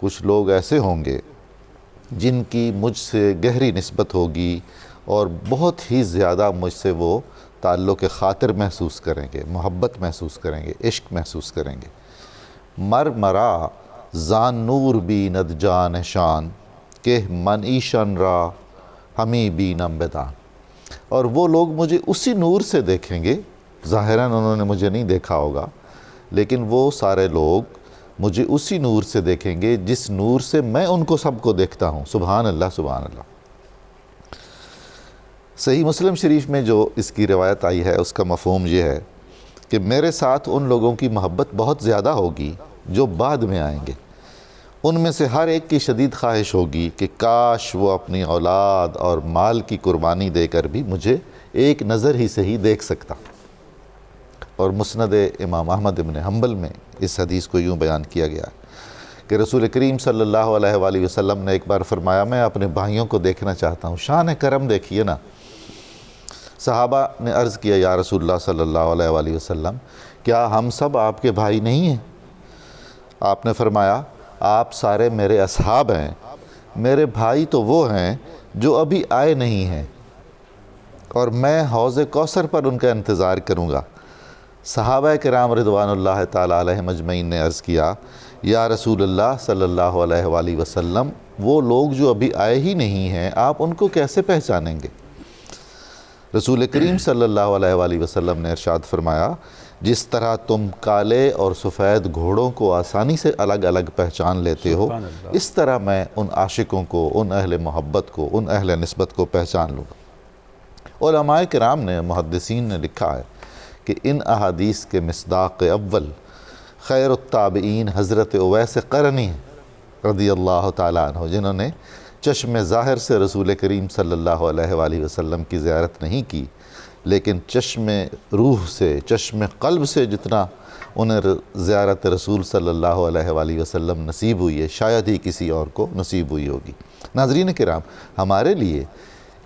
کچھ لوگ ایسے ہوں گے جن کی مجھ سے گہری نسبت ہوگی اور بہت ہی زیادہ مجھ سے وہ تعلق خاطر محسوس کریں گے، محبت محسوس کریں گے، عشق محسوس کریں گے۔ مر مرا زان نور بی ند جان شان کہ من ایشن را ہمی بینم بدان۔ اور وہ لوگ مجھے اسی نور سے دیکھیں گے، ظاہراً انہوں نے مجھے نہیں دیکھا ہوگا، لیکن وہ سارے لوگ مجھے اسی نور سے دیکھیں گے جس نور سے میں ان کو سب کو دیکھتا ہوں۔ سبحان اللہ سبحان اللہ۔ صحیح مسلم شریف میں جو اس کی روایت آئی ہے اس کا مفہوم یہ ہے کہ میرے ساتھ ان لوگوں کی محبت بہت زیادہ ہوگی جو بعد میں آئیں گے۔ ان میں سے ہر ایک کی شدید خواہش ہوگی کہ کاش وہ اپنی اولاد اور مال کی قربانی دے کر بھی مجھے ایک نظر ہی سے ہی دیکھ سکتا۔ اور مسند امام احمد بن حنبل میں اس حدیث کو یوں بیان کیا گیا کہ رسول کریم صلی اللہ علیہ وآلہ وسلم نے ایک بار فرمایا میں اپنے بھائیوں کو دیکھنا چاہتا ہوں، شان کرم دیکھیے نا۔ صحابہ نے عرض کیا یا رسول اللہ صلی اللہ علیہ وآلہ وسلم کیا ہم سب آپ کے بھائی نہیں ہیں؟ آپ نے فرمایا آپ سارے میرے اصحاب ہیں، میرے بھائی تو وہ ہیں جو ابھی آئے نہیں ہیں، اور میں حوض کوثر پر ان کا انتظار کروں گا۔ صحابہ کرام رضوان اللہ تعالیٰ علیہم اجمعین نے عرض کیا یا رسول اللہ صلی اللہ علیہ وآلہ وسلم وہ لوگ جو ابھی آئے ہی نہیں ہیں آپ ان کو کیسے پہچانیں گے؟ رسول کریم صلی اللہ علیہ وآلہ وسلم نے ارشاد فرمایا جس طرح تم کالے اور سفید گھوڑوں کو آسانی سے الگ الگ پہچان لیتے ہو، اس طرح میں ان عاشقوں کو، ان اہل محبت کو، ان اہل نسبت کو پہچان لوں گا۔ علماء کرام نے، محدثین نے لکھا ہے کہ ان احادیث کے مصداق اول خیر التابعین حضرت اویس قرنی رضی اللہ تعالیٰ عنہ، جنہوں نے چشم ظاہر سے رسول کریم صلی اللہ علیہ وآلہ وسلم کی زیارت نہیں کی، لیکن چشم روح سے، چشم قلب سے جتنا انہیں زیارت رسول صلی اللہ علیہ وآلہ وسلم نصیب ہوئی ہے شاید ہی کسی اور کو نصیب ہوئی ہوگی۔ ناظرین کرام، ہمارے لیے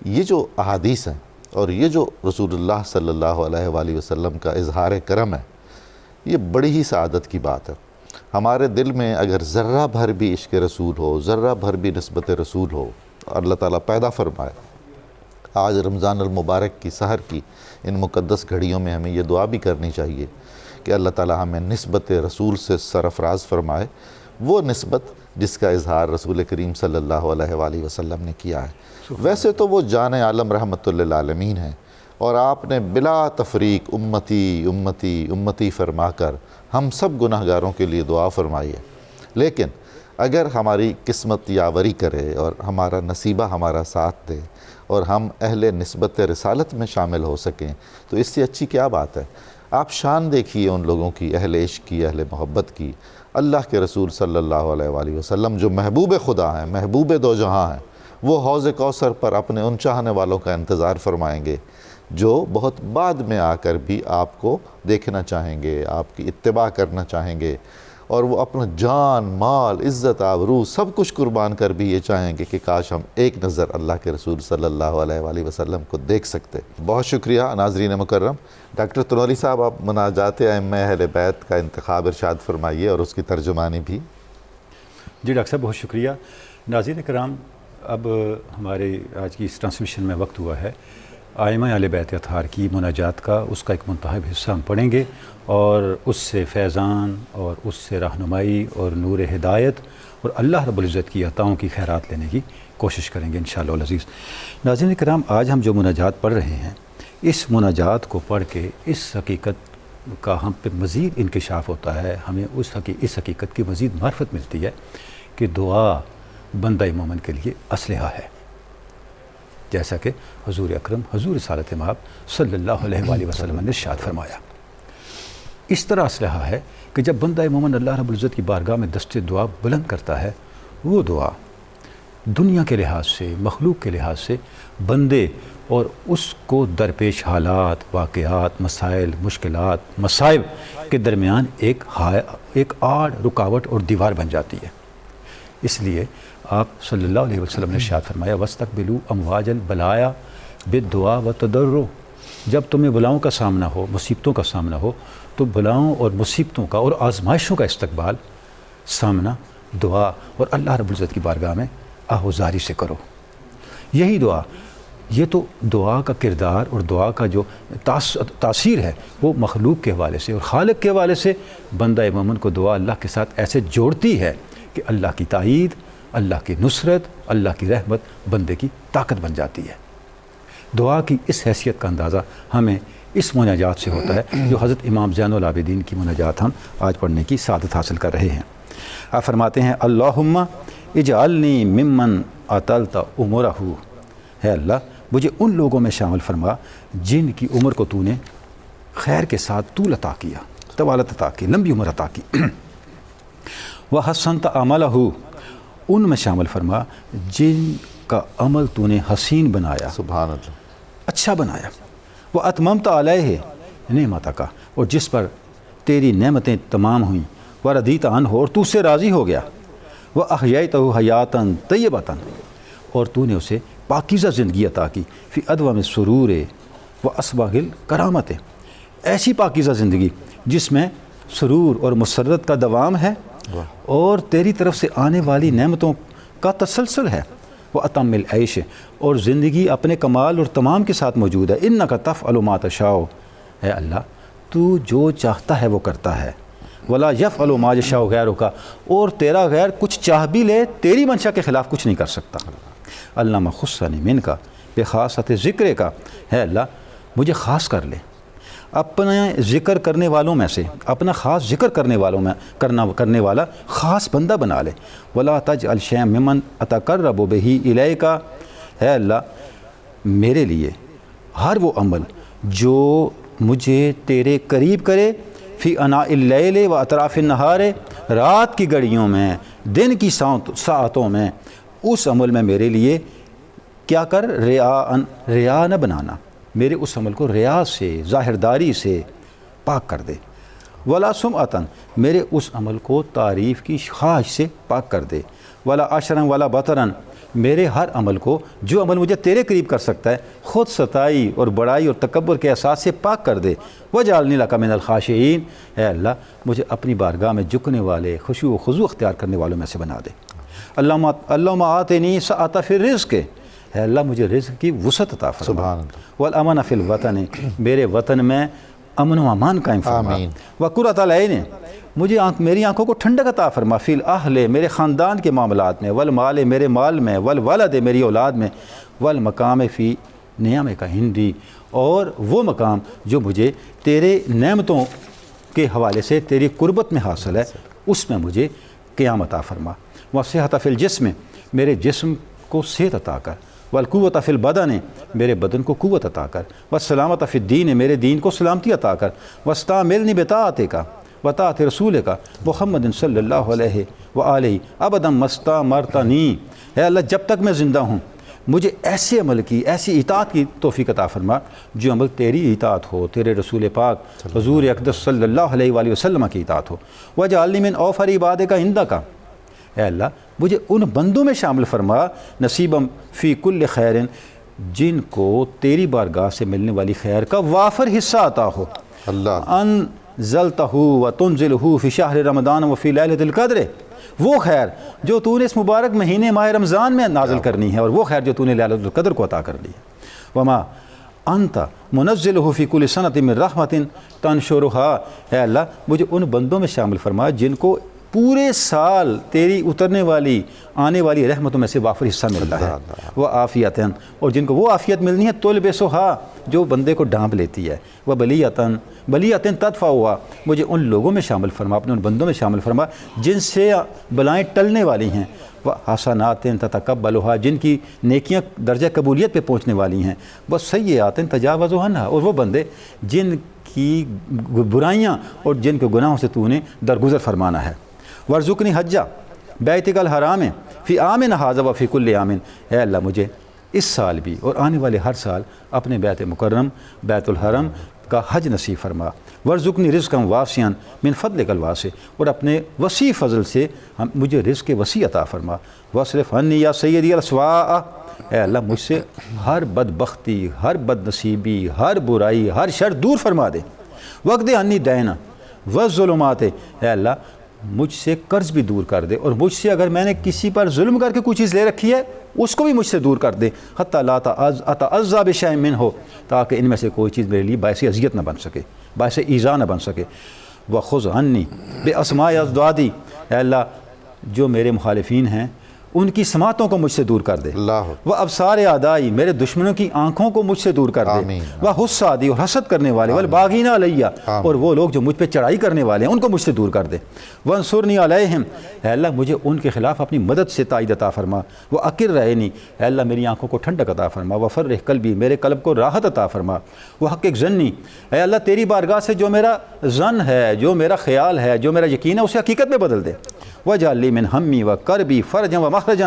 یہ جو احادیث ہیں اور یہ جو رسول اللہ صلی اللہ علیہ وآلہ وسلم کا اظہار کرم ہے، یہ بڑی ہی سعادت کی بات ہے۔ ہمارے دل میں اگر ذرہ بھر بھی عشق رسول ہو، ذرہ بھر بھی نسبت رسول ہو، اللہ تعالیٰ پیدا فرمائے۔ آج رمضان المبارک کی سحر کی ان مقدس گھڑیوں میں ہمیں یہ دعا بھی کرنی چاہیے کہ اللہ تعالیٰ ہمیں نسبت رسول سے سرفراز فرمائے، وہ نسبت جس کا اظہار رسول کریم صلی اللہ علیہ وآلہ وسلم نے کیا ہے۔ ویسے تو وہ جان عالم رحمت للعالمین ہیں، اور آپ نے بلا تفریق امتی امتی امتی فرما کر ہم سب گناہ گاروں کے لیے دعا فرمائی ہے۔ لیکن اگر ہماری قسمت یاوری کرے اور ہمارا نصیبہ ہمارا ساتھ دے اور ہم اہل نسبت رسالت میں شامل ہو سکیں تو اس سے اچھی کیا بات ہے۔ آپ شان دیکھیے ان لوگوں کی، اہل عشق کی، اہل محبت کی۔ اللہ کے رسول صلی اللہ علیہ وآلہ وسلم جو محبوب خدا ہیں، محبوب دو جہاں ہیں، وہ حوض کوثر پر اپنے ان چاہنے والوں کا انتظار فرمائیں گے جو بہت بعد میں آ کر بھی آپ کو دیکھنا چاہیں گے، آپ کی اتباع کرنا چاہیں گے، اور وہ اپنا جان، مال، عزت، آبرو سب کچھ قربان کر بھی یہ چاہیں گے کہ کاش ہم ایک نظر اللہ کے رسول صلی اللہ علیہ وآلہ وسلم کو دیکھ سکتے۔ بہت شکریہ ناظرین مکرم۔ ڈاکٹر تنوری صاحب، آپ مناجات ائمہ اہل بیت کا انتخاب ارشاد فرمائیے اور اس کی ترجمانی بھی۔ جی ڈاکٹر صاحب بہت شکریہ۔ ناظرین کرام، اب ہمارے آج کی اس ٹرانسمیشن میں وقت ہوا ہے ائمہ اہل بیت اطہار کی مناجات کا، اس کا ایک منتخب حصہ ہم پڑھیں گے اور اس سے فیضان اور اس سے رہنمائی اور نور ہدایت اور اللہ رب العزت کی عطاؤں کی خیرات لینے کی کوشش کریں گے انشاءاللہ العزیز۔ ناظرین کرام، آج ہم جو مناجات پڑھ رہے ہیں، اس مناجات کو پڑھ کے اس حقیقت کا ہم پہ مزید انکشاف ہوتا ہے، ہمیں اس حقیقت کی مزید معرفت ملتی ہے کہ دعا بندہ مومن کے لیے اسلحہ ہے، جیسا کہ حضور اکرم حضور رسالت مآب صلی اللہ علیہ وآلہ وسلم نے ارشاد فرمایا۔ اس طرح اسلحہ ہے کہ جب بندہ مومن اللہ رب العزت کی بارگاہ میں دست دعا بلند کرتا ہے، وہ دعا دنیا کے لحاظ سے، مخلوق کے لحاظ سے بندے اور اس کو درپیش حالات، واقعات، مسائل، مشکلات، مصائب کے درمیان ایک آڑ، رکاوٹ اور دیوار بن جاتی ہے۔ اس لیے آپ صلی اللہ علیہ وسلم نے ارشاد فرمایا وَاسْتَقْبِلُوا أَمْوَاجَ الْبَلَايَا بِالدُّعَاءِ وَالتَّضَرُّعِ، جب تمہیں بلاؤں کا سامنا ہو، مصیبتوں کا سامنا ہو، تو بلاؤں اور مصیبتوں کا اور آزمائشوں کا استقبال، سامنا دعا اور اللہ رب العزت کی بارگاہ میں آہوزاری سے کرو۔ یہی دعا، یہ تو دعا کا کردار اور دعا کا جو تاثیر ہے وہ مخلوق کے حوالے سے اور خالق کے حوالے سے بندہ مومن کو دعا اللہ کے ساتھ ایسے جوڑتی ہے کہ اللہ کی تائید، اللہ کی نصرت، اللہ کی رحمت بندے کی طاقت بن جاتی ہے۔ دعا کی اس حیثیت کا اندازہ ہمیں اس مناجات سے ہوتا ہے جو حضرت امام زین العابدین کی مناجات ہم آج پڑھنے کی سعادت حاصل کر رہے ہیں۔ آپ فرماتے ہیں اللہم اجعلنی ممن اطلت عمرہ، ہے اللہ مجھے ان لوگوں میں شامل فرما جن کی عمر کو تو نے خیر کے ساتھ طول عطا کیا، طوالت عطا کی، لمبی عمر عطا کی۔ وحسنت عملہ، ان میں شامل فرما جن کا عمل تو نے حسین بنایا، سبحان اللہ، اچھا بنایا۔ واتممت علیہ نعمتک، اور جس پر تیری نعمتیں تمام ہوئیں، وردیت عنہ، اور تو سے راضی ہو گیا۔ واحییتہ حیاتا طیبۃ، اور تو نے اسے پاکیزہ زندگی عطا کی، فی ادوم السرور واسباغ الکرامت، ایسی پاکیزہ زندگی جس میں سرور اور مسرت کا دوام ہے اور تیری طرف سے آنے والی نعمتوں کا تسلسل ہے۔ واتم العیش، اور زندگی اپنے کمال اور تمام کے ساتھ موجود ہے۔ انک تفعل ما تشاء، اے اللہ تو جو چاہتا ہے وہ کرتا ہے۔ ولا یفعل ما یشاء غیرک، اور تیرا غیر کچھ چاہ بھی لے تیری منشا کے خلاف کچھ نہیں کر سکتا۔ علامہ خصنی منک بخاصۃ ذکر کا، ہے اللہ مجھے خاص کر لے اپنے ذکر کرنے والوں میں سے، اپنا خاص ذکر کرنے والوں میں کرنے والا خاص بندہ بنا لے۔ ولا تجعل شیئا ممن اتقرب بہ الیک، ہے اللہ میرے لیے ہر وہ عمل جو مجھے تیرے قریب کرے، فی اناء اللیل و اطراف النہار، رات کی گھڑیوں میں، دن کی ساعتوں میں، اس عمل میں میرے لیے کیا کر، ریا نہ بنانا، میرے اس عمل کو ریا سے، ظاہرداری سے پاک کر دے۔ ولا سمعتاً، میرے اس عمل کو تعریف کی خواہش سے پاک کر دے۔ ولا عشرا ولا بطرا، میرے ہر عمل کو، جو عمل مجھے تیرے قریب کر سکتا ہے، خود ستائی اور بڑائی اور تکبر کے احساس سے پاک کر دے۔ وجعلنی لک من الخاشعین، اے اللہ مجھے اپنی بارگاہ میں جھکنے والے، خشوع و خضوع اختیار کرنے والوں میں سے بنا دے۔ اللہم آتنی سعۃ فی الرزق، اے اللہ مجھے رزق کی وسعت عطا فرما۔ سبحان اللہ۔ والامن فی الوطن، میرے وطن میں امن و امان قائم فرما۔ آمین۔ وقرۃ العین، مجھے میری آنکھوں کو ٹھنڈک عطا فرما، فی الاہل، میرے خاندان کے معاملات میں، والمال، میرے مال میں، والولد، میری اولاد میں، والمقام فی نعمک عندی، اور وہ مقام جو مجھے تیرے نعمتوں کے حوالے سے تیری قربت میں حاصل ہے، اس میں مجھے قیام عطا فرما۔ وصحۃ فی الجسم، میرے جسم کو صحت عطا کر۔ والقوت فی البدن، میرے بدن کو قوت عطا کر۔ والسلامت فی الدین، میرے دین کو سلامتی عطا کر۔ واستعملنی بطاعتک وطاعت رسولک محمد صلی اللہ علیہ وآلہ ابدا ما استعمرتنی، اے اللہ جب تک میں زندہ ہوں مجھے ایسے عمل کی، ایسی اطاعت کی توفیق عطا فرما جو عمل تیری اطاعت ہو، تیرے رسول پاک حضور اقدس صلی اللہ علیہ وآلہ وسلم کی اطاعت ہو۔ وجعلنی من اوفر عبادک عندک، اے اللہ مجھے ان بندوں میں شامل فرما، نصیبم فی کل خیر، جن کو تیری بارگاہ سے ملنے والی خیر کا وافر حصہ عطا ہو۔ اللہ، انزلتہ وتنزلہ فی شہر رمضان وفی لیلۃ القدر، وہ خیر جو تو نے اس مبارک مہینے ماہ رمضان میں نازل کرنی ہے، اور وہ خیر جو تو نے لیلۃ القدر کو عطا کر لی ہے۔ وما انت منزلہ فی کل سنۃ من رحمت تنشرھا، اے اللہ مجھے ان بندوں میں شامل فرما جن کو پورے سال تیری اترنے والی آنے والی رحمتوں میں سے وافر حصہ ملتا ہے۔ وہ عافیتاً، اور جن کو وہ عافیت ملنی ہے، طلب سہا، جو بندے کو ڈھانپ لیتی ہے۔ وہ بلیتاً تدفع ہوا، مجھے ان لوگوں میں شامل فرما، اپنے ان بندوں میں شامل فرما جن سے بلائیں ٹلنے والی ہیں۔ وہ حسنات تتقبلھا، جن کی نیکیاں درجہ قبولیت پہ پہنچنے والی ہیں۔ وہ سیئات تجاوز عنھا، اور وہ بندے جن کی برائیاں اور جن کے گناہوں سے تو نے درگزر فرمانا ہے۔ ورزقنی حجہ بیتک الحرام فی عام ھذا وفی کل عام، اے اللہ مجھے اس سال بھی اور آنے والے ہر سال اپنے بیت مکرم بیت الحرم کا حج نصیب فرما، ورزقنی رزقا واسعا من فضلک الواسع، اور اپنے وسیع فضل سے مجھے رزق وسیع عطا فرما، واصرف عنی یا سیدی الاسواء، اے اللہ مجھ سے ہر بدبختی، ہر بد نصیبی، ہر برائی، ہر شر دور فرما دے، وقت عنی دینا والظلمات، اے اللہ مجھ سے قرض بھی دور کر دے، اور مجھ سے اگر میں نے کسی پر ظلم کر کے کوئی چیز لے رکھی ہے اس کو بھی مجھ سے دور کر دے، حتی لا اتعظی بشیء منہ، تاکہ ان میں سے کوئی چیز میرے لیے باعث اذیت نہ بن سکے، باعث ایذا نہ بن سکے، وخذ عنی باسماء اضدادی، اے اللہ جو میرے مخالفین ہیں ان کی سماعتوں کو مجھ سے دور کر دے، اللہ وہ ابصار اعدائی، میرے دشمنوں کی آنکھوں کو مجھ سے دور کر دے، آمین۔ وہ حسادی، اور حسد کرنے والے، والباغین علیہ، اور وہ لوگ جو مجھ پہ چڑھائی کرنے والے ہیں ان کو مجھ سے دور کر دے، وانصرنی علیہم، اے اللہ مجھے ان کے خلاف اپنی مدد سے تائید عطا فرما، وہ اقر رہنی، اے اللہ میری آنکھوں کو ٹھنڈک عطا فرما، وفرح قلبی، میرے قلب کو راحت عطا فرما، وہ حقق ظنی، اے اللہ تیری بارگاہ سے جو میرا ظن ہے، جو میرا خیال ہے، جو میرا یقین ہے اسے حقیقت میں بدل دے، وجعل لی من ہمی و کربی فرجا و مخرجا،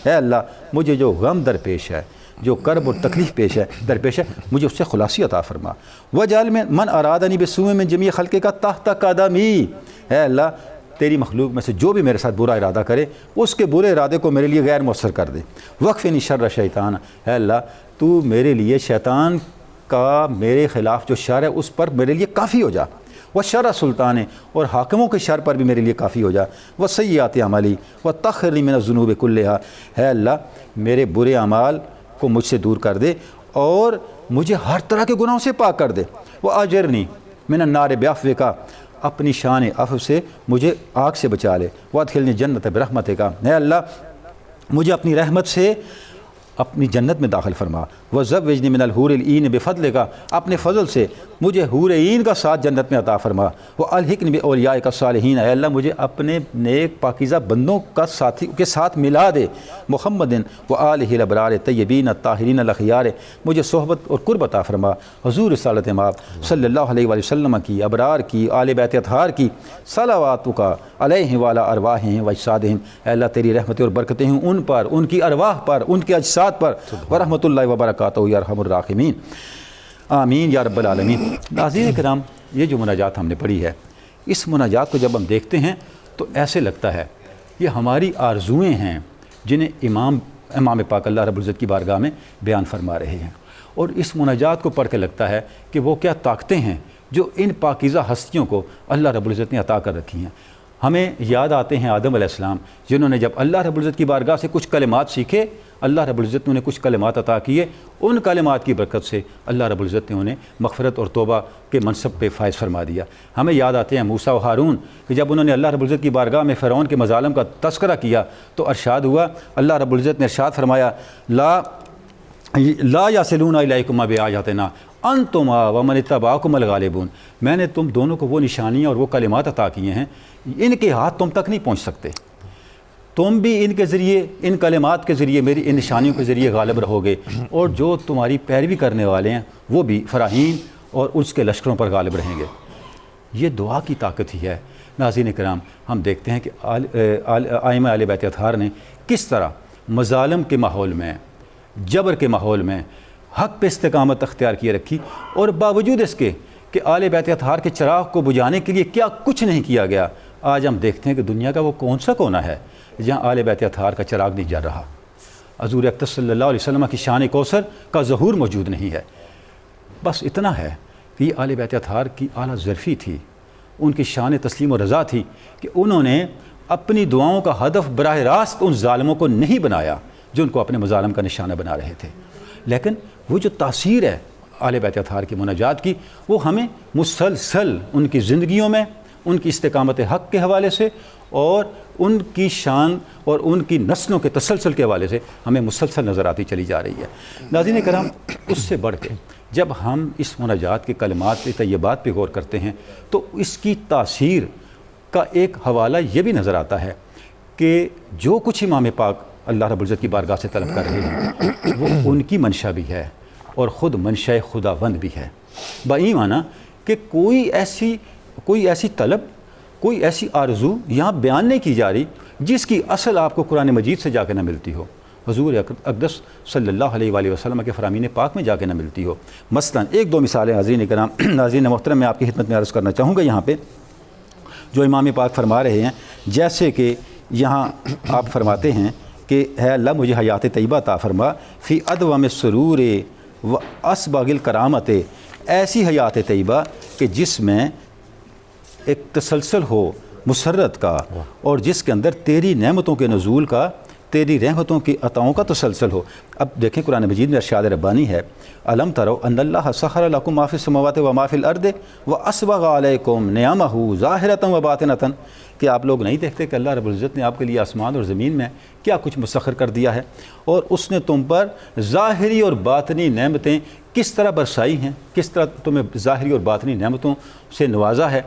اے اللہ مجھے جو غم درپیش ہے، جو کرب اور تکلیف درپیش ہے مجھے اس سے خلاصی عطا فرما، وجعل من ارادنی بسوء من جمیع خلق کا تحت قدمی، اے اللہ تیری مخلوق میں سے جو بھی میرے ساتھ برا ارادہ کرے اس کے برے ارادے کو میرے لیے غیر مؤثر کر دے، وقفنی شر شیطان، اے اللہ تو میرے لیے شیطان کا میرے خلاف جو شر ہے اس پر میرے لیے کافی ہو جا، وہ شرع سلطان، اور حاکموں کے شر پر بھی میرے لیے کافی ہو جا، وہ سیئات عملی و تخرنی من الذنوب کلہا، ہے اللہ میرے برے اعمال کو مجھ سے دور کر دے اور مجھے ہر طرح کے گناہوں سے پاک کر دے، وہ اجرنی من النار بعفوک، اپنی شان عفو سے مجھے آگ سے بچا لے، وادخلنی جنت برحمتک، اے اللہ مجھے اپنی رحمت سے اپنی جنت میں داخل فرما، وزوجنی من الحور العین بفضلک، اپنے فضل سے مجھے حور عین کا ساتھ جنت میں عطا فرما، والحقنی باولیائک الصالحین، اے اللہ مجھے اپنے نیک پاکیزہ بندوں کا ساتھی کے ساتھ ملا دے، محمد وآلہ الابرار الطیبین الطاہرین الاخیار، مجھے صحبت اور قرب عطا فرما حضور رسالت مآب صلی اللہ علیہ وآلہ وسلم کی، ابرار کی، آل بیت اطہار کی، صلواتک علیہم وعلی ارواحہم واجسادہم، اے اللہ تیری رحمتیں اور برکتیں ہوں ان پر، ان کی ارواح پر، ان کے اجساد پر، ورحمۃ اللہ وبرکاتہ یا ارحم الراحمین، آمین یا رب العالمین۔ ناظرین کرام، یہ جو مناجات ہم نے پڑھی ہے، اس مناجات کو جب ہم دیکھتے ہیں تو ایسے لگتا ہے یہ ہماری آرزوئیں ہیں جنہیں امام پاک اللہ رب العزت کی بارگاہ میں بیان فرما رہے ہیں، اور اس مناجات کو پڑھ کے لگتا ہے کہ وہ کیا طاقتیں ہیں جو ان پاکیزہ ہستیوں کو اللہ رب العزت نے عطا کر رکھی ہیں۔ ہمیں یاد آتے ہیں آدم علیہ السلام، جنہوں نے جب اللہ رب العزت کی بارگاہ سے کچھ کلمات سیکھے، اللہ رب العزت نے انہیں کچھ کلمات عطا کیے، ان کلمات کی برکت سے اللہ رب العزت نے انہیں مغفرت اور توبہ کے منصب پہ فائز فرما دیا۔ ہمیں یاد آتے ہیں موسیٰ و ہارون کہ جب انہوں نے اللہ رب العزت کی بارگاہ میں فرعون کے مظالم کا تذکرہ کیا تو ارشاد ہوا، اللہ رب العزت نے ارشاد فرمایا، لا یصلون الیکم بآیاتنا انتما ومن اتبعکم الغالبون، میں نے تم دونوں کو وہ نشانیاں اور وہ کلمات عطا کیے ہیں، ان کے ہاتھ تم تک نہیں پہنچ سکتے، تم بھی ان کے ذریعے، ان کلمات کے ذریعے، میری ان نشانیوں کے ذریعے غالب رہو گے، اور جو تمہاری پیروی کرنے والے ہیں وہ بھی فراہین اور اس کے لشکروں پر غالب رہیں گے۔ یہ دعا کی طاقت ہی ہے۔ ناظرین کرام، ہم دیکھتے ہیں کہ ائمہ اہل بیت اطہار نے کس طرح مظالم کے ماحول میں، جبر کے ماحول میں حق پہ استقامت اختیار کیے رکھی، اور باوجود اس کے کہ اہل بیت اطہار کے چراغ کو بجھانے کے لیے کیا کچھ نہیں کیا گیا، آج ہم دیکھتے ہیں کہ دنیا کا وہ کون سا کونا ہے جہاں اہل بیت اطہار کا چراغ نہیں جل رہا، حضور اقدس صلی اللہ علیہ وسلم کی شان کوثر کا ظہور موجود نہیں ہے۔ بس اتنا ہے کہ یہ اہل بیت اطہار کی اعلیٰ ظرفی تھی، ان کی شان تسلیم و رضا تھی کہ انہوں نے اپنی دعاؤں کا ہدف براہ راست ان ظالموں کو نہیں بنایا جو ان کو اپنے مظالم کا نشانہ بنا رہے تھے، لیکن وہ جو تاثیر ہے اہل بیت اطہار کی مناجات کی، وہ ہمیں مسلسل ان کی زندگیوں میں، ان کی استقامت حق کے حوالے سے اور ان کی شان اور ان کی نسلوں کے تسلسل کے حوالے سے ہمیں مسلسل نظر آتی چلی جا رہی ہے۔ ناظرین کرام، اس سے بڑھ کے جب ہم اس مناجات کے کلمات طیبات پہ غور کرتے ہیں تو اس کی تاثیر کا ایک حوالہ یہ بھی نظر آتا ہے کہ جو کچھ امام پاک اللہ رب العزت کی بارگاہ سے طلب کر رہے ہیں وہ ان کی منشا بھی ہے اور خود منشا خداوند بھی ہے، بئی معنی کہ کوئی ایسی طلب، کوئی ایسی آرزو یہاں بیان نہیں کی جا رہی جس کی اصل آپ کو قرآن مجید سے جا کے نہ ملتی ہو، حضور اقدس صلی اللہ علیہ وآلہ وسلم کے فرامین پاک میں جا کے نہ ملتی ہو۔ مثلا ایک دو مثالیں حاضرین کرام ناظرین محترم میں آپ کی خدمت میں عرض کرنا چاہوں گا یہاں پہ، جو امام پاک فرما رہے ہیں، جیسے کہ یہاں آپ فرماتے ہیں کہ اے اللہ مجھے حیات طیبہ عطا فرما فی ادوم سرور و اسباغ الکرامت، ایسی حیات طیبہ کہ جس میں ایک تسلسل ہو مسرت کا، اور جس کے اندر تیری نعمتوں کے نزول کا، تیری رحمتوں کی عطاؤں کا تسلسل ہو۔ اب دیکھیں قرآن مجید میں ارشاد ربانی ہے، الم تروا ان اللہ سخر لکم ما فی السماوات و ما فی الارض واسبغ علیکم نعمہ ظاہرۃ و باطنۃ، کہ آپ لوگ نہیں دیکھتے کہ اللہ رب العزت نے آپ کے لیے آسمان اور زمین میں کیا کچھ مسخر کر دیا ہے، اور اس نے تم پر ظاہری اور باطنی نعمتیں کس طرح برسائی ہیں، کس طرح تمہیں ظاہری اور باطنی نعمتوں سے نوازا ہے۔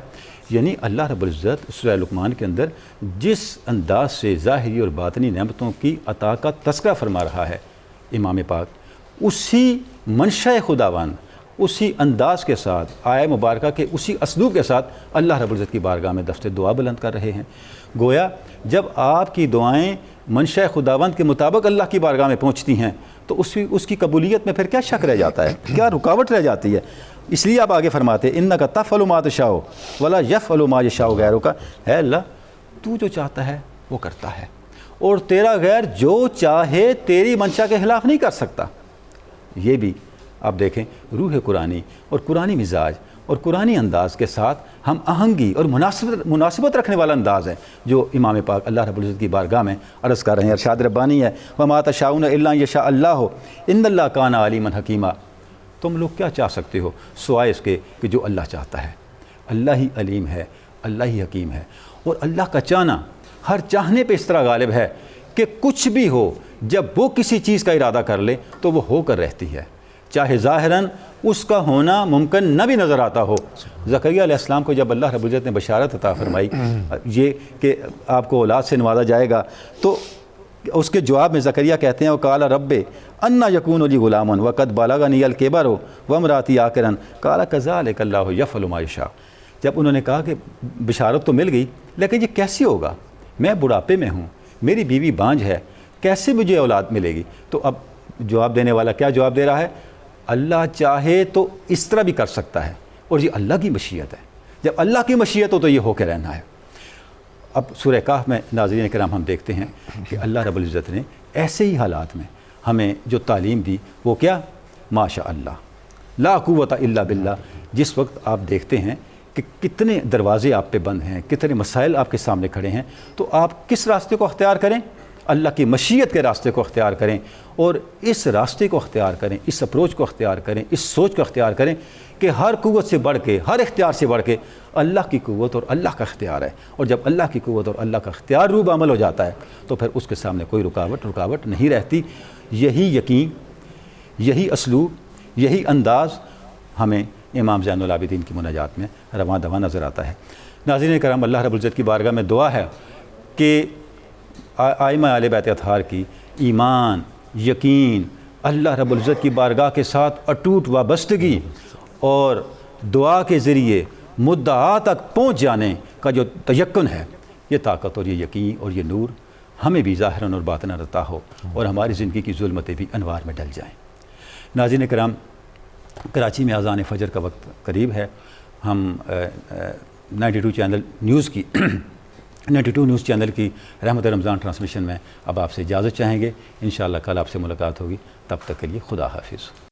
یعنی اللہ رب العزت سورہ لقمان کے اندر جس انداز سے ظاہری اور باطنی نعمتوں کی عطا کا تذکرہ فرما رہا ہے امام پاک، اسی منشأ خداوند، اسی انداز کے ساتھ، آیہ مبارکہ کے اسی اسلوب کے ساتھ اللہ رب العزت کی بارگاہ میں دست دعا بلند کر رہے ہیں۔ گویا جب آپ کی دعائیں منشأ خداوند کے مطابق اللہ کی بارگاہ میں پہنچتی ہیں تو اس کی قبولیت میں پھر کیا شک رہ جاتا ہے، کیا رکاوٹ رہ جاتی ہے؟ اس لیے آپ آگے فرماتے ہیں انک تفعل ما تشاء ولا یفعل ما یشاء غیرک، اے اللہ تو جو چاہتا ہے وہ کرتا ہے، اور تیرا غیر جو چاہے تیری منشا کے خلاف نہیں کر سکتا۔ یہ بھی آپ دیکھیں روح قرآنی اور قرآنی مزاج اور قرآنی انداز کے ساتھ ہم آہنگی اور مناسبت رکھنے والا انداز ہے جو امام پاک اللہ رب العزت کی بارگاہ میں عرض کر رہے ہیں۔ ارشاد ربانی ہے وما تشاؤون الا ان یشاء اللہ ان اللہ کان علیما حکیما، تم لوگ کیا چاہ سکتے ہو سوائے اس کے کہ جو اللہ چاہتا ہے۔ اللہ ہی علیم ہے، اللہ ہی حکیم ہے، اور اللہ کا چاہنا ہر چاہنے پہ اس طرح غالب ہے کہ کچھ بھی ہو جب وہ کسی چیز کا ارادہ کر لے تو وہ ہو کر رہتی ہے، چاہے ظاہراً اس کا ہونا ممکن نہ بھی نظر آتا ہو۔ زکریا علیہ السلام کو جب اللہ رب العزت نے بشارت عطا فرمائی یہ کہ آپ کو اولاد سے نوازا جائے گا، تو اس کے جواب میں زکریا کہتے ہیں وقال رب انا یکون لی غلام وقد بلغنی الکبر وامراتی عاقر قال کذلک اللہ یفعل ما یشاء، جب انہوں نے کہا کہ بشارت تو مل گئی لیکن یہ کیسے ہوگا، میں بڑھاپے میں ہوں، میری بیوی بانجھ ہے، کیسے مجھے اولاد ملے گی؟ تو اب جواب دینے والا کیا جواب دے رہا ہے؟ اللہ چاہے تو اس طرح بھی کر سکتا ہے، اور یہ اللہ کی مشیت ہے، جب اللہ کی مشیت ہو تو یہ ہو کے رہنا ہے۔ اب سورہ کہف میں ناظرین کرام ہم دیکھتے ہیں کہ اللہ رب العزت نے ایسے ہی حالات میں ہمیں جو تعلیم دی وہ کیا؟ ماشاء اللہ لا قوت الا باللہ۔ جس وقت آپ دیکھتے ہیں کہ کتنے دروازے آپ پہ بند ہیں، کتنے مسائل آپ کے سامنے کھڑے ہیں، تو آپ کس راستے کو اختیار کریں؟ اللہ کی مشیت کے راستے کو اختیار کریں، اور اس راستے کو اختیار کریں، اس اپروچ کو اختیار کریں، اس سوچ کو اختیار کریں کہ ہر قوت سے بڑھ کے، ہر اختیار سے بڑھ کے اللہ کی قوت اور اللہ کا اختیار ہے، اور جب اللہ کی قوت اور اللہ کا اختیار روب عمل ہو جاتا ہے تو پھر اس کے سامنے کوئی رکاوٹ نہیں رہتی۔ یہی یقین، یہی اسلوب، یہی انداز ہمیں امام زین العابدین کی مناجات میں رواں دواں نظر آتا ہے۔ ناظرین کرام، اللہ رب العزت کی بارگاہ میں دعا ہے کہ آئمہ اہل بیت اطہار کی ایمان، یقین، اللہ رب العزت کی بارگاہ کے ساتھ اٹوٹ وابستگی اور دعا کے ذریعے مدعا تک پہنچ جانے کا جو تیقن ہے، یہ طاقت اور یہ یقین اور یہ نور ہمیں بھی ظاہراً اور باطناً عطا ہو، اور ہماری زندگی کی ظلمتیں بھی انوار میں ڈل جائیں۔ ناظرین کرام، کراچی میں اذان فجر کا وقت قریب ہے۔ ہم 92 چینل نیوز کی 92 نیوز چینل کی رحمت رمضان ٹرانسمیشن میں اب آپ سے اجازت چاہیں گے۔ انشاءاللہ کل آپ سے ملاقات ہوگی، تب تک کے لیے خدا حافظ۔